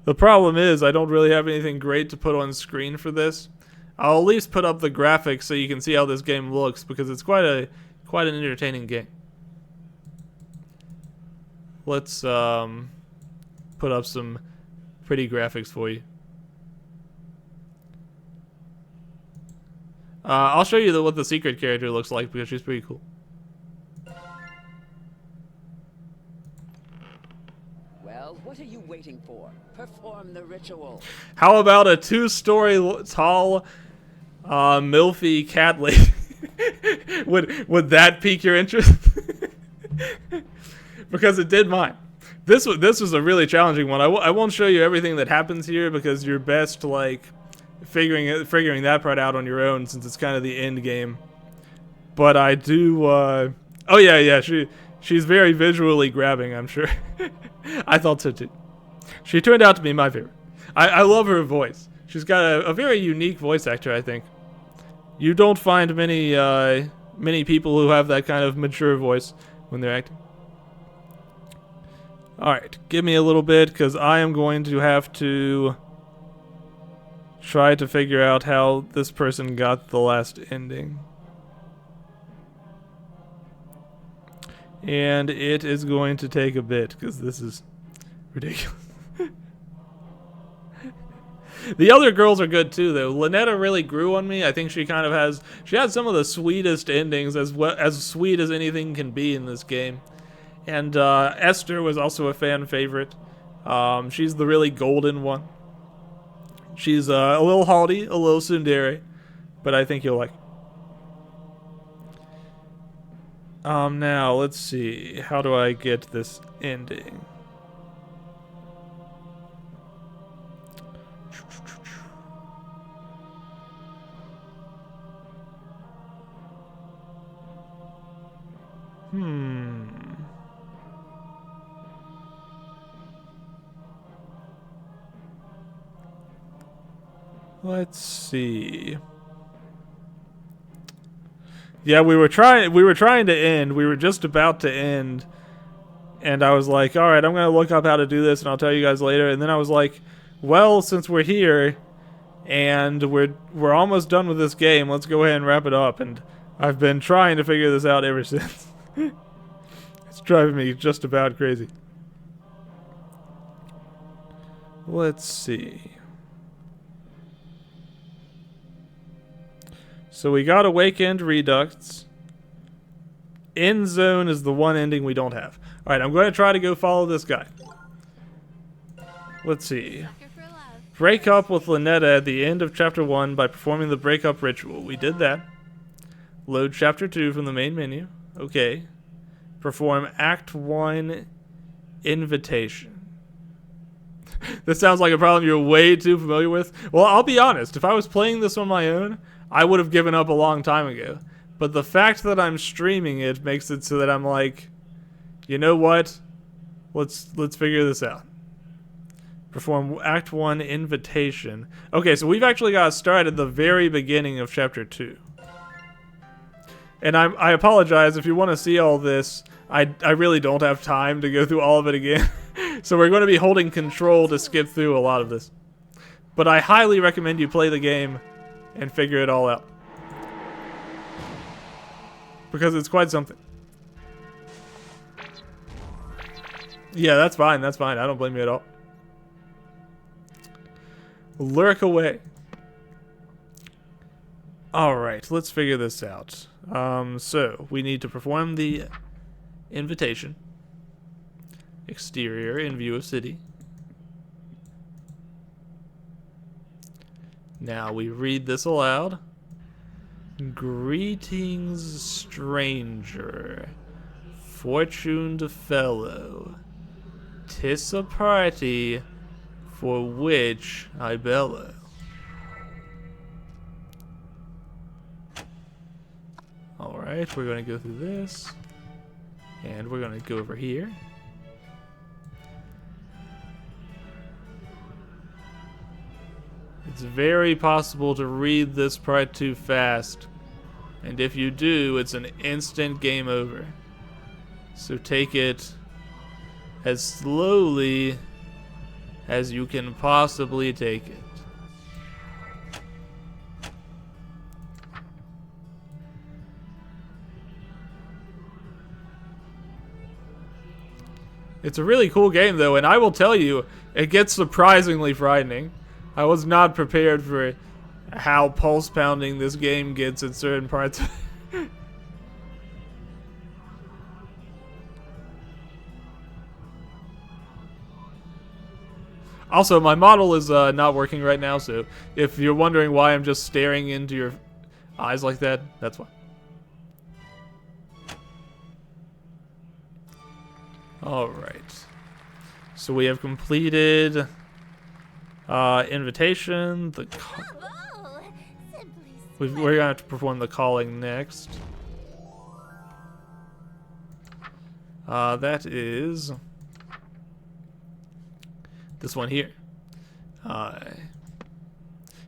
The problem is I don't really have anything great to put on screen for this. I'll at least put up the graphics so you can see how this game looks, because it's quite an entertaining game. Let's put up some pretty graphics for you. I'll show you what the secret character looks like, because she's pretty cool. Well, what are you waiting for? Perform the ritual. How about a 2-story tall milfy cat lady? would that pique your interest? Because it did mine. This was a really challenging one. I won't show you everything that happens here, because you're best like figuring that part out on your own, since it's kind of the end game. But I do. Oh yeah. She's very visually grabbing, I'm sure. I thought so too. She turned out to be my favorite. I love her voice. She's got a very unique voice actor, I think. You don't find many people who have that kind of mature voice when they're acting. Alright, give me a little bit, because I am going to have to try to figure out how this person got the last ending. And it is going to take a bit, because this is ridiculous. The other girls are good too, though. Lynette really grew on me. I think she kind of has some of the sweetest endings, as sweet as anything can be in this game. And Esther was also a fan favorite. She's the really golden one. She's a little haughty, a little tsundere, but I think you'll like her. Now, let's see. How do I get this ending? Let's see. Yeah, we were trying to end. We were just about to end. And I was like, all right, I'm going to look up how to do this and I'll tell you guys later. And then I was like, well, since we're here and we're almost done with this game, let's go ahead and wrap it up. And I've been trying to figure this out ever since. It's driving me just about crazy. Let's see. So we got Awakened Redux. End Zone is the one ending we don't have. Alright, I'm going to try to go follow this guy. Let's see. Sucker for love. Break up with Lynetta at the end of Chapter 1 by performing the breakup ritual. We did that. Load Chapter 2 from the main menu. Okay. Perform Act 1 Invitation. This sounds like a problem you're way too familiar with. Well, I'll be honest. If I was playing this on my own, I would have given up a long time ago. But the fact that I'm streaming it makes it so that I'm like, you know what? Let's figure this out. Perform Act 1 Invitation. Okay, so we've actually got to start at the very beginning of Chapter 2. And I apologize if you want to see all this. I really don't have time to go through all of it again. So we're going to be holding control to skip through a lot of this. But I highly recommend you play the game and figure it all out. Because it's quite something. Yeah, that's fine. That's fine. I don't blame you at all. Lurk away. Alright, let's figure this out. So, we need to perform the invitation. Exterior in view of city. Now we read this aloud. Greetings, stranger. Fortuned fellow. 'Tis a party for which I bellow. Alright, we're going to go through this. And we're going to go over here. It's very possible to read this part too fast. And if you do, it's an instant game over. So take it as slowly as you can possibly take it. It's a really cool game though, and I will tell you, it gets surprisingly frightening. I was not prepared for how pulse pounding this game gets in certain parts. Also, my model is not working right now, so if you're wondering why I'm just staring into your eyes like that, that's why. Alright. So we have completed invitation. Bravo! Simply We're going to have to perform the calling next. That is this one here.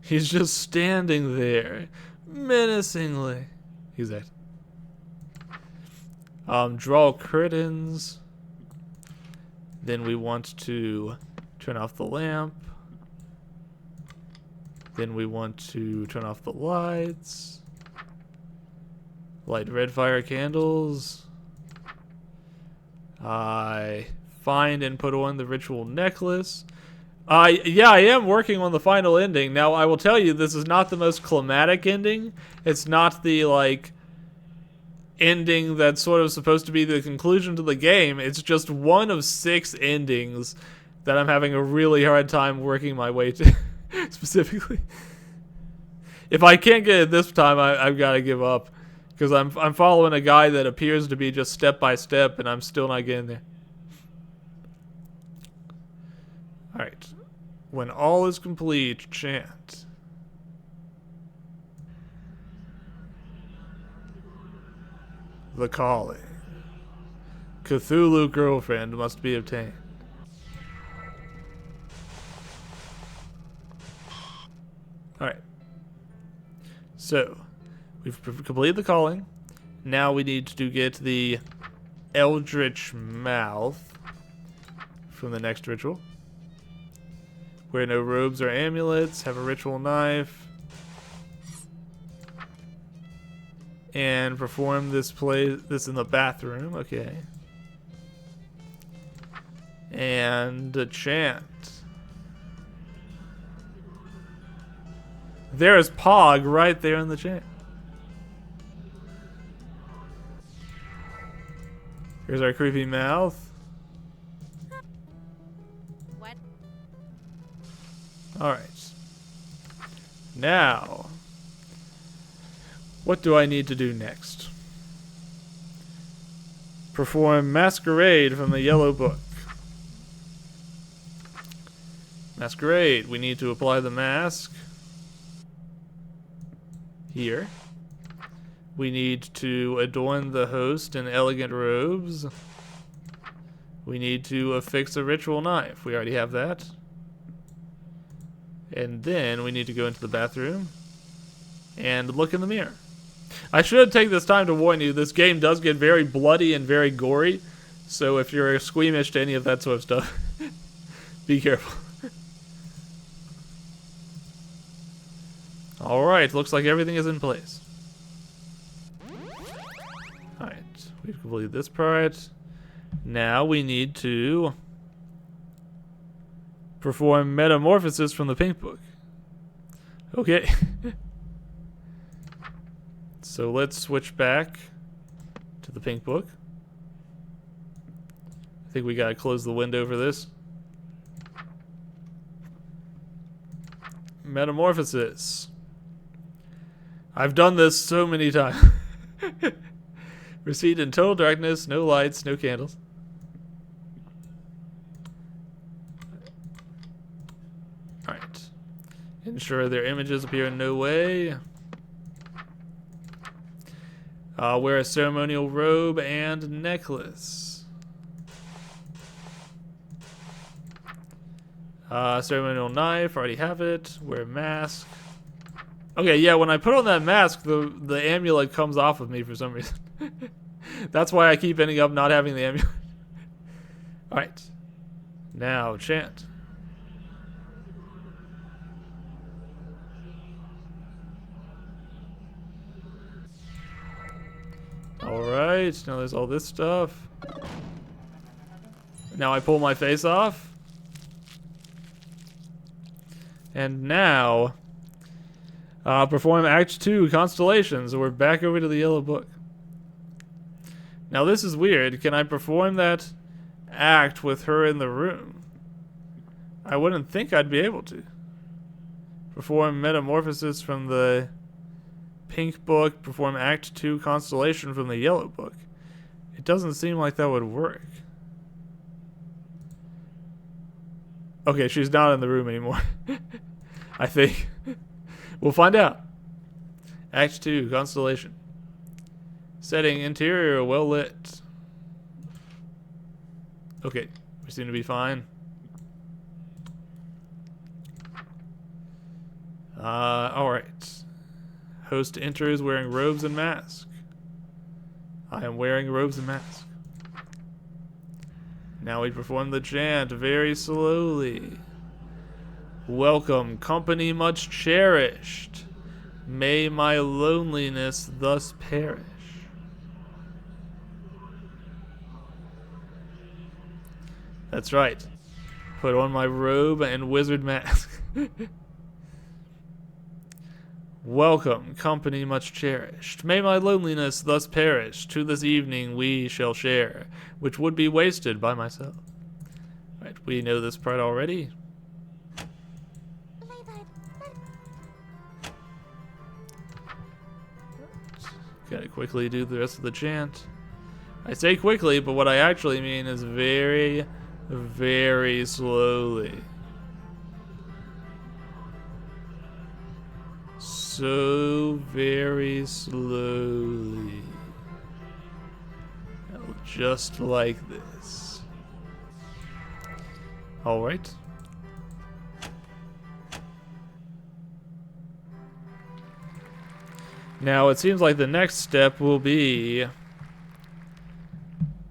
He's just standing there, menacingly. He's that. Draw curtains. Then we want to turn off the lamp. Then we want to turn off the lights. Light red fire candles. I find and put on the ritual necklace. Yeah, I am working on the final ending. Now, I will tell you, this is not the most climatic ending. It's not the, like, ending that's sort of supposed to be the conclusion to the game. It's just one of 6 endings that I'm having a really hard time working my way to, specifically. If I can't get it this time, I've got to give up. Because I'm following a guy that appears to be just step by step, and I'm still not getting there. Alright. When all is complete, chant. The calling. Cthulhu girlfriend must be obtained. Alright. So, we've completed the calling. Now we need to get the Eldritch Mouth from the next ritual. Wear no robes or amulets. Have a ritual knife. And perform this in the bathroom. Okay. And a chant. There's Pog right there in the chant. Here's our creepy mouth. What? Alright. Now, what do I need to do next? Perform Masquerade from the Yellow Book. Masquerade. We need to apply the mask. Here. We need to adorn the host in elegant robes. We need to affix a ritual knife. We already have that. And then we need to go into the bathroom and look in the mirror. I should take this time to warn you, this game does get very bloody and very gory. So if you're squeamish to any of that sort of stuff, be careful. Alright, looks like everything is in place. Alright, we've completed this part. Now we need to perform Metamorphosis from the Pink Book. Okay. So let's switch back to the Pink Book. I think we gotta close the window for this. Metamorphosis. I've done this so many times. Proceed in total darkness, no lights, no candles. Alright. Ensure their images appear in no way. Wear a ceremonial robe and necklace. Ceremonial knife, already have it. Wear a mask. Okay, yeah, when I put on that mask, the amulet comes off of me for some reason. That's why I keep ending up not having the amulet. Alright. Now, chant. Alright, now there's all this stuff. Now I pull my face off. And now, perform Act 2, Constellations. We're back over to the Yellow Book. Now this is weird. Can I perform that act with her in the room? I wouldn't think I'd be able to. Perform Metamorphosis from the Pink Book. Perform Act 2, Constellation from the Yellow Book. It doesn't seem like that would work. Okay, she's not in the room anymore. I think. We'll find out. Act 2, Constellation. Setting, interior, well lit. Okay, we seem to be fine. Alright. Host enters wearing robes and mask. I am wearing robes and mask. Now we perform the chant very slowly. Welcome, company much cherished. May my loneliness thus perish. That's right. Put on my robe and wizard mask. Welcome, company much cherished. May my loneliness thus perish. To this evening we shall share, which would be wasted by myself. Right, we know this part already. Gotta quickly do the rest of the chant. I say quickly, but what I actually mean is very, very slowly. So very slowly. just like this. Alright. Now it seems like the next step will be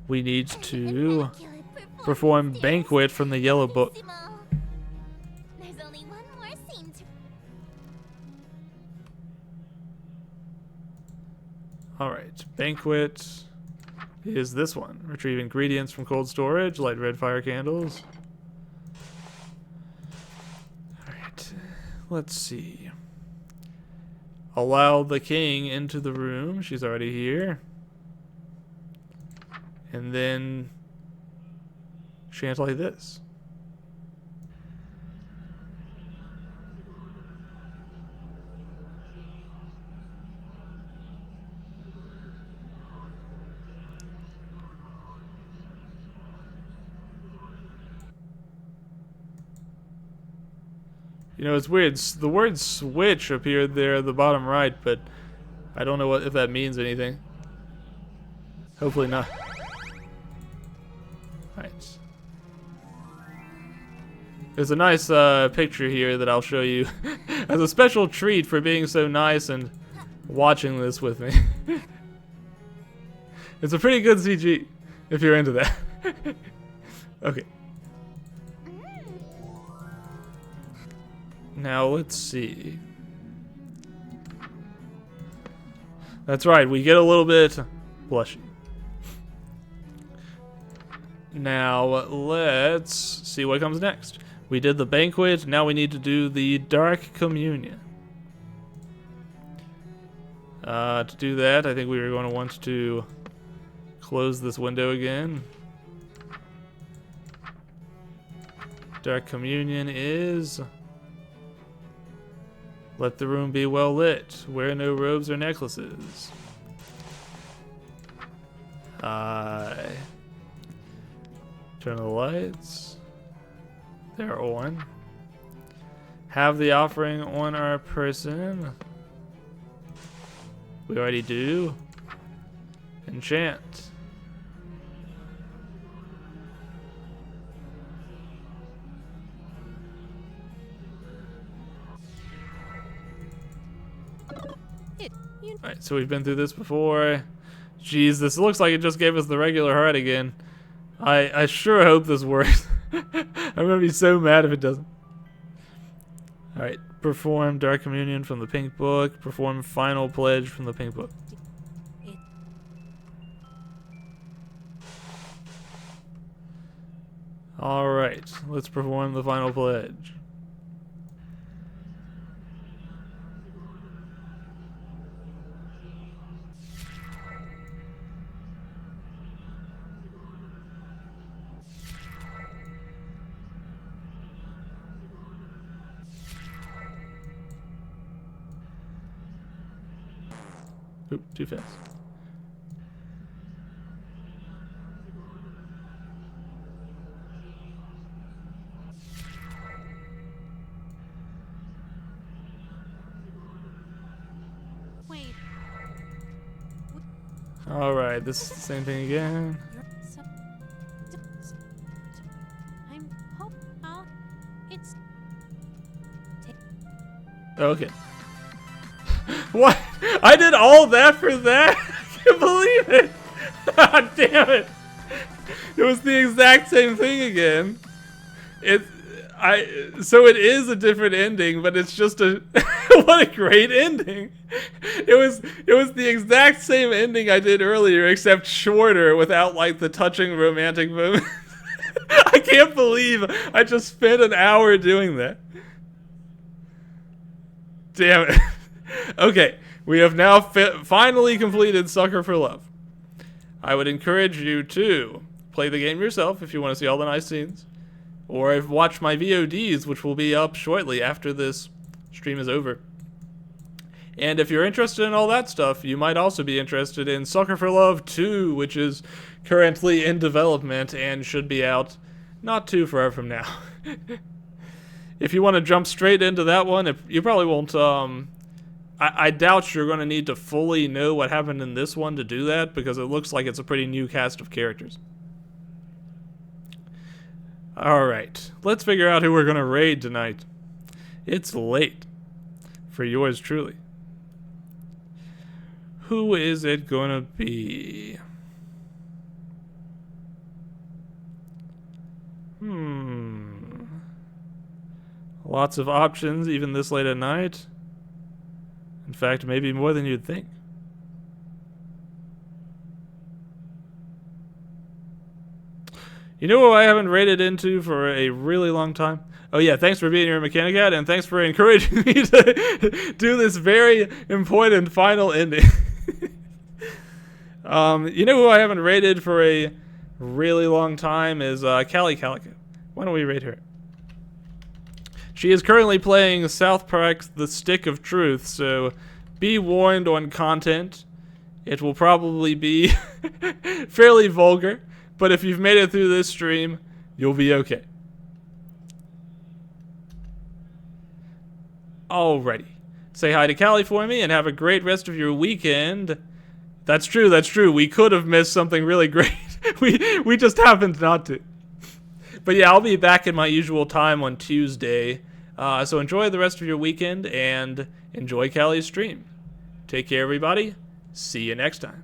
we need to perform Banquet from the Yellow Book. There's only one more scene to... Alright, Banquet is this one. Retrieve ingredients from cold storage, light red fire candles. Alright, let's see. Allow the king into the room. She's already here. And then chant like this. You know, it's weird. The word switch appeared there at the bottom right, but I don't know if that means anything. Hopefully not. Alright. There's a nice picture here that I'll show you as a special treat for being so nice and watching this with me. It's a pretty good CG, if you're into that. Okay. Now, let's see. That's right, we get a little bit blushy. Now, let's see what comes next. We did the banquet, now we need to do the Dark Communion. To do that, I think we are going to want to close this window again. Dark Communion is... Let the room be well lit. Wear no robes or necklaces. Turn the lights. They're on. Have the offering on our person. We already do. Enchant. Alright, so we've been through this before. Jeez, this looks like it just gave us the regular heart again. I sure hope this works. I'm gonna be so mad if it doesn't. Alright, perform Dark Communion from the Pink Book. Perform Final Pledge from the Pink Book. Alright, let's perform the Final Pledge. Oop, too fast. Wait. Alright, this is the same thing again. I'm hope it's Okay. What? I did all that for that? I can't believe it. God damn it. It was the exact same thing again. So it is a different ending, but it's just a what a great ending. It was the exact same ending I did earlier, except shorter without like the touching romantic moment. I can't believe I just spent an hour doing that. Damn it. Okay, we have now finally completed Sucker for Love. I would encourage you to play the game yourself if you want to see all the nice scenes, or watch my VODs, which will be up shortly after this stream is over. And if you're interested in all that stuff, you might also be interested in Sucker for Love 2, which is currently in development and should be out not too far from now. If you want to jump straight into that one, you probably won't I doubt you're going to need to fully know what happened in this one to do that, because it looks like it's a pretty new cast of characters. Alright, let's figure out who we're going to raid tonight. It's late. For yours truly. Who is it going to be? Lots of options, even this late at night. In fact, maybe more than you'd think. You know who I haven't raided into for a really long time? Oh yeah, thanks for being here, Mechanicat, and thanks for encouraging me to do this very important final ending. You know who I haven't raided for a really long time is Callie Calico. Why don't we raid her? She is currently playing South Park's The Stick of Truth, so be warned on content. It will probably be fairly vulgar, but if you've made it through this stream, you'll be okay. Alrighty. Say hi to Callie for me and have a great rest of your weekend. That's true, that's true. We could have missed something really great. we just happened not to. But yeah, I'll be back at my usual time on Tuesday. So enjoy the rest of your weekend and enjoy Callie's stream. Take care, everybody. See you next time.